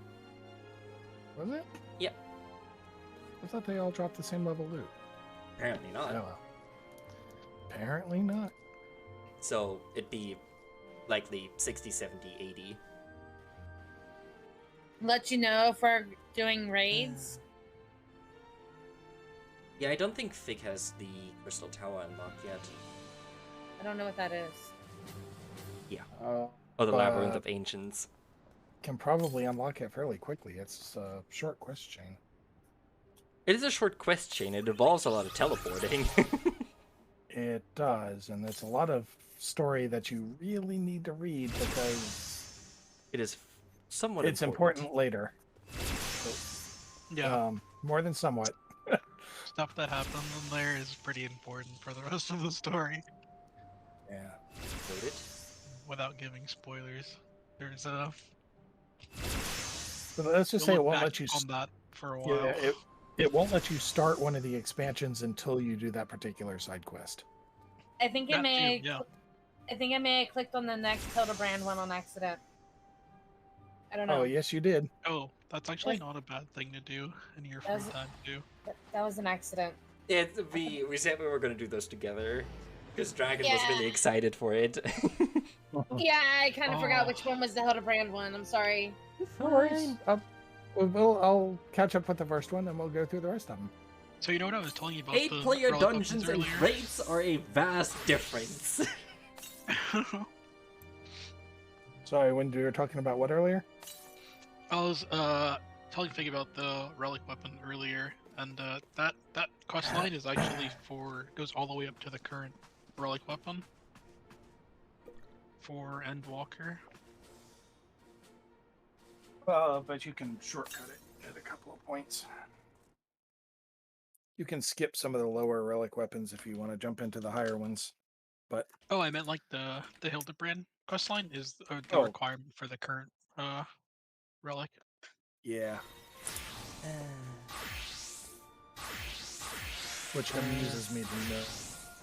Was it? Yep. I thought they all dropped the same level loot. Apparently not. Oh, well. Apparently not. So it'd be likely 60, 70, 80. Let you know if we're doing raids. Yeah, I don't think Fig has the Crystal Tower unlocked yet. I don't know what that is. Yeah. Uh, Oh, the Labyrinth of Ancients. Can probably unlock it fairly quickly. It's a short quest chain. It is a short quest chain. It involves a lot of teleporting. It does, and there's a lot of story that you really need to read because it is somewhat it's important later. Yeah. More than somewhat. Stuff that happens in there is pretty important for the rest of the story. Yeah. Loaded. Without giving spoilers, there's But let's just say it won't let you. on that for a while. Yeah, it won't let you start one of the expansions until you do that particular side quest. I think it That may. too, yeah. I think I may have clicked on the next Hildebrand one on accident. I don't know. Oh, yes, you did. Oh, that's actually That's- not a bad thing to do in your free That's- time too. That was an accident. We said we were going to do those together. Because Dragon was Yeah. really excited for it. Yeah, I kind of forgot Oh. which one was the Hildebrand one. I'm sorry. No worries. I'll catch up with the first one, and we'll go through the rest of them. So you know what I was telling you about 8-player the dungeons and earlier? raids are a vast difference. Sorry, when we were talking about what earlier? I was telling Fig about the relic weapon earlier, and that quest line is actually goes all the way up to the current relic weapon for Endwalker. But you can shortcut it at a couple of points. You can skip some of the lower relic weapons if you want to jump into the higher ones. But Oh, I meant like the Hildebrand quest line is the Oh. requirement for the current relic. yeah, which amuses me to know.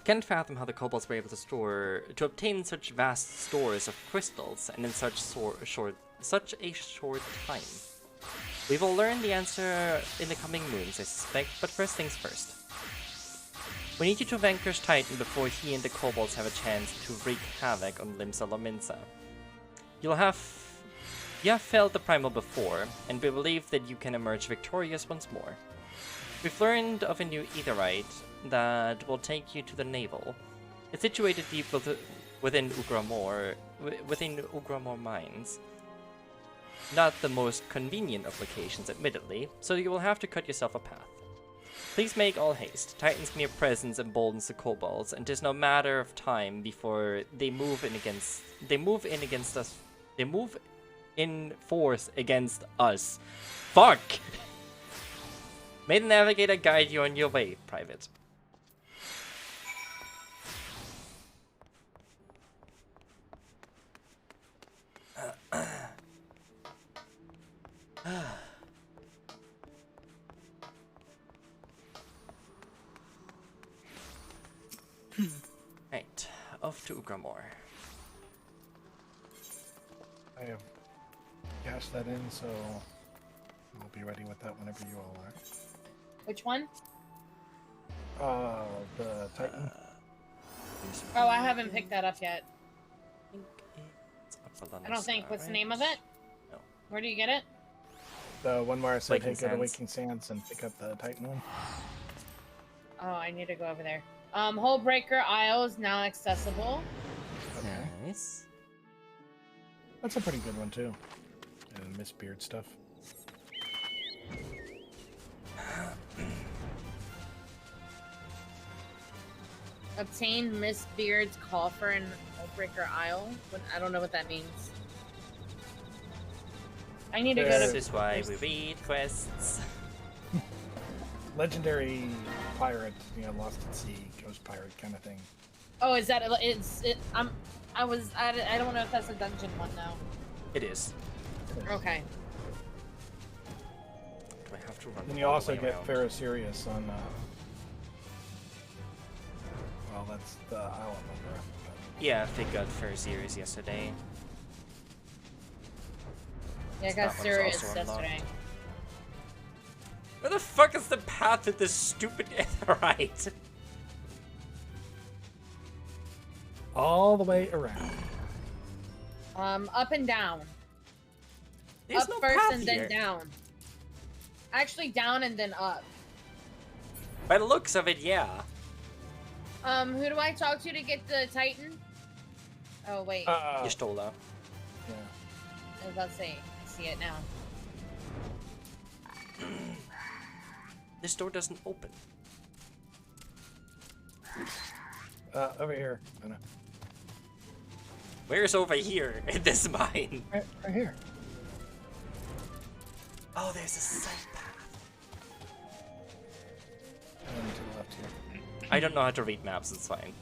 Can't fathom how the kobolds were able to obtain such vast stores of crystals and in such a short time. We will learn the answer in the coming moons, I suspect, but first things first. We need you to vanquish Titan before he and the kobolds have a chance to wreak havoc on Limsa Lominsa. You have failed the primal before, and we believe that you can emerge victorious once more. We've learned of a new aetherite that will take you to the navel. It's situated deep within Ugramore mines. Not the most convenient of locations, admittedly, so you will have to cut yourself a path. Please make all haste. Titan's mere presence emboldens the kobolds, and 'tis no matter of time before they move in force against us. Fuck! May the navigator guide you on your way, Private. Right, off to Ugramore. I have cashed that in, so we'll be ready with that whenever you all are. Which one? The Titan. Oh, I haven't picked that up yet. I think it's up I don't think. What's the name of it? No. Where do you get it? The one where I said, Waking hey, go to Sands. Waking Sands and pick up the Titan one. Oh, I need to go over there. Hullbreaker Isle is now accessible. Okay. Nice. That's a pretty good one, too. And Miss Beard stuff. Obtain Miss Beard's coffer and Icebreaker Isle. But I don't know what that means. I need to go This to. is why we read quests. Legendary pirate, you know, lost at sea, ghost pirate kind of thing. Oh, is that? I don't know if that's a dungeon one now. It is. Okay. Do I have to run? Then you all the also way get around? Ferrosirius on. Well, that's the Isle of Wonder. Yeah, they got Fair Series yesterday. Yeah, I That got one's serious also unlocked. yesterday. Where the fuck is the path to this stupid right? All the way around. Up and down. There's Up no first path and here. then down. Actually, down and then up. By the looks of it, yeah. Who do I talk to get the Titan? Oh wait, You stole that. Yeah. I was about to say, I see it now. This door doesn't open. Over here. Oh, no. Where's over here in this mine? Right here. Oh, there's a side path. And to the left here. I don't know how to read maps, it's fine.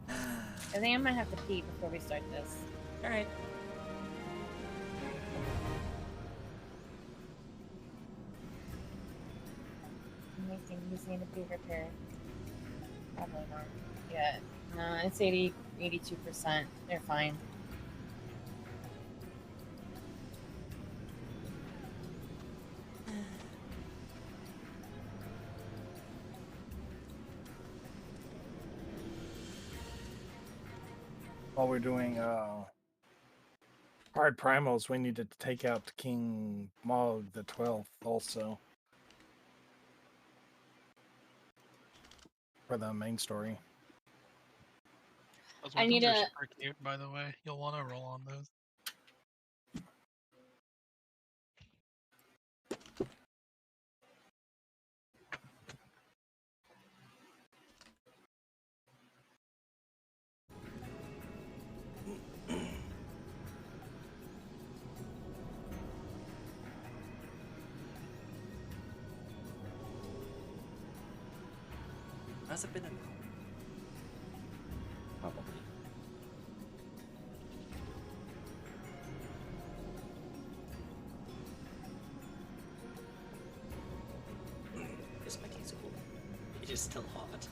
I think I might have to pee before we start this. Alright. Anything using to be repaired? Probably not. Yeah. No, it's 82%. They're fine. While we're doing hard primals, we need to take out King Mog the 12th also. For the main story. Those I need weapons are a- super cute, by the way. You'll want to roll on those. Has it been an hour? Probably. Is my case cool? It is still hot.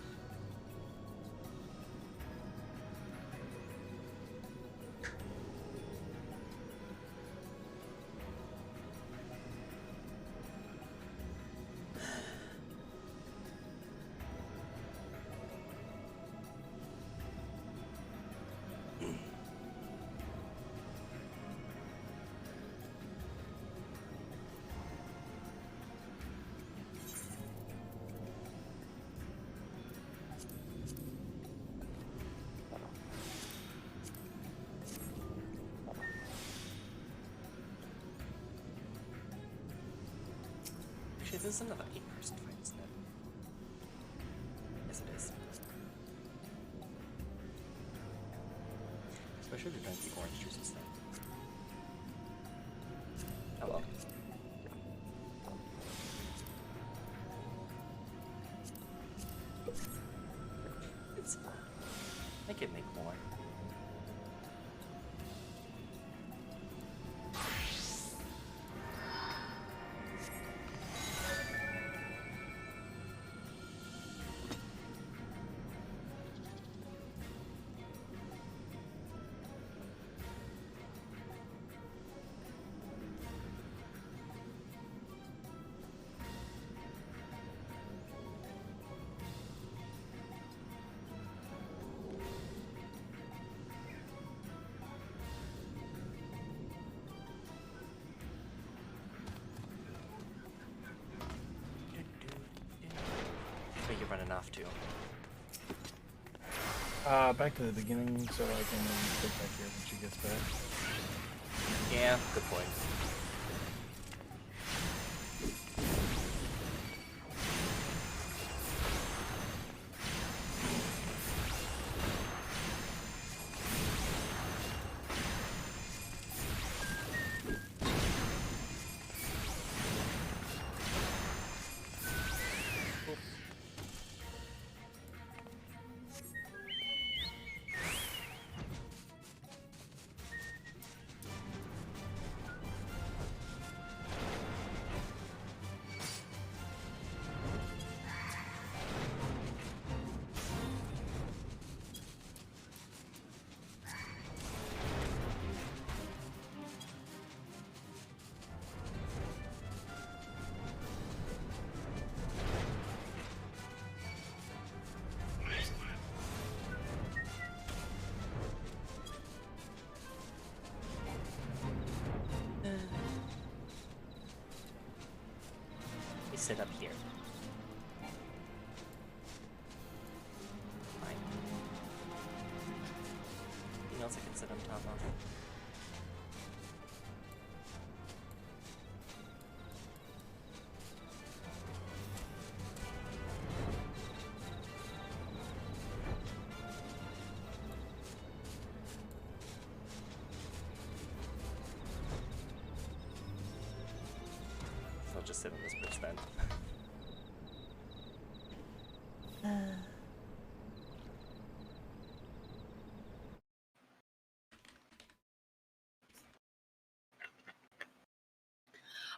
Actually, this is another 8-person fight, isn't it? Yes, it is. So I should have done the orange juice instead. Oh well. It's fine. I can make more. But you're running off too. Back to the beginning so I can get back here when she gets back. Yeah, good point. sit up here. Fine. Anything else I can sit on top of? I'll just sit on this bridge then.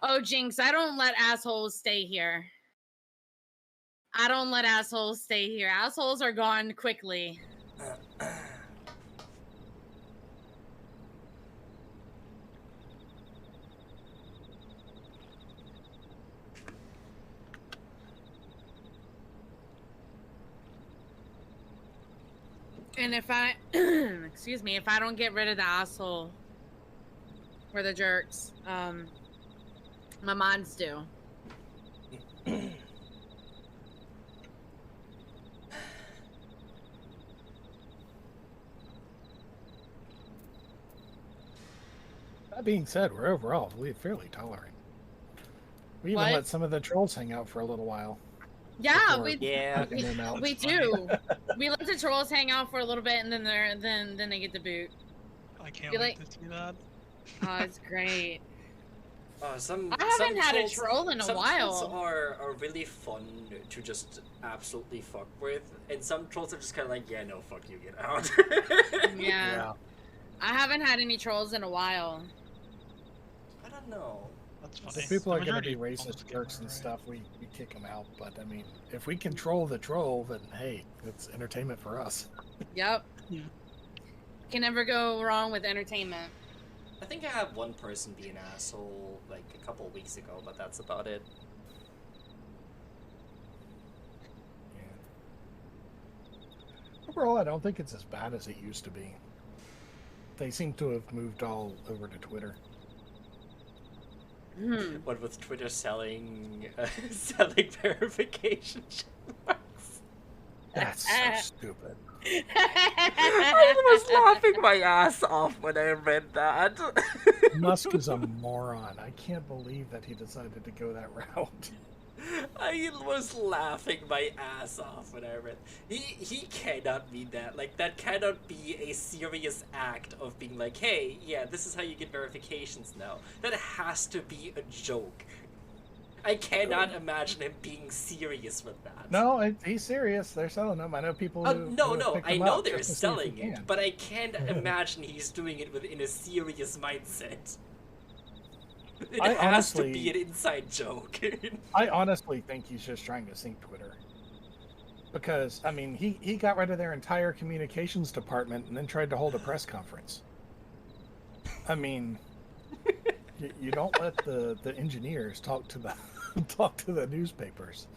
Oh, Jinx, I don't let assholes stay here. I don't let assholes stay here. Assholes are gone quickly. And if I, excuse me, if I don't get rid of the asshole or the jerks, my mods do. That being said, we're overall fairly tolerant. We even What? let some of the trolls hang out for a little while. Yeah, before we Yeah. knocking them out. we do. We let the trolls hang out for a little bit, and then then they get the boot. I can't You wait like- to see that. Oh, it's great. Some I haven't some had a trolls- troll in a some while. trolls are really fun to just absolutely fuck with, and some trolls are just kind of like, yeah, no, fuck you, get out. Yeah. I haven't had any trolls in a while. I don't know. That's funny. If people The are going to majority be of people racist get jerks that and right. stuff, we kick them out. But I mean, if we control the troll, then hey, it's entertainment for us. Yep. Yeah. Can never go wrong with entertainment. I think I had one person be an asshole like a couple weeks ago, but that's about it. Overall, I don't think it's as bad as it used to be. They seem to have moved all over to Twitter. Hmm. What with Twitter selling selling verification checkmarks. That's so stupid. I was laughing my ass off when I read that. Musk is a moron. I can't believe that he decided to go that route. I was laughing my ass off when I read. He cannot mean that. Like, that cannot be a serious act of being like, hey, yeah, this is how you get verifications now. That has to be a joke. I cannot imagine him being serious with that. No, he's serious. They're selling them. I know people who. No, who have no, picked I them know up they're just to see if he selling it, can. but I can't imagine he's doing it within a serious mindset. It I has to honestly- be an inside joke. I honestly think he's just trying to sink Twitter. Because, I mean, he got rid of their entire communications department and then tried to hold a press conference. I mean, you don't let the engineers talk to the newspapers.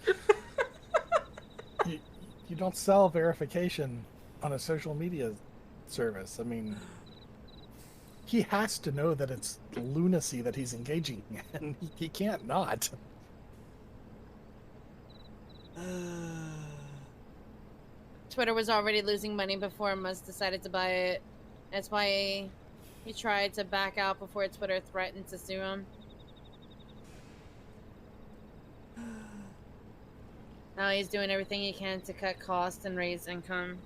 You don't sell verification on a social media service. I mean, he has to know that it's lunacy that he's engaging in. He can't not. Twitter was already losing money before Musk decided to buy it. That's why he tried to back out before Twitter threatened to sue him. Now he's doing everything he can to cut costs and raise income.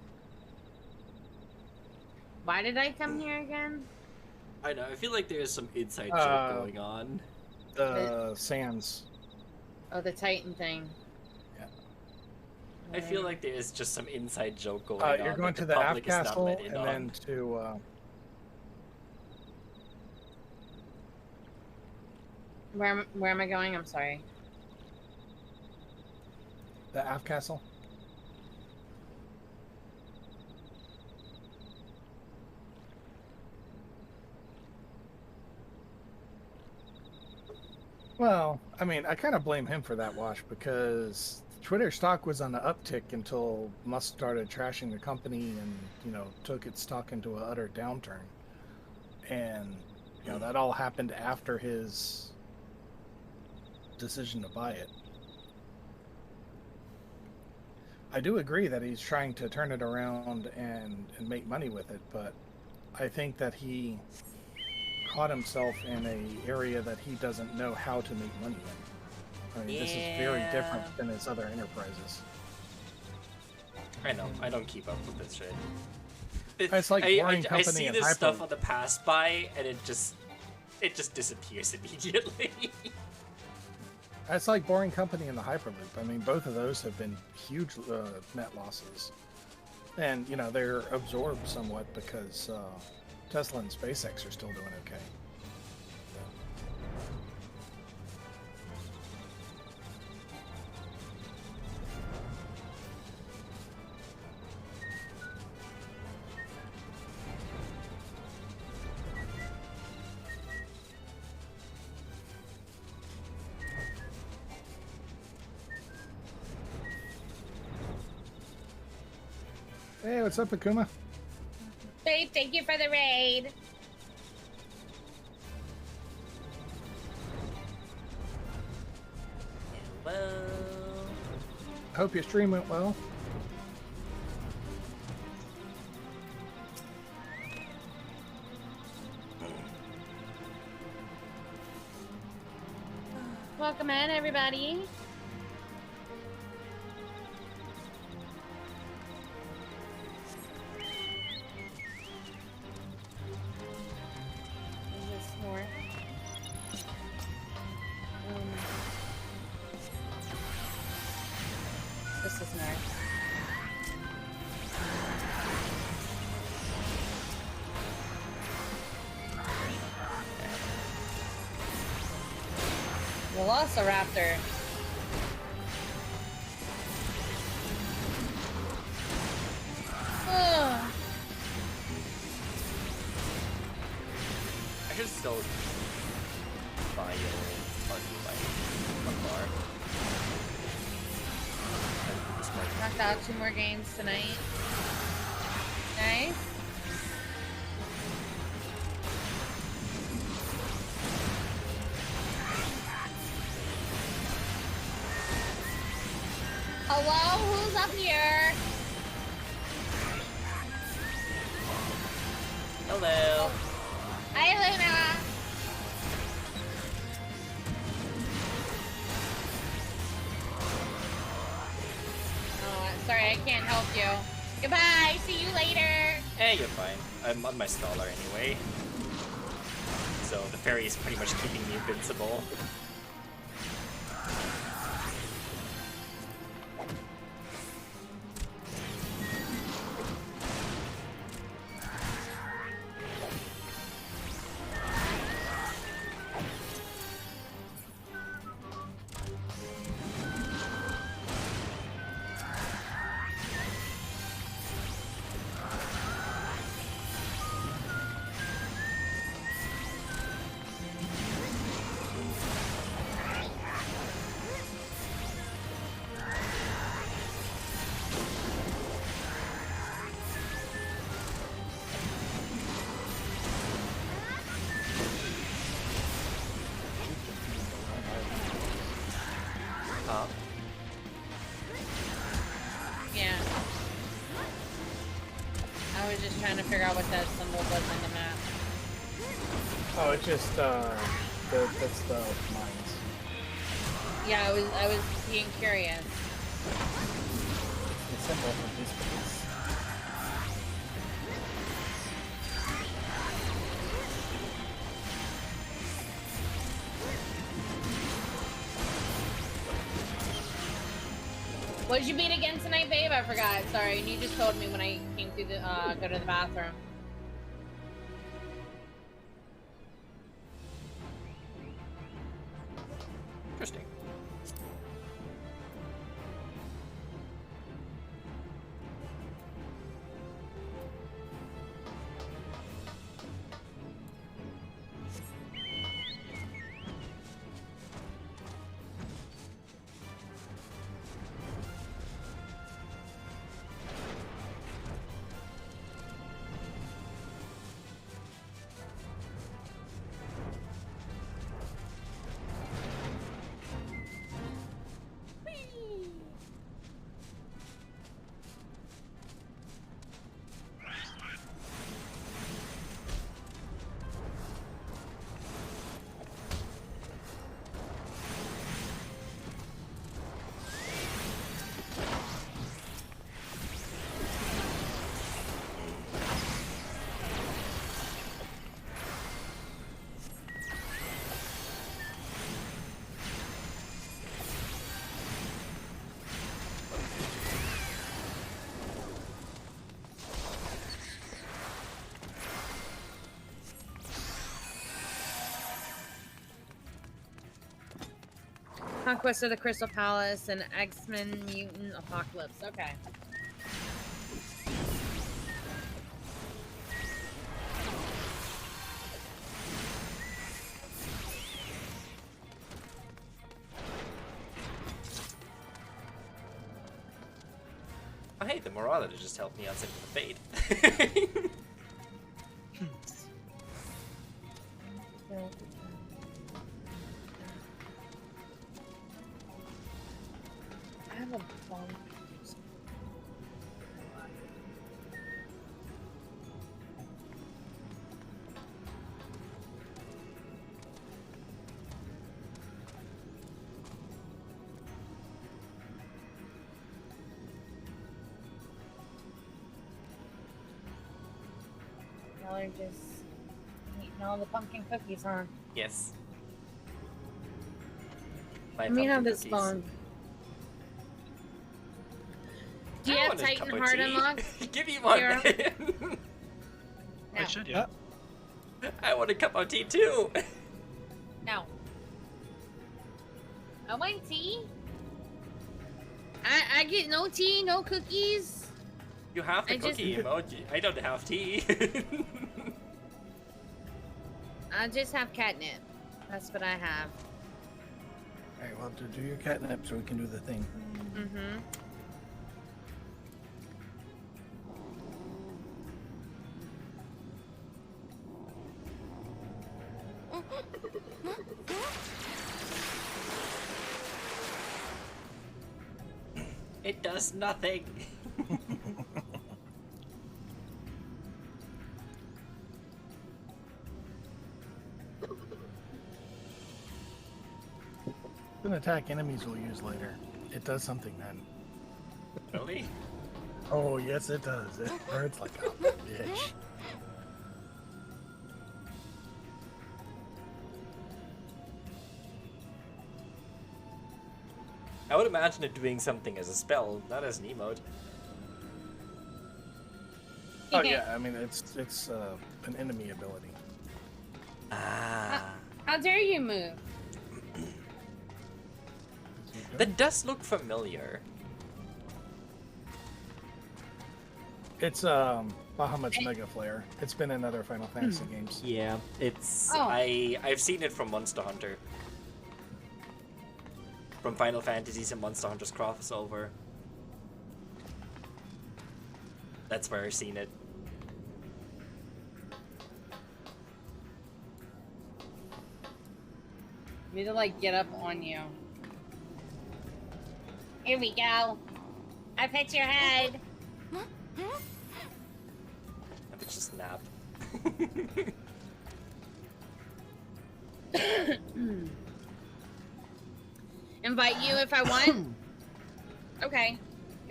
Why did I come here again? I know, I feel like there's some inside joke going on. The Sands. Oh, the Titan thing. Yeah. I feel like there is just some inside joke going on. You're going that to the Aft public is not Castle letting and on. then to Where am I going? I'm sorry. the Aft Castle. Well, I mean, I kind of blame him for that, Wash, because Twitter stock was on the uptick until Musk started trashing the company and, took its stock into an utter downturn. And, that all happened after his decision to buy it. I do agree that he's trying to turn it around and make money with it, but I think that he caught himself in a area that he doesn't know how to make money in. I mean, this is very different than his other enterprises. I know, I don't keep up with this shit. It's like Boring I Company see and this stuff Hyper- on the pass by, and it just disappears immediately. It's like Boring Company and the Hyperloop. I mean, both of those have been huge net losses. And, you know, they're absorbed somewhat because Tesla and SpaceX are still doing okay. Hey, what's up, Akuma? Babe, thank you for the raid. Well, Hope your stream went well. Welcome in, everybody. Is this more? This is more. Velociraptor. Ugh. I should still buy your party like one bar. Knocked out 2 more games tonight. Nice. Hello, who's up here? Hello. Hi, Luna. Oh, sorry, I can't help you. Goodbye. See you later. Hey, you're fine. I'm on my scholar anyway. So the fairy is pretty much keeping me invincible. Yeah. I was just trying to figure out what that symbol was on the map. Oh, it's just that's the mines. Yeah, I was being curious. The symbol for this place. What did you beat again tonight, babe? I forgot. Sorry, you just told me when I came through the go to the bathroom. Interesting. Conquest of the Crystal Palace and X-Men Mutant Apocalypse. Okay. Oh, hey, the Marauder just helped me on Symptom of Fate. I have a bomb. Y'all are just eating all the pumpkin cookies, huh? Yes. Let me have this cookies. phone. Do you I have want a Titan cup of Heart tea. unlocked? Give me one. Here. I No. should, yeah. I want a cup of tea too. No. I want tea. I get no tea, no cookies. You have the I just- cookie emoji. I don't have tea. I just have catnip. That's what I have. Alright, well, do your catnip so we can do the thing. Mm-hmm. It does nothing. It's an attack enemies will use later. It does something then. Really? Oh, yes, it does. It hurts like a bitch. I would imagine it doing something as a spell, not as an emote. Oh, yeah, I mean, it's an enemy ability. Ah. How dare you move? That does look familiar. It's Bahamut's Mega Flare. It's been in other Final Fantasy games. Yeah, it's Oh. I've seen it from Monster Hunter. From Final Fantasies and Monster Hunter's crossover. That's where I've seen it. Me to like get up on you. Here we go. I pet your head. I could just nap. Invite you if I want. Okay.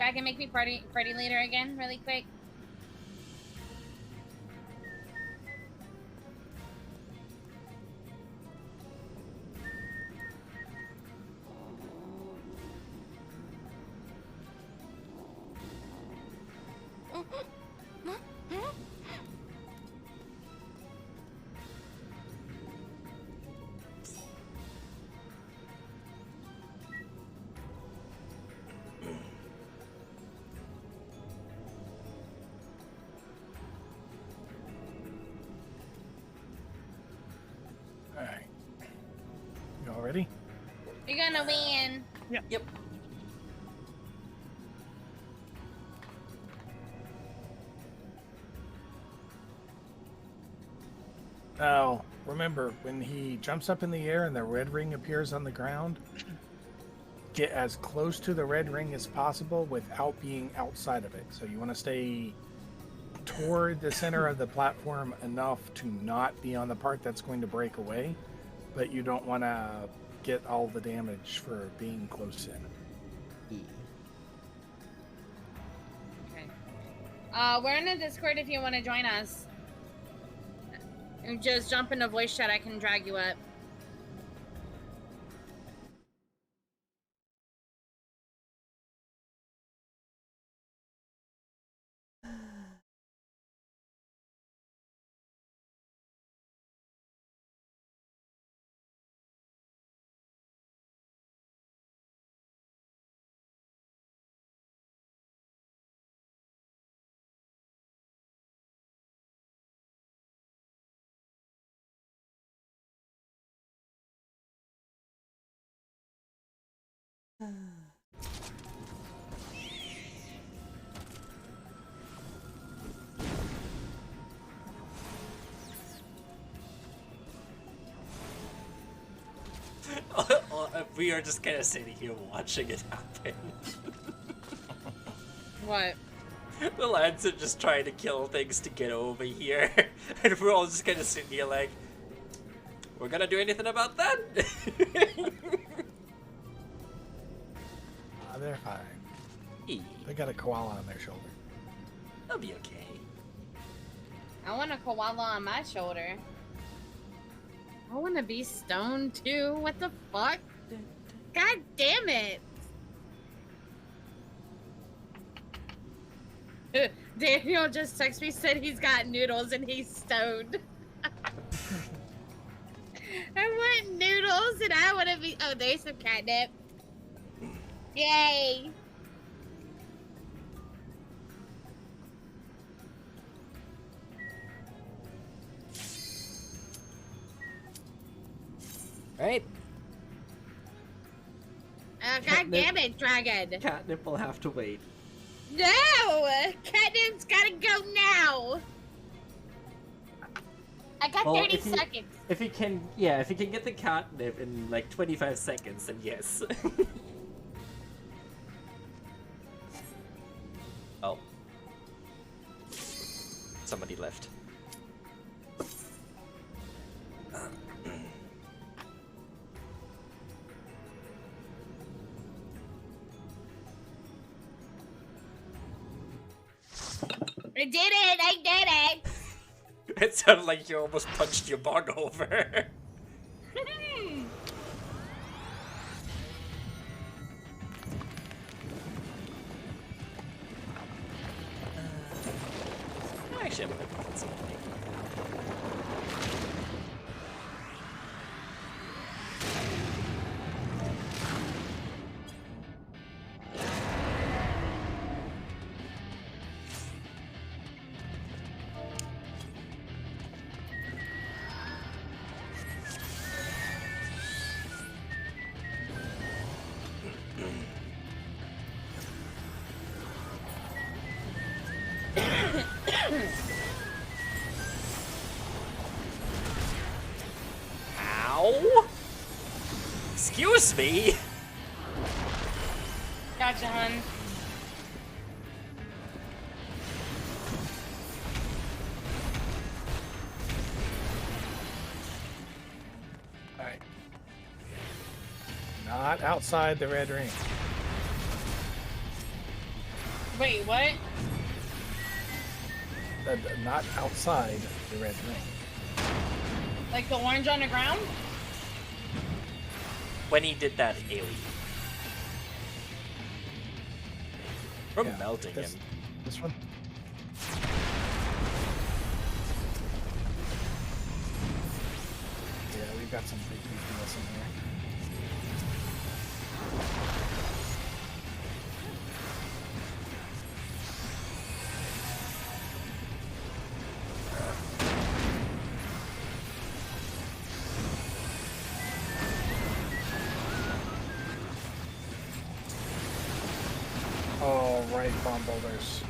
I can make me party leader again, really quick. Alright. You all ready? You're gonna win. Yep. Now, remember, when he jumps up in the air and the red ring appears on the ground, get as close to the red ring as possible without being outside of it. So you want to stay toward the center of the platform enough to not be on the part that's going to break away, but you don't want to get all the damage for being close in. Okay. We're in the Discord if you want to join us. You just jump into voice chat, I can drag you up. We are just kind of sitting here watching it happen. What? The lads are just trying to kill things to get over here, and we're all just kind of sitting here like, we're gonna do anything about that? They're fine. Yeah, They got a koala on their shoulder. they'll be okay. I want a koala on my shoulder. I want to be stoned too. What the fuck? God damn it! Daniel just texted me, said he's got noodles and he's stoned. I want noodles and I want to be. Oh, there's some catnip. Yay! Right? God damn it, dragon! Catnip will have to wait. No! Catnip's gotta go now! I got Well, 30 if he- seconds. If he can, yeah, if he can get the catnip in like 25 seconds, then yes. Oh. Somebody left. I did it! I did it! It sounded like you almost punched your bog over. Actually, I'm gonna put something. Ow! Excuse me? Gotcha, hun. Alright. Not outside the red ring. Wait, what? Not outside the red ring. Like the orange on the ground? When he did that AoE. We're Yeah, melting this, him. This one? Yeah, we've got some big beefness in here. Oh, right, bomb boulders.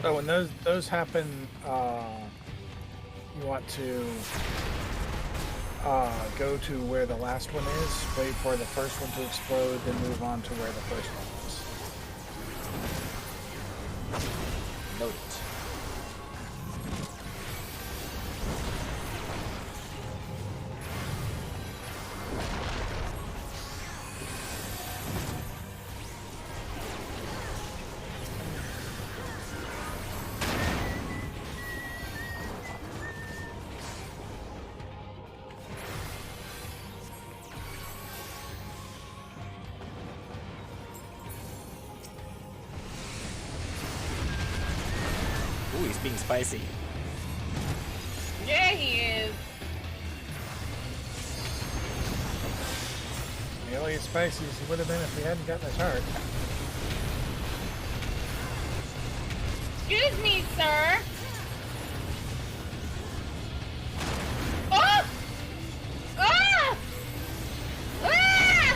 So when those happen, you want to go to where the last one is, wait for the first one to explode, then move on to where the first one is. Note it. Ooh, he's being spicy. Yeah, he is. The only spicy as he would have been if we hadn't gotten his heart. Excuse me, sir. Oh! Ah! Ah!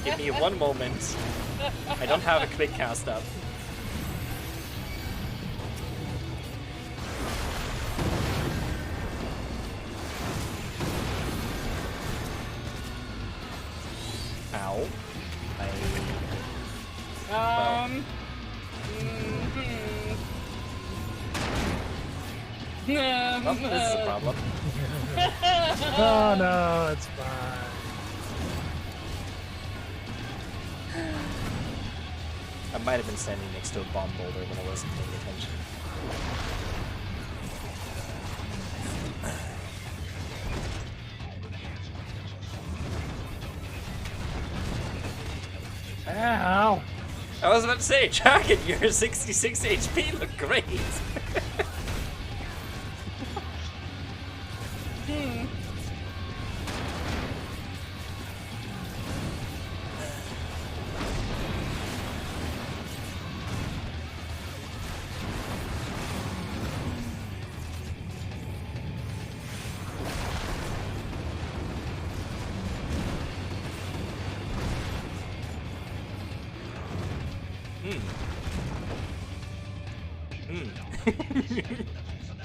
Give me one moment. I don't have a quick cast up. Ow. Well, this is a problem. Oh no, it's fine. I might have been standing next to a bomb boulder when I wasn't paying attention. Ow! I was about to say, Jacket, your 66 HP look great.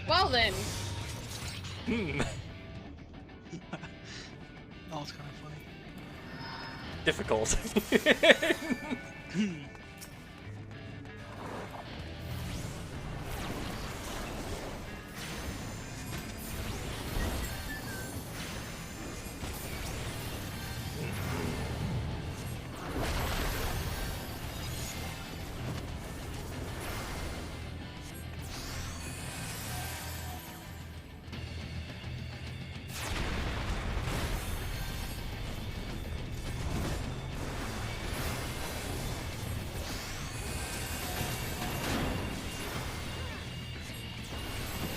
Well then. That was kind of funny. Difficult.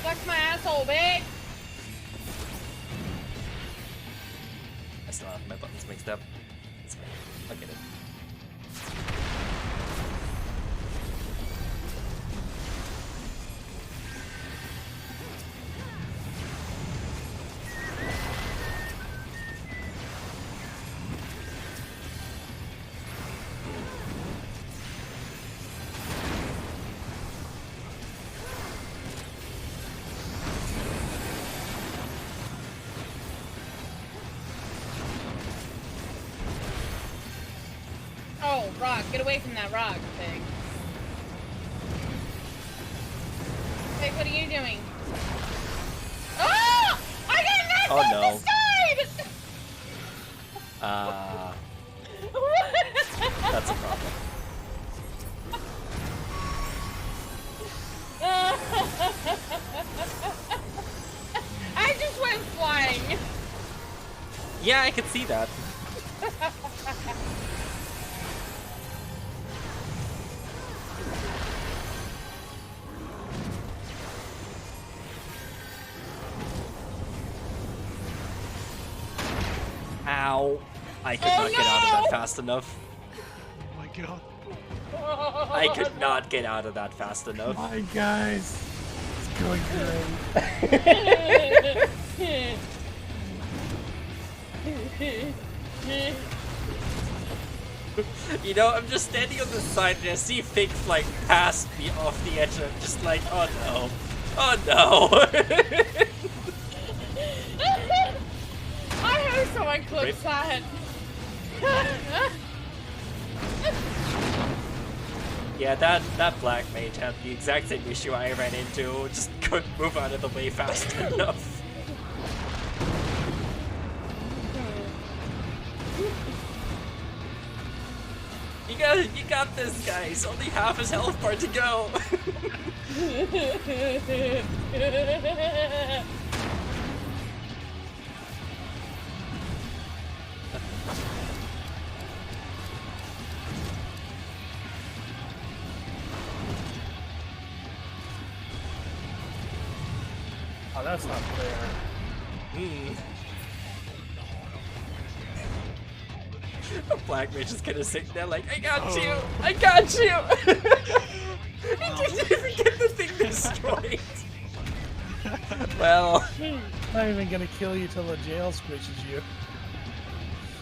Suck my asshole, bitch. I still have my buttons mixed up. It's fine. I'll get it. Oh, rock. Get away from that rock thing. Hey, what are you doing? Oh! I got knocked Oh, off no. the side! That's a problem. I just went flying. Yeah, I could see that. Ow. I could not get out of that fast enough. Oh my god. I could not get out of that fast enough. Hi guys, it's going great. You know, I'm just standing on the side and I see Fig flying past me off the edge and I'm just like, oh no. Oh no. I heard someone clip Rip. that. Yeah, that black mage had the exact same issue I ran into, just couldn't move out of the way fast enough. You got this, guys. Only half his health bar to go. Oh, that's not fair. The black mage is kind of sitting there like, I got you! I got you! He didn't even Get the thing destroyed. Well, Not even gonna kill you till the jail squishes you.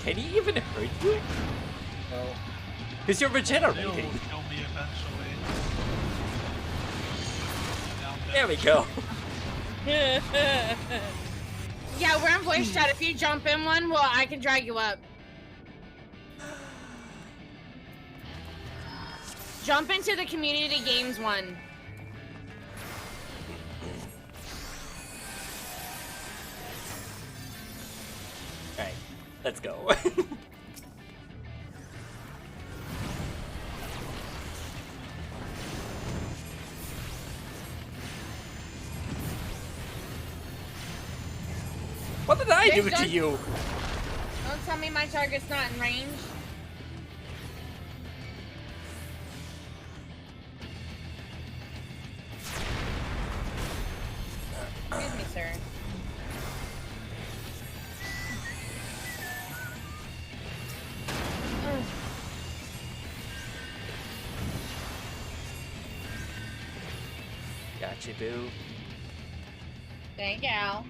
can he even hurt you? Well, Because you're He'll regenerating. kill me eventually. Now I'm There dead. we go. Yeah, we're in voice chat. If you jump in one, well, I can drag you up. Jump into the community games one. Alright, let's go. What did I do to Don't- you? Don't tell me my target's not in range. Excuse me, sir. Ugh. Gotcha, boo. Thank you.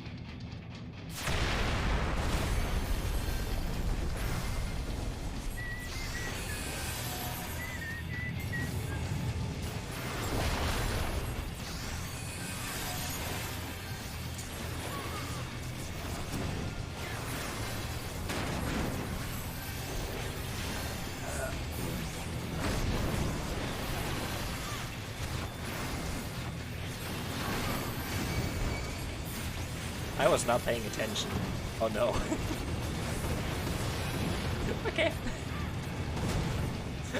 I was not paying attention. Oh no. Okay.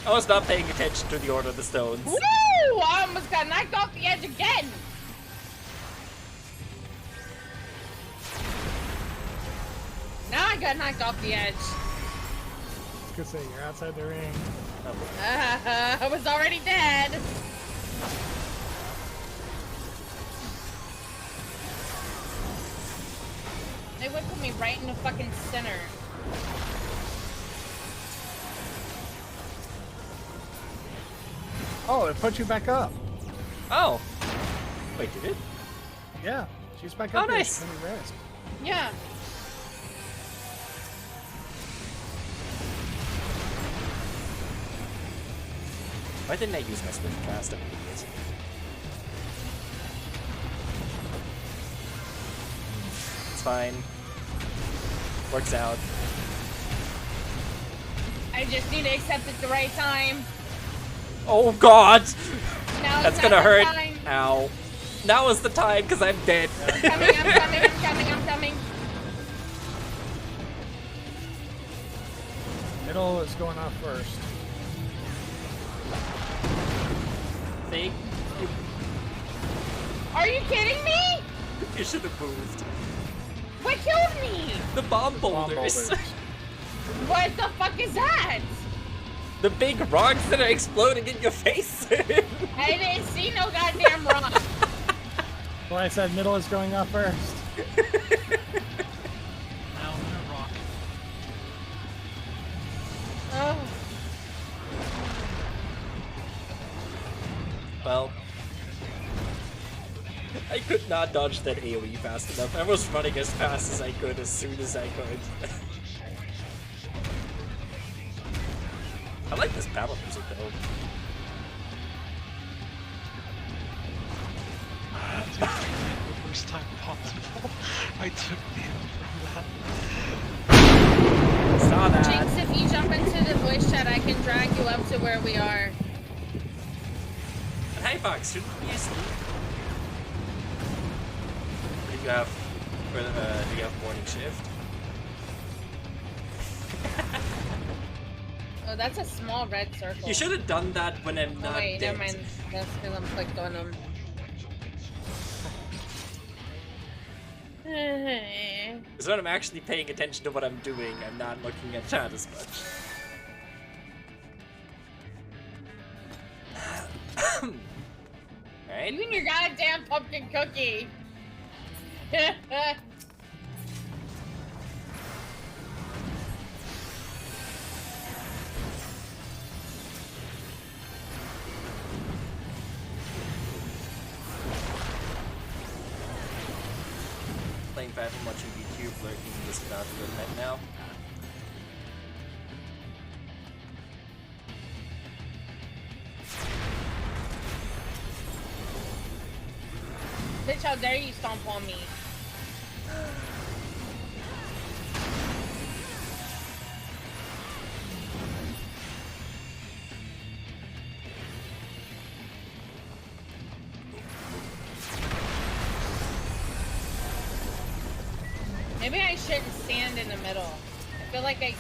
I was not paying attention to the Order of the Stones. Woo! I almost got knocked off the edge again. Now I got knocked off the edge. I was gonna say, you're outside the ring. I was already dead. They would put me right in the fucking center. Oh, it put you back up. Oh. Wait, did it? Yeah, she's back Oh, up. here. nice. She's gonna rest. Yeah. Why didn't I use my Swift Cast? I'm an idiot. It's fine. Works out. I just need to accept it at the right time. Oh god! Now That's it's gonna not the hurt. time. Ow. Now is the time, because I'm dead. I'm coming. Middle is going off first. See? Are you kidding me? You should have moved. What killed me? The bomb Bomb boulders. boulders. What the fuck is that? The big rocks that are exploding in your face. I didn't see no goddamn rock. Well, I said middle is going off first. Now I'm gonna rock. Oh. Well, I could not dodge that AoE fast enough. I was running as fast as I could as soon as I could. I like this battle music though. The first time possible, I took damage from that. Saw that. Jinx, if you jump into the voice chat, I can drag you up to where we are. And hey Fox, shouldn't you be asleep? Or do you have, do you have morning shift? Oh, that's a small red circle. You should have done that when I'm Oh not wait, dead. never mind. That's because I'm clicked on them. Because when I'm actually paying attention to what I'm doing, I'm not looking at chat as much. Alright. You and your goddamn pumpkin cookie. live. I'm watching YouTube, lurking, just about to go to bed now. Bitch, how dare you stomp on me? Maybe I shouldn't stand in the middle. I feel like I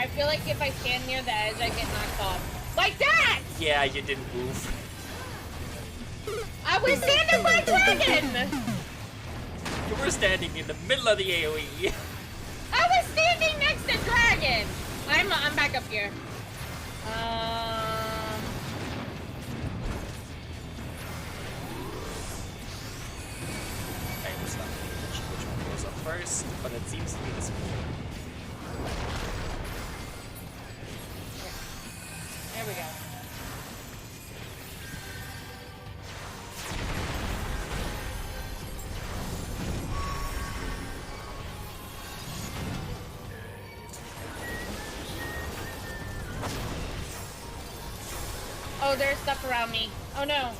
feel like if I stand near the edge, I get knocked off. Like that! Yeah, you didn't move. I was standing by Dragon! You were standing in the middle of the AoE. I was standing next to Dragon! I'm back up here. I was not paying attention which one goes up first, but it seems to be this one. There we go. Oh, there's stuff around me. Oh no.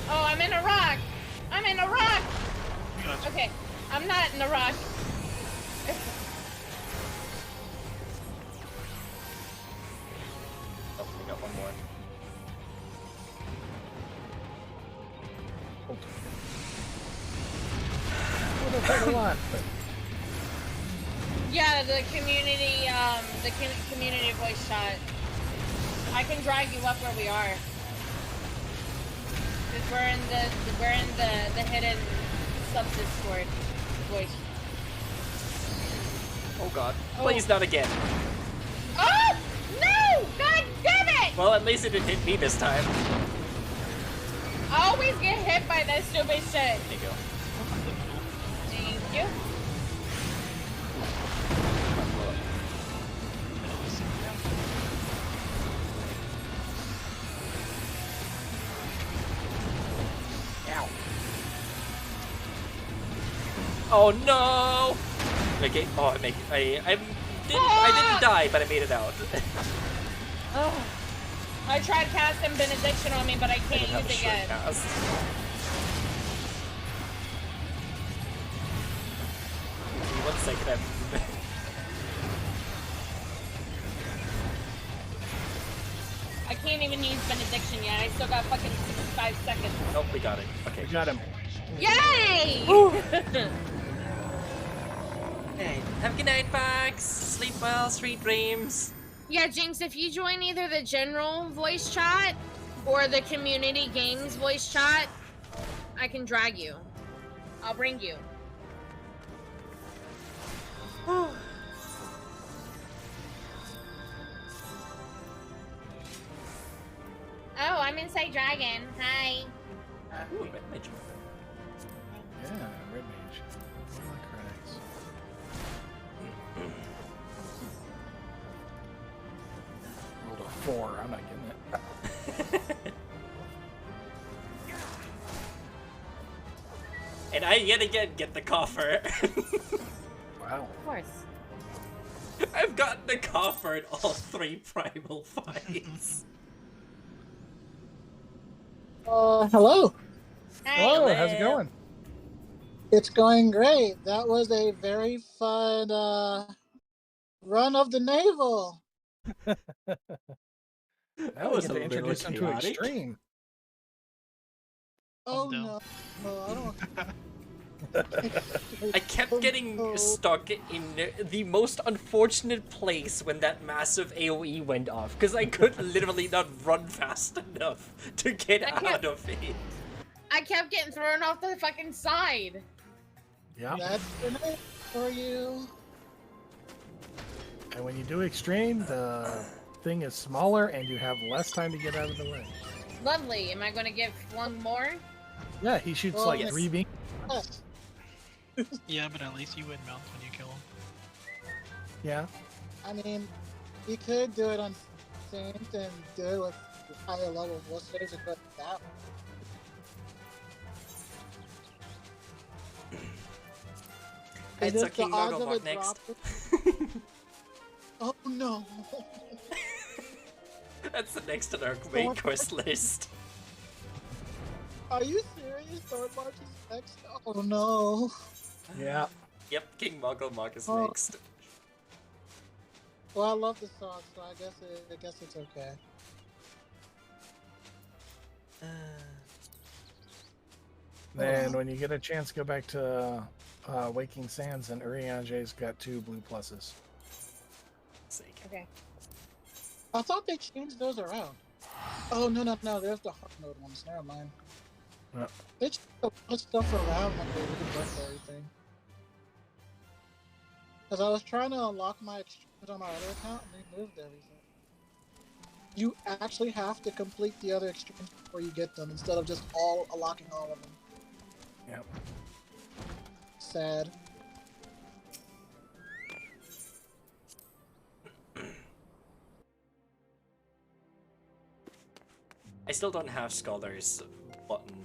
Oh, I'm in a rock. I'm in a rock. Gotcha. Okay, I'm not in a rock. Oh, we got one more. Yeah, the community voice chat. I can drag you up where we are. Cause we're in the hidden subsyscord voice. Oh god. Please not again. Oh no! God damn it! Well, at least it didn't hit me this time. I always get hit by that stupid shit. There you go. Thank you. Ow. Oh no! Okay. Oh, I didn't die, but I made it out. Oh. I tried casting benediction on me, but I I can't didn't have a use it short yet. cast. Give me 1 second. I can't even use benediction yet. I still got fucking 65 seconds. Nope, we got it. Okay. We got him. Yay! Hey, have a good night, Fox. Sleep well, sweet dreams. Yeah, Jinx, if you join either the general voice chat or the community games voice chat, I can drag you. I'll bring you. Oh, I'm inside Dragon. Hi. Ooh, red mage. Yeah, red mage. Moonlight Crags. Rolled a 4. I'm not getting it. And I yet again get the coffer. Wow. Of course. I've gotten the coffer in all 3 primal fights. Hello. Hi. Hello, how's it going? It's going great. That was a very fun run of the naval. Now we was get a to little introduce them to chaotic. Extreme. Oh down. no. Oh, I don't. I kept getting stuck in the most unfortunate place when that massive AoE went off, because I could literally not run fast enough to get out of it. I kept getting thrown off the fucking side. Yeah. That's the name for you. And when you do Extreme, the thing is smaller and you have less time to get out of the way. Lovely. Am I going to give one more? Yeah, he shoots Well, like yes. 3 beams. Yes. Yeah, but at least you win mounts when you kill him. Yeah. I mean, you could do it on Saint and do it with higher level blisters and put that. It's just a King the odds of Mogulmog it next. dropping? Oh no. That's the next on our main course list. Are you serious? Thornmarch is next? Oh no. Yeah. Yep, King Mogulmog is Oh. next. Well, I love the song, so I guess it's okay. Then when you get a chance, go back to Waking Sands, and Urianger's got 2 blue pluses. Sake. Okay. I thought they changed those around. Oh no. There's the hard mode ones. Never mind. Yeah. They changed a bunch of stuff around when they rebuffed everything. Because I was trying to unlock my extremes on my other account, and they moved everything. You actually have to complete the other extremes before you get them, instead of just unlocking all of them. Yep. Sad. I still don't have Scholar's button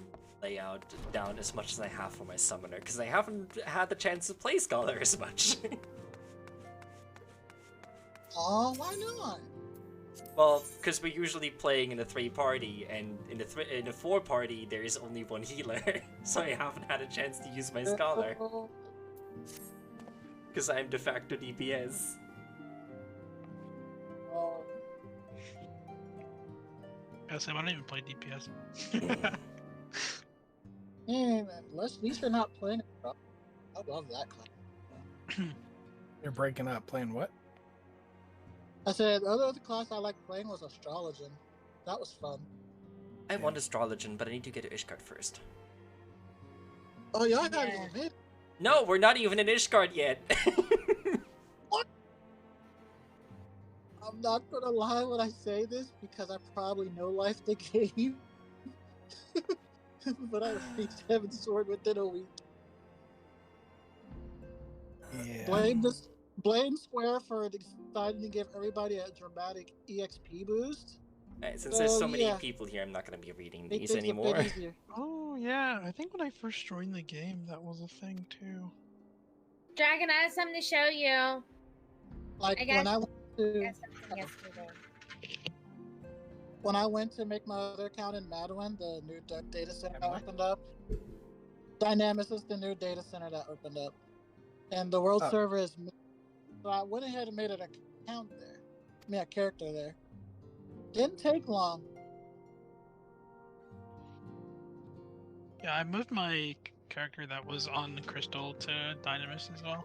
layout down as much as I have for my Summoner, because I haven't had the chance to play Scholar as much. Oh, why not? Well, because we're usually playing in a 3-party, and in a 4-party, there is only one healer, so I haven't had a chance to use my Scholar, because I'm de facto DPS. Oh, Yeah, Sam, I don't even play DPS. man, at least you're not playing. I love that kind. You're breaking up. Playing what? I said the other class I liked playing was Astrologian. That was fun. I want Astrologian, but I need to get to Ishgard first. Oh, y'all had Yeah. one hit. No, we're not even in Ishgard yet! I'm not gonna lie when I say this because I probably know life the game. But I reached Heaven's Sword within a week. Yeah. Blame Square for deciding to give everybody a dramatic EXP boost. Alright, since there's so many yeah. people here, I'm not gonna be reading Make these things a bit anymore. easier. Oh yeah, I think when I first joined the game, that was a thing too. Dragon, I have something to show you. Like I got- when I went I to got something yesterday. when I went to make my other account in Madwin, the new data center that opened up. Dynamis is the new data center that opened up, and the world Oh. server is. So I went ahead and made an account there. I mean, a character there. Didn't take long. Yeah, I moved my character that was on Crystal to Dynamis as well.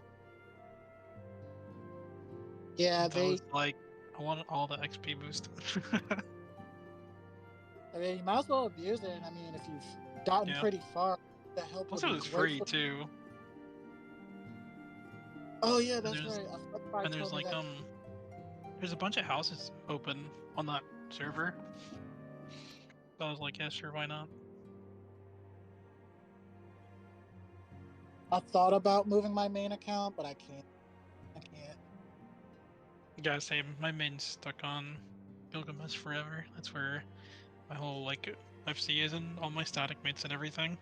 Yeah, I was like, I want all the XP boost. I mean, you might as well abuse it. I mean, if you've gotten Yeah. pretty far, that help. Plus, it was free too. Oh yeah, that's there's- right. A friend of mine And there's told me like that. there's a bunch of houses open on that server. So I was like, yeah, sure, why not? I thought about moving my main account, but I can't. Yeah, same. My main's stuck on Gilgamesh forever. That's where my whole like FC is and all my static mates and everything.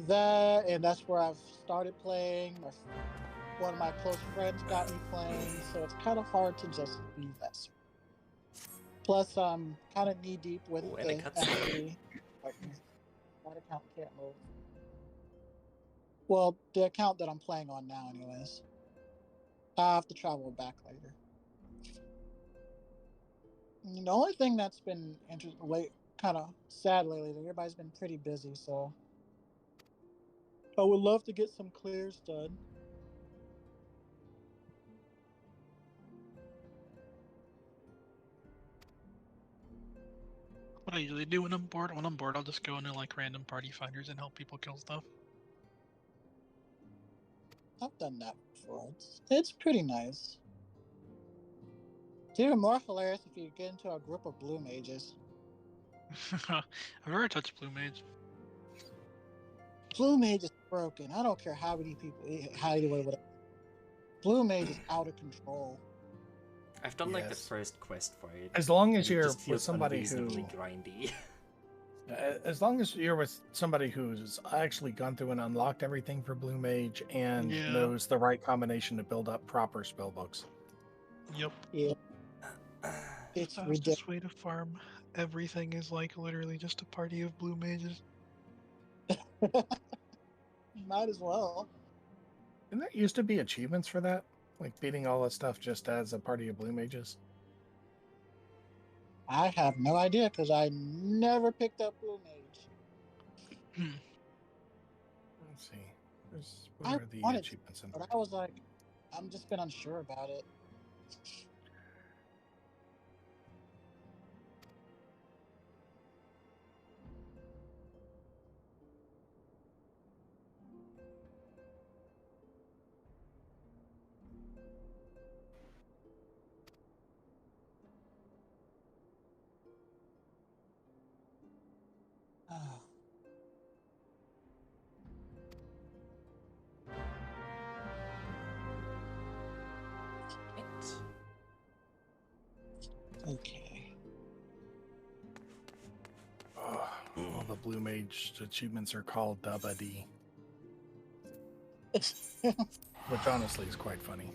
That, and that's where I've started playing. One of my close friends got me playing, so it's kind of hard to just leave that. Plus, I'm kind of knee deep with Ooh, the and a cutscene. FC. That account can't move. Well, the account that I'm playing on now, anyways. I have to travel back later. The only thing that's been kind of sad lately, everybody's been pretty busy, so I would love to get some clears done. What I usually do when I'm bored, I'll just go into like random party finders and help people kill stuff. I've done that before. It's pretty nice. It's even more hilarious if you get into a group of blue mages. I've never touched Blue Mage. Blue mage is broken. I don't care how many people, whatever. Blue mage is out of control. I've done like the Yes. first quest for it. As long and as it you're just with feels somebody who, unreasonably grindy. As long as you're with somebody who's actually gone through and unlocked everything for Blue Mage and Yeah. knows the right combination to build up proper spell books. Yep. Yeah, it's The ridiculous. fastest way to farm everything is like literally just a party of blue mages. Might as well. Didn't there used to be achievements for that? Like beating all that stuff just as a party of Blue Mages? I have no idea because I never picked up Blue Mage. Let's see. I Where are the wanted to, achievements in but I was like, I'm just been unsure about it. Okay. All the Blue Mage achievements are called Dubba D, which honestly is quite funny.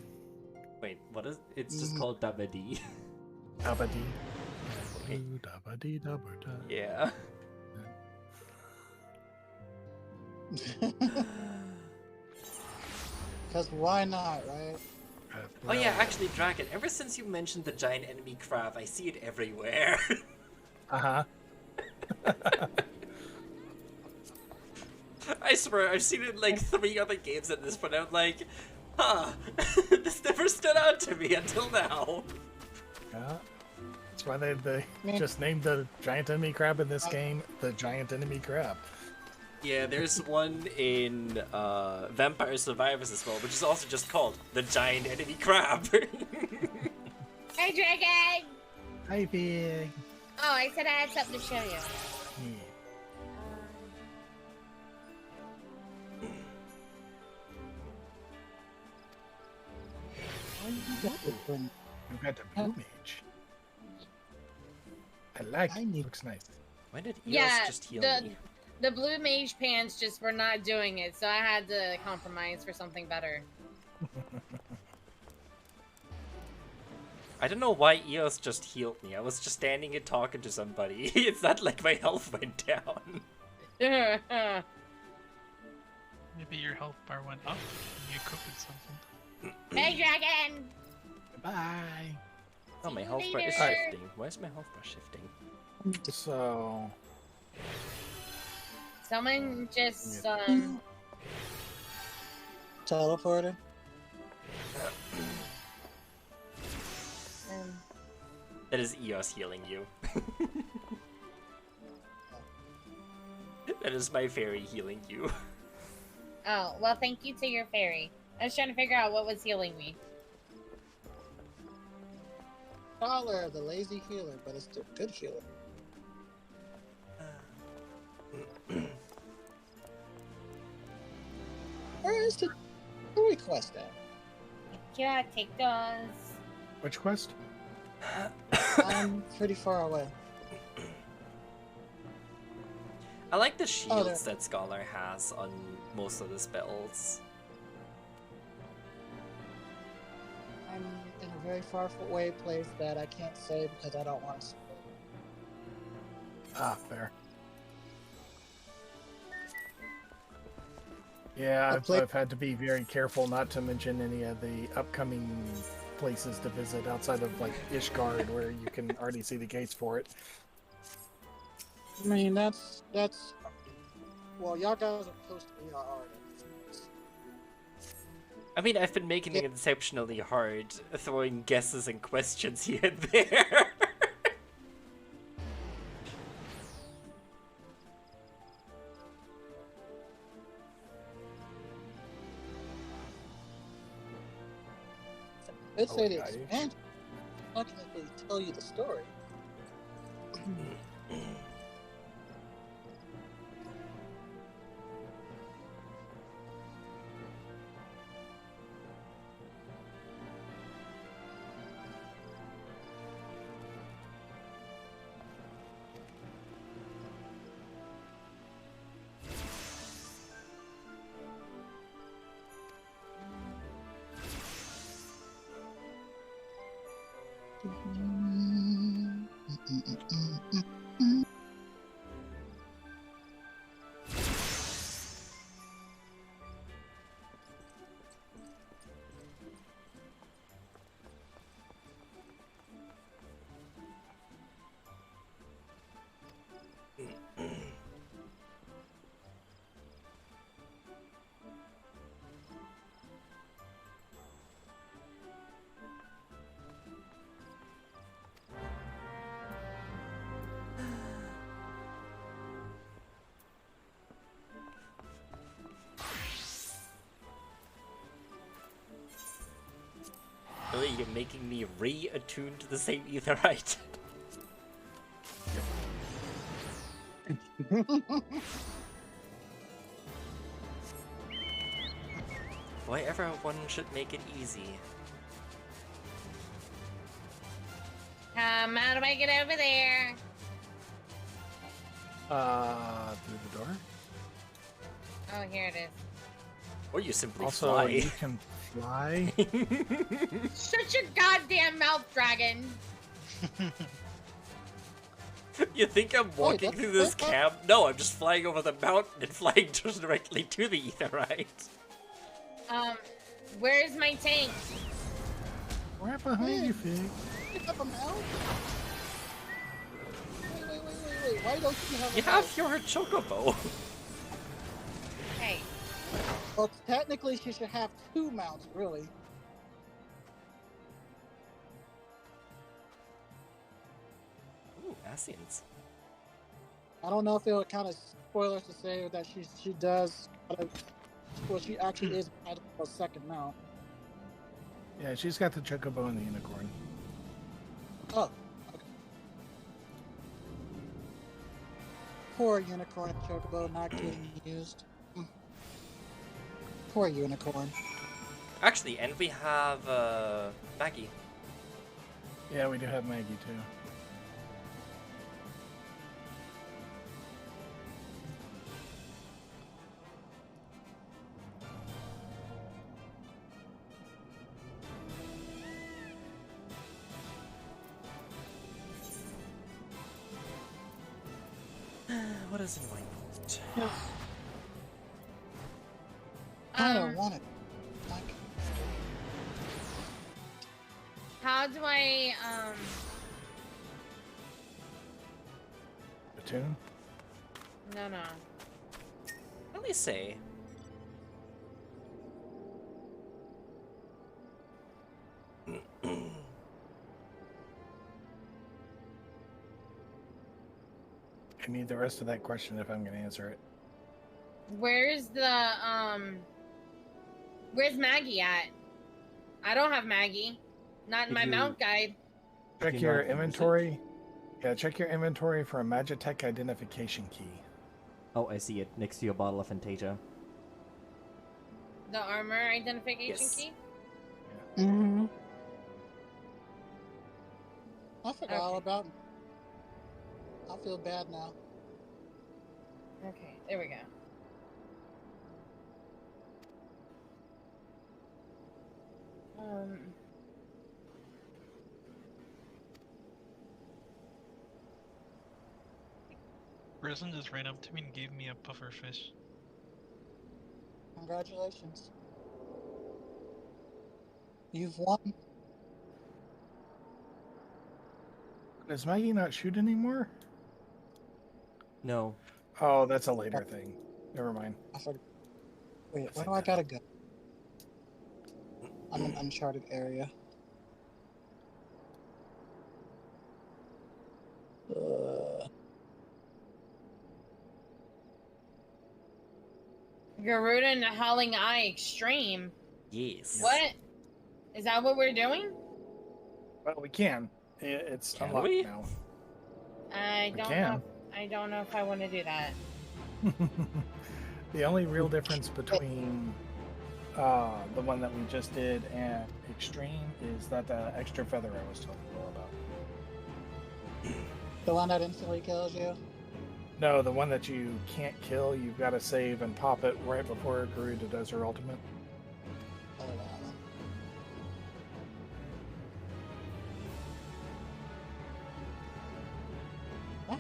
Wait, what is? It's just called Dubba D. Dubba D. Okay. Dubba D, dubba da. Yeah. Because why not, right? Oh yeah, actually, Dragon, ever since you mentioned the giant enemy crab, I see it everywhere. Uh-huh. I swear, I've seen it in like 3 other games at this point. I'm like, huh, this never stood out to me until now. Yeah. That's why they just named the giant enemy crab in this game the giant enemy crab. Yeah, there's one in Vampire Survivors as well, which is also just called the giant enemy crab. Hey, Dragon! Hi, Big. Oh, I said I had something to show you. You've got the Blue Mage. I like it. Looks nice. Why did Eos Yeah, just heal me? the blue mage pants just were not doing it, so I had to compromise for something better. I don't know why Eos just healed me. I was just standing and talking to somebody. It's not like my health went down. Maybe your health bar went up and you cooked something. Hey, Dragon! Bye. Oh, my See you health bar is later. shifting. Why is my health bar shifting? So, Someone just, Teleporter. That is Eos healing you. That is my fairy healing you. Oh, well, thank you to your fairy. I was trying to figure out what was healing me. Scholar, the lazy healer, but it's still a good healer. Where is the request at? Yeah, take those. which quest? I'm pretty far away. I like the shields there. that Scholar has on most of the spells. I'm in a very far away place that I can't say because I don't want to say. Ah, fair. Yeah, I've had to be very careful not to mention any of the upcoming places to visit outside of like Ishgard, where you can already see the gates for it. I mean, that's well, y'all guys are close to me already. I mean, I've been making it exceptionally hard, throwing guesses and questions here and there. Let's say the Oh, nice. expansion technically tell you the story. Really, you're making me re-attune to the same etherite. Why everyone should make it easy. How do I get over there? Through the door. Oh, here it is. Or you simply Also, fly. you can fly. Shut your goddamn mouth, dragon! You think I'm walking through this camp? No, I'm just flying over the mountain and flying just directly to the etherite. Where's my tank? Right behind you, Fig. You have a mount? Wait. Why don't you have a You mount? have your chocobo. Hey. Well, technically, she should have 2 mounts, really. Ooh, Asians. I don't know if it would kind of spoilers to say that she does. Well, she actually is a second mount. Yeah, she's got the chocobo and the unicorn. Oh, okay. Poor unicorn and chocobo not getting used. Poor unicorn. Actually, and we have Maggie. Yeah, we do have Maggie too. What is enlightenment? I don't want it. Like, How do I, The tune? no. What do they say? I need the rest of that question if I'm going to answer it. Where's where's Maggie at? I don't have Maggie. Not in my mount guide. Check you your not use it? inventory. Yeah, check your inventory for a Magitech identification key. Oh, I see it. Next to your bottle of Fantasia. The armor identification Yes. key? mm-hmm. I forgot all Okay. about it. I feel bad now. Okay, there we go. Risen just ran up to me and gave me a puffer fish. Congratulations. You've won. Does Maggie not shoot anymore? No. Oh, that's a later thing. Never mind. I forgot. Wait, where do I gotta go? I'm in an uncharted area. Garuda and the Howling Eye Extreme. Yes. What? Is that what we're doing? Well, we can. It's Can unlocked we? now. I We don't can. know. I don't know if I want to do that. The only real difference between the one that we just did and Extreme is that extra feather I was telling you all about. The one that instantly kills you? No, the one that you can't kill, you've got to save and pop it right before Garuda does her ultimate. Oh, wow.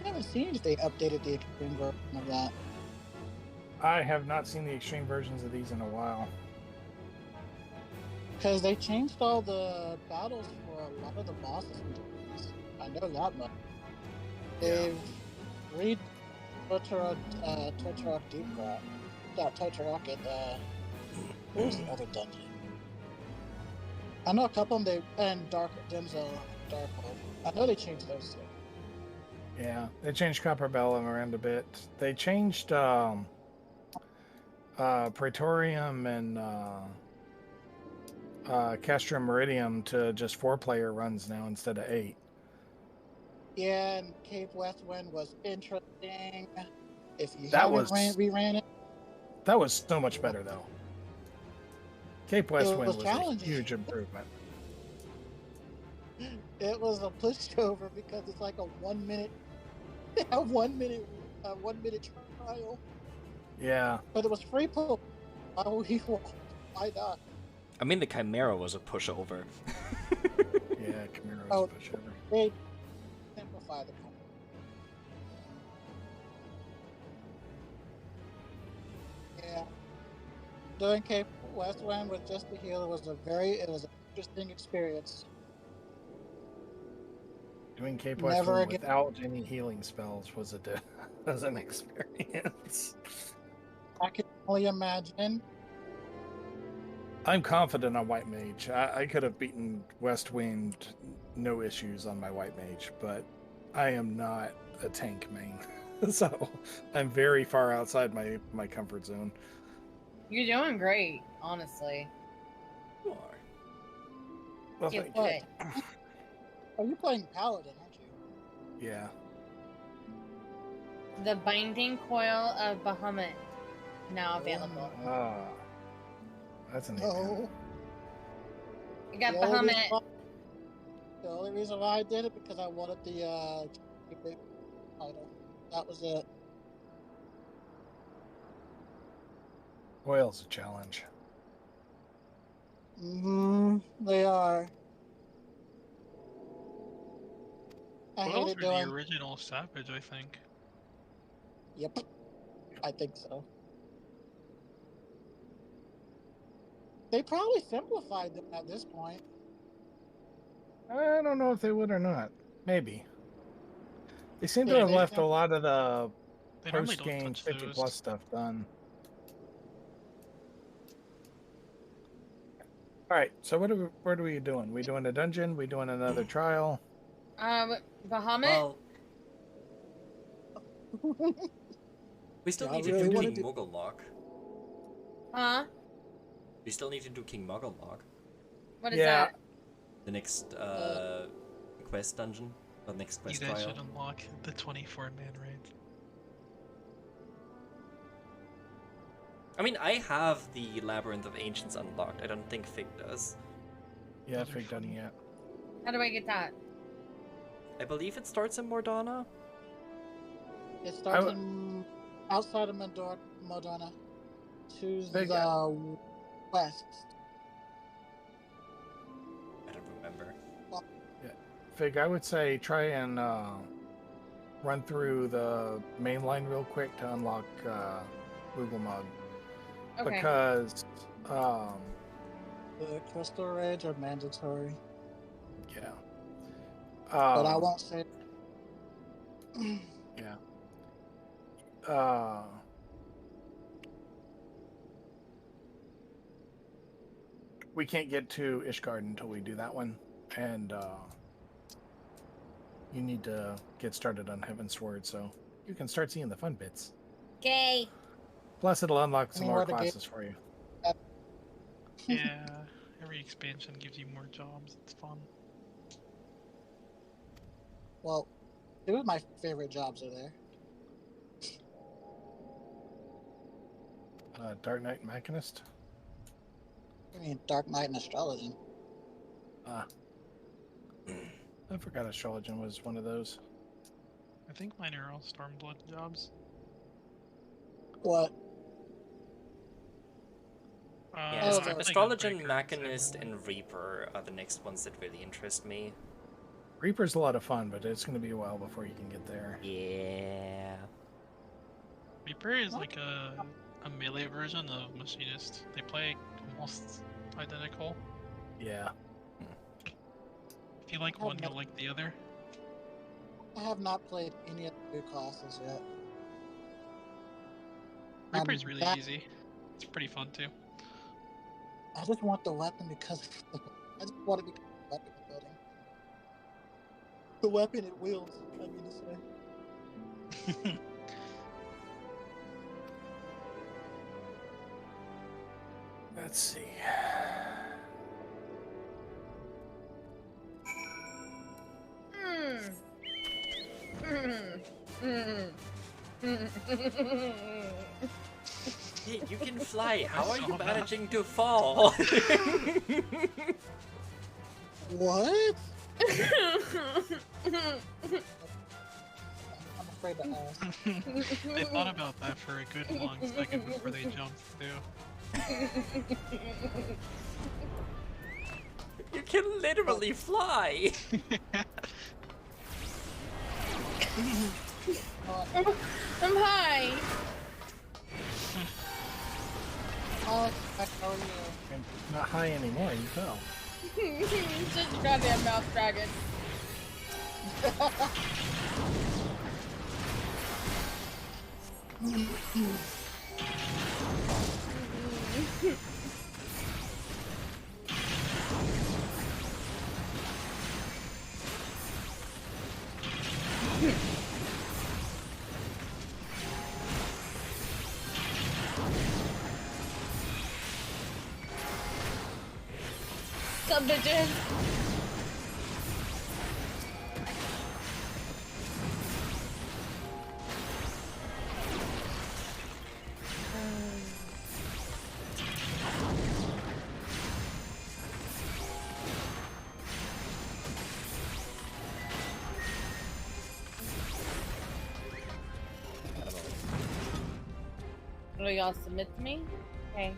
haven't seen if they updated the extreme version of that. I have not seen the extreme versions of these in a while. Because they changed all the battles for a lot of the bosses. I know that much. They've read Torturok Deep Rock. Not Torturok and where's the other dungeon? I know a couple of them and Dark Denzel Darkhold. I know they changed those two. Yeah, they changed Copper Bellum around a bit. They changed Praetorium and Castrum Meridium to just 4-player runs now instead of 8. Yeah, and Cape Westwind was interesting. If you That haven't was reran it, that was so much better though. Cape Westwind was was a challenging. huge improvement. it was a pushover because it's like a 1 minute, a 1 minute, 1 minute trial. Yeah. But it was free pull. Why not? I mean, the Chimera was a pushover. Yeah, Chimera was a pushover. They simplify the combat. Yeah. Doing Cape Westwind with just the healer was an interesting experience. Doing Cape Never Westwind again. without any healing spells was an experience. I can only imagine. I'm confident on White Mage. I could have beaten Westwind no issues on my White Mage, but I am not a tank main. So I'm very far outside my comfort zone. You're doing great, honestly. You are. Well, You thank would. Oh, you're playing Paladin, aren't you? Yeah. The Binding Coil of Bahamut now available. That's an No. You got The only Bahamut. reason- The only reason why I did it because I wanted the title. That was it. Oil's a challenge. They are. I hate Wells it were the doing. original Savage, I think. Yep. I think so. They probably simplified them at this point. I don't know if they would or not. Maybe. They seem to Yeah, have they left a sim- lot of the They normally don't post-game touch 50 those. plus stuff done. All right, so what are we doing? We doing a dungeon? We doing another trial? Bahamut? Well, we still Yeah, I need to really do wanna King do- Mugglelock. Huh? We still need to do King Mugglelock. What is Yeah. that? The next quest dungeon. Or next You quest guys trial. should unlock the 24-man raid. I mean, I have the Labyrinth of Ancients unlocked. I don't think Fig does. Yeah, Those are Fig done fun. yet. How do I get that? I believe it starts in Mordana. It starts in outside of Modena to Big- the west. I don't remember. Fig, I would say try and run through the main line real quick to unlock Wigglmug. Okay. Because, The crystal raids are mandatory, yeah. but I won't say. Yeah. We can't get to Ishgard until we do that one, and you need to get started on Heavensward so you can start seeing the fun bits. Okay. Plus, it'll unlock some more Where the gate- classes for you. Yeah, every expansion gives you more jobs. It's fun. Well, two of my favorite jobs are there. Dark Knight and Machinist. I mean, Dark Knight and Astrology. I forgot Astrologian was one of those. I think mine are all Stormblood jobs. What? Yeah, Oh, I'm playing Astrologian, Unbreaker, Machinist, Cyberman. and Reaper are the next ones that really interest me. Reaper's a lot of fun, but it's going to be a while before you can get there. Yeah. Reaper is like a melee version of Machinist. They play almost identical. Yeah. If you like one, you'll like the other. I have not played any of the new classes yet. Reaper's really that- easy. It's pretty fun too. I just want the weapon because I just want it because of the weapon building. The weapon it wields, I mean to say. Let's see. Hey, you can fly. How are you managing to fall? What? I'm afraid to ask. They thought about that for a good long second before they jumped too. You can literally fly. I'm high. How are you? I'm not high anymore, you fell. Just a goddamn mouse dragon. What's up, bitches? Will y'all submit to me? Okay.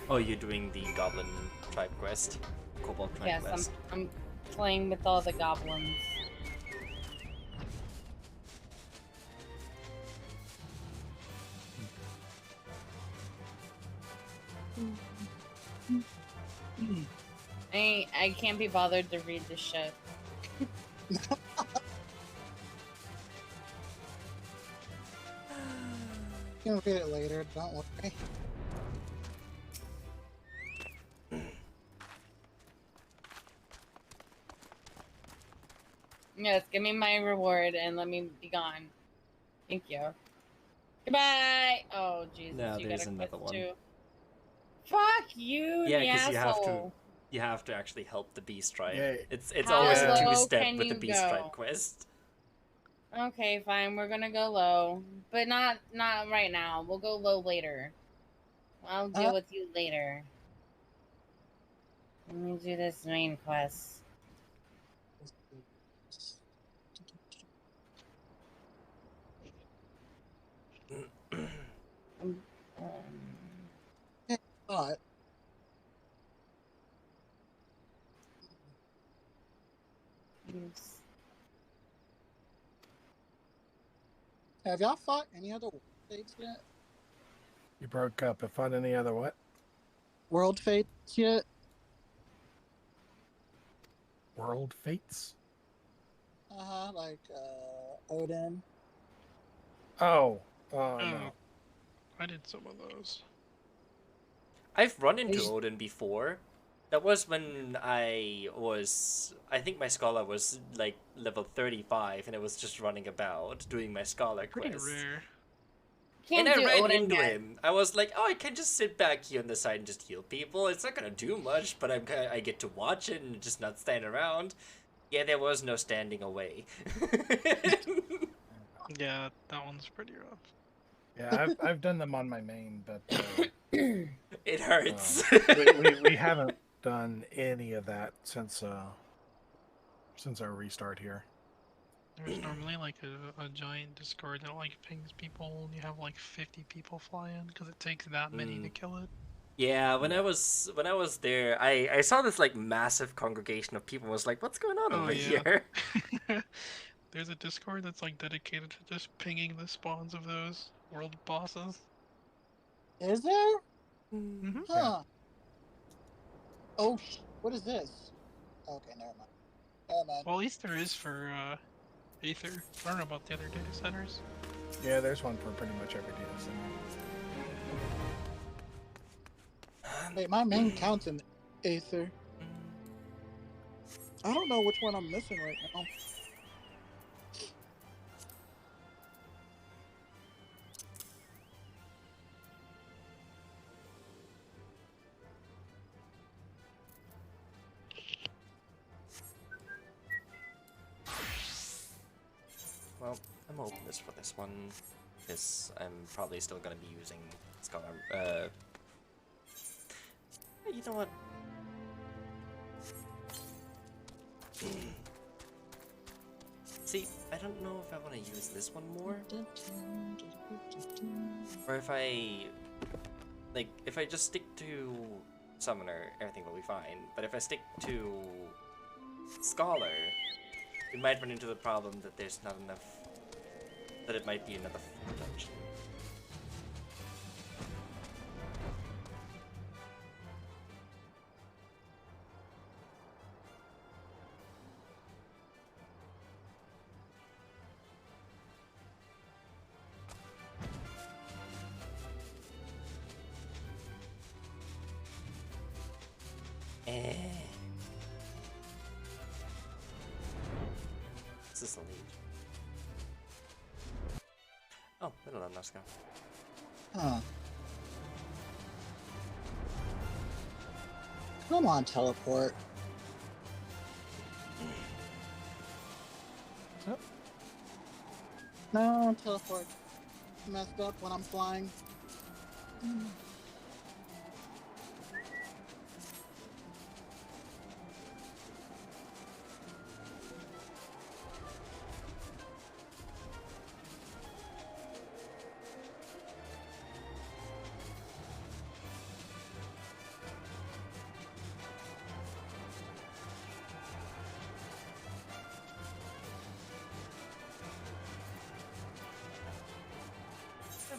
Oh, you're doing the Goblin Tribe quest? Cobalt Tribe Yes, quest? I'm playing with all the goblins. I can't be bothered to read this shit. You can read it later, don't worry. Yes, give me my reward and let me be gone. Thank you. Goodbye. Oh Jesus, No, you there's got a another quest one. too. Fuck you, Yeah, the because asshole. you have to actually help the Beast Tribe. Yeah. It's How always a low two-step can with the you Beast go? Tribe quest. Okay, fine. We're gonna go low, but not right now. We'll go low later. I'll deal with you later. Let me do this main quest. Um, But use- have y'all fought any other world fates yet? You broke up. If on any other what? World fates yet? World fates? Like Odin. Oh. Oh, Oh, no. I did some of those. I've run into Is- Odin before. That was when I think my scholar was like level 35 and I was just running about doing my scholar Pretty quest. rare. Can't And I do ran Odin into yet. him. I was like, oh, I can just sit back here on the side and just heal people. It's not gonna do much, but I get to watch it and just not stand around. Yeah, there was no standing away. Yeah, that one's pretty rough. Yeah, I've done them on my main, but It hurts. we haven't done any of that since our restart here. There's normally like a giant Discord that like pings people, and you have like 50 people fly in because it takes that many to kill it. Yeah, when I was there, I saw this like massive congregation of people. I was like, what's going on Oh, over yeah. here? There's a Discord that's like dedicated to just pinging the spawns of those world bosses. Is there? Mm-hmm. Huh. Oh, what is this? Okay, never mind. Never mind. Well, at least there is for Aether. I don't know about the other data centers. Yeah, there's one for pretty much every data center. Wait, my main counts in Aether. I don't know which one I'm missing right now. Well, I'm hopeless for this one, because I'm probably still gonna be using Scholar. You know what? See, I don't know if I want to use this one more, or if if I just stick to Summoner, everything will be fine. But if I stick to Scholar, we might run into the problem that there's not enough, that it might be another dungeon. This is the lead. Oh, little let's go. Huh. Come on, teleport. Oh. No, teleport. Messed up when I'm flying.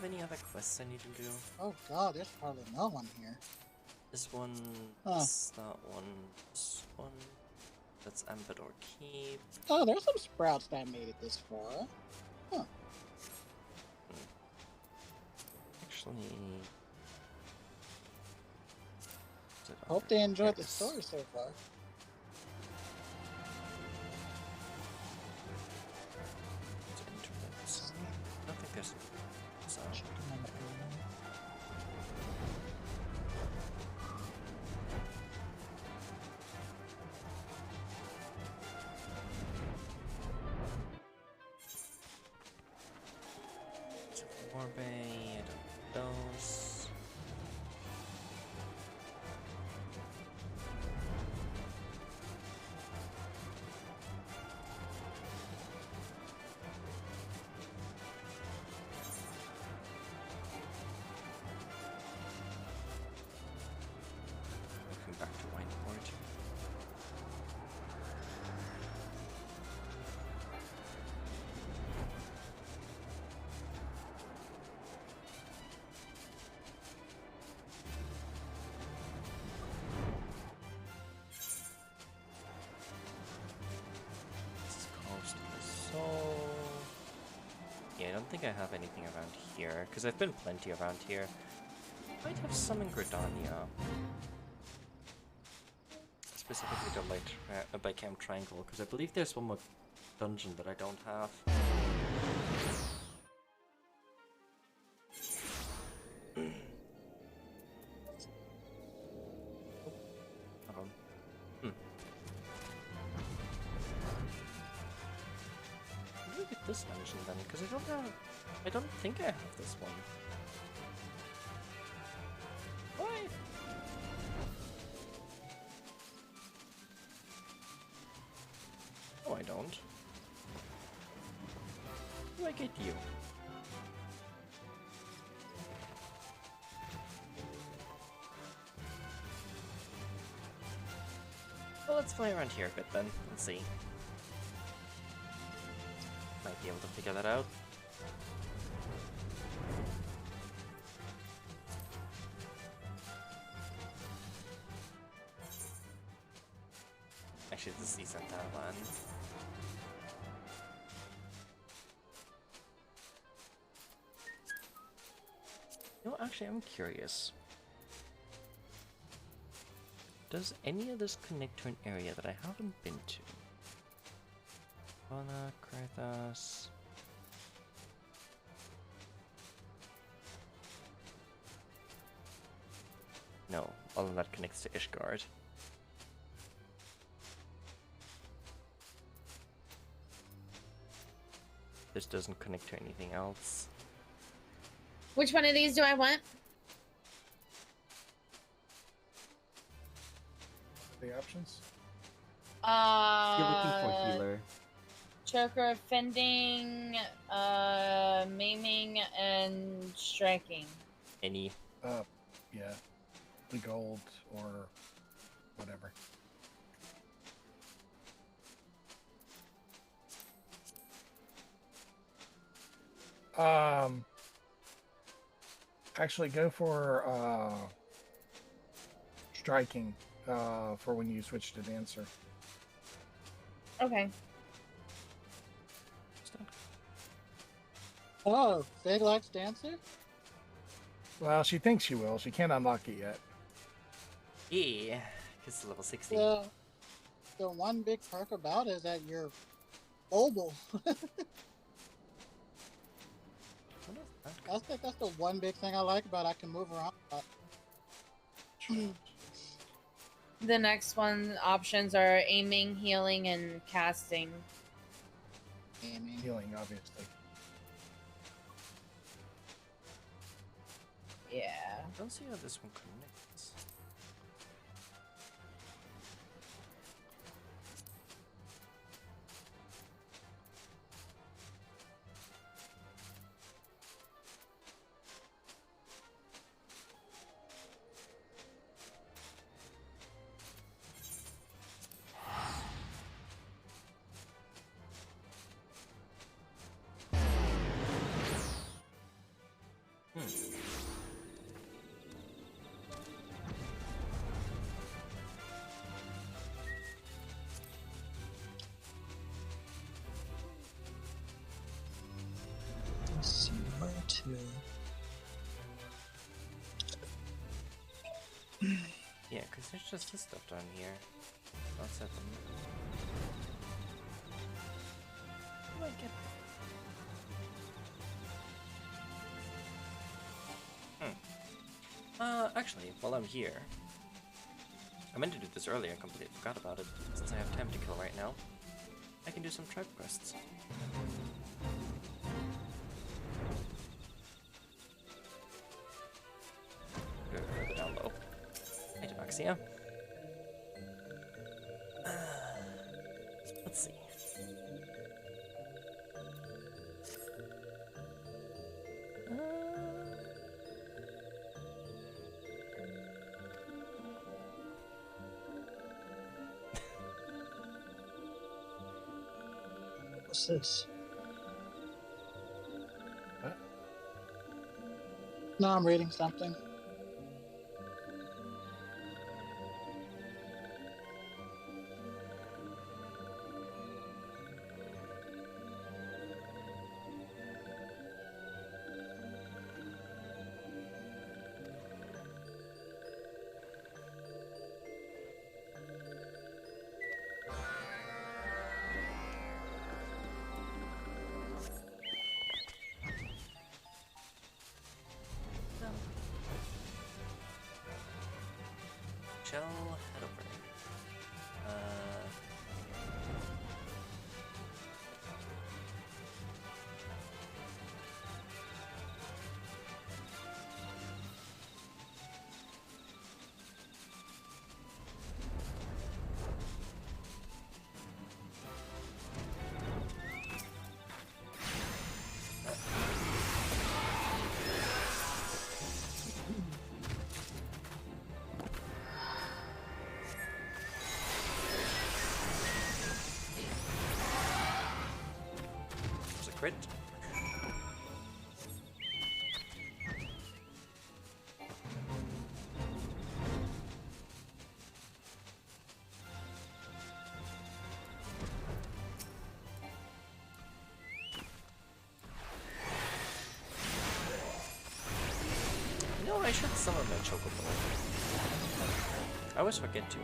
Any other quests I need to do? Oh god, there's probably no one here. This one, Huh. that this one, that's Ambador Keep. Oh, there's some sprouts that made it this far. Huh. Actually, is it Hope under- they enjoyed the yes. story so far. It's internet. I don't think there's. So. Orbay, I don't those. Looking back to Wineport. This is Coast of the Soul. Yeah, I don't think I have anything around here, because I've been plenty around here. Might have some in Gridania. Specifically the Light by Camp Triangle, because I believe there's one more dungeon that I don't have. Hold on. Look at this dungeon then, because I don't think I have this one. Why? Oh, I don't. How do I get you? let's fly around here a bit then. Let's see. Might be able to figure that out. Actually, this is the Santana land. No, actually, I'm curious. Does any of this connect to an area that I haven't been to? Vala, Krathos. No, all of that connects to Ishgard. This doesn't connect to anything else. Which one of these do I want? The options? You're looking for healer. Choker, fending, maiming, and striking. Any? Yeah. The gold or whatever. Actually go for striking for when you switch to dancer. Okay. Oh, Fig likes Dancer? Well, she thinks she will. She can't unlock it yet. Yeah, because it's level 60. The one big perk about it is that you're mobile. That's the one big thing I like about it. I can move around. The next one options are aiming, healing, and casting. Aiming. Healing, obviously. Yeah. I don't see how this one connects. Let's see where to. Yeah, because there's just this stuff down here. That's it. How do I get actually, while I'm here, I meant to do this earlier and completely forgot about it. Since I have time to kill right now, I can do some tribe quests. Go further down low. Hey, Devaxia. Let's see. What's this? No, I'm reading something. Shall head over. crit. No, I should summon my chocobo. I always forget to.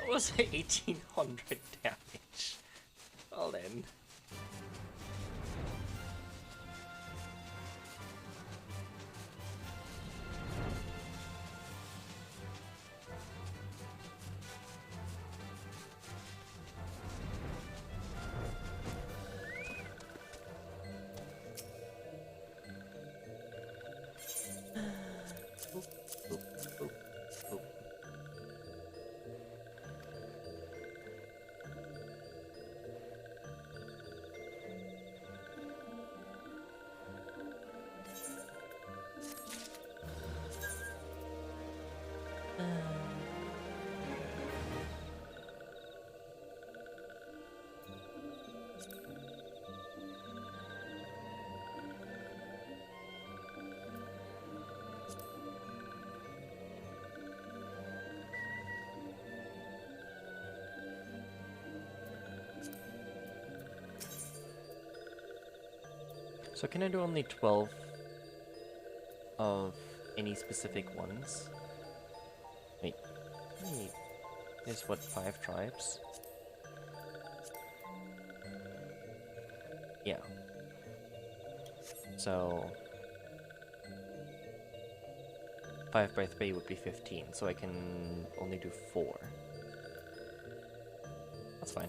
That was 1800 damage. Well then. So can I do only 12 of any specific ones? Wait, there's what, 5 tribes? Yeah. So 5 by 3 would be 15, so I can only do 4. That's fine.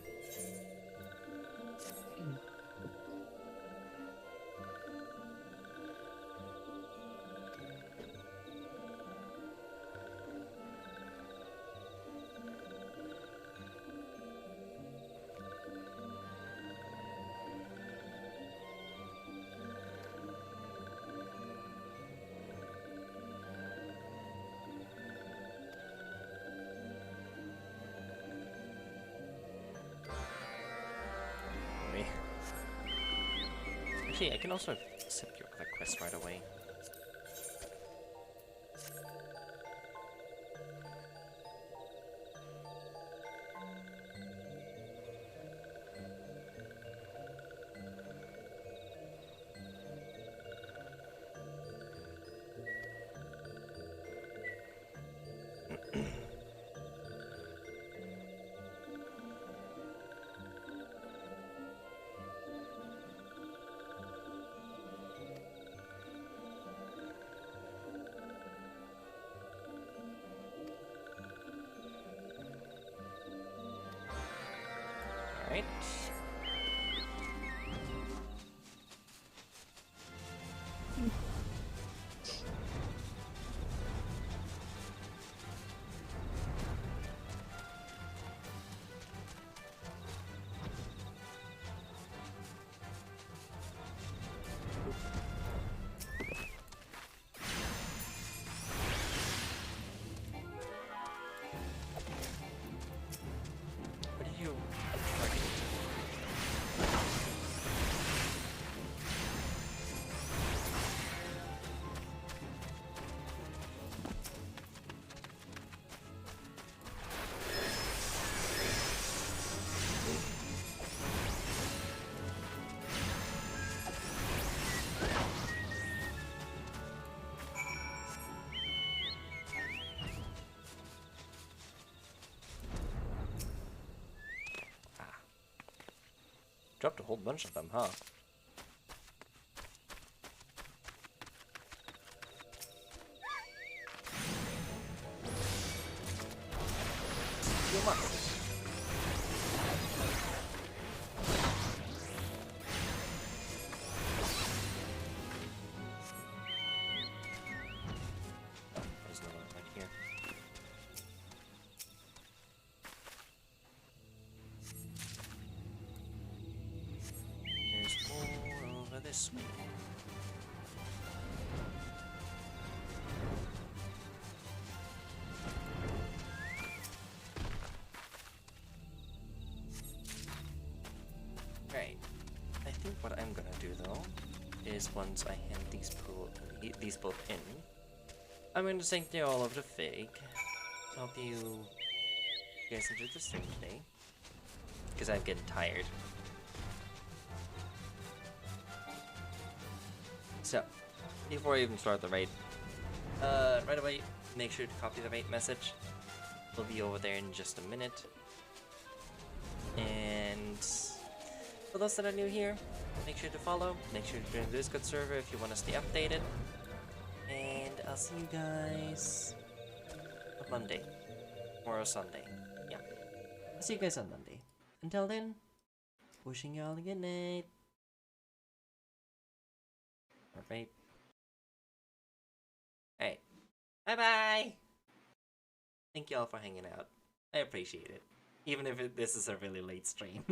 Actually, I can also accept your other quest right away. Right. What did you target? Dropped a whole bunch of them, huh? Heal up. this way. Right. I think what I'm gonna do though is once I hand these both in, I'm gonna sink you all over to Fig. Hope you guys enjoyed the stream today. Because I'm getting tired. So, before I even start the raid, right away, make sure to copy the raid message. It'll be over there in just a minute. And for those that are new here, make sure to follow. Make sure to join the Discord server if you want to stay updated. And I'll see you guys on Monday. Or Sunday. Yeah. I'll see you guys on Monday. Until then, wishing y'all a good night. Alright. Alright. Bye-bye! Thank you all for hanging out. I appreciate it. Even if this is a really late stream.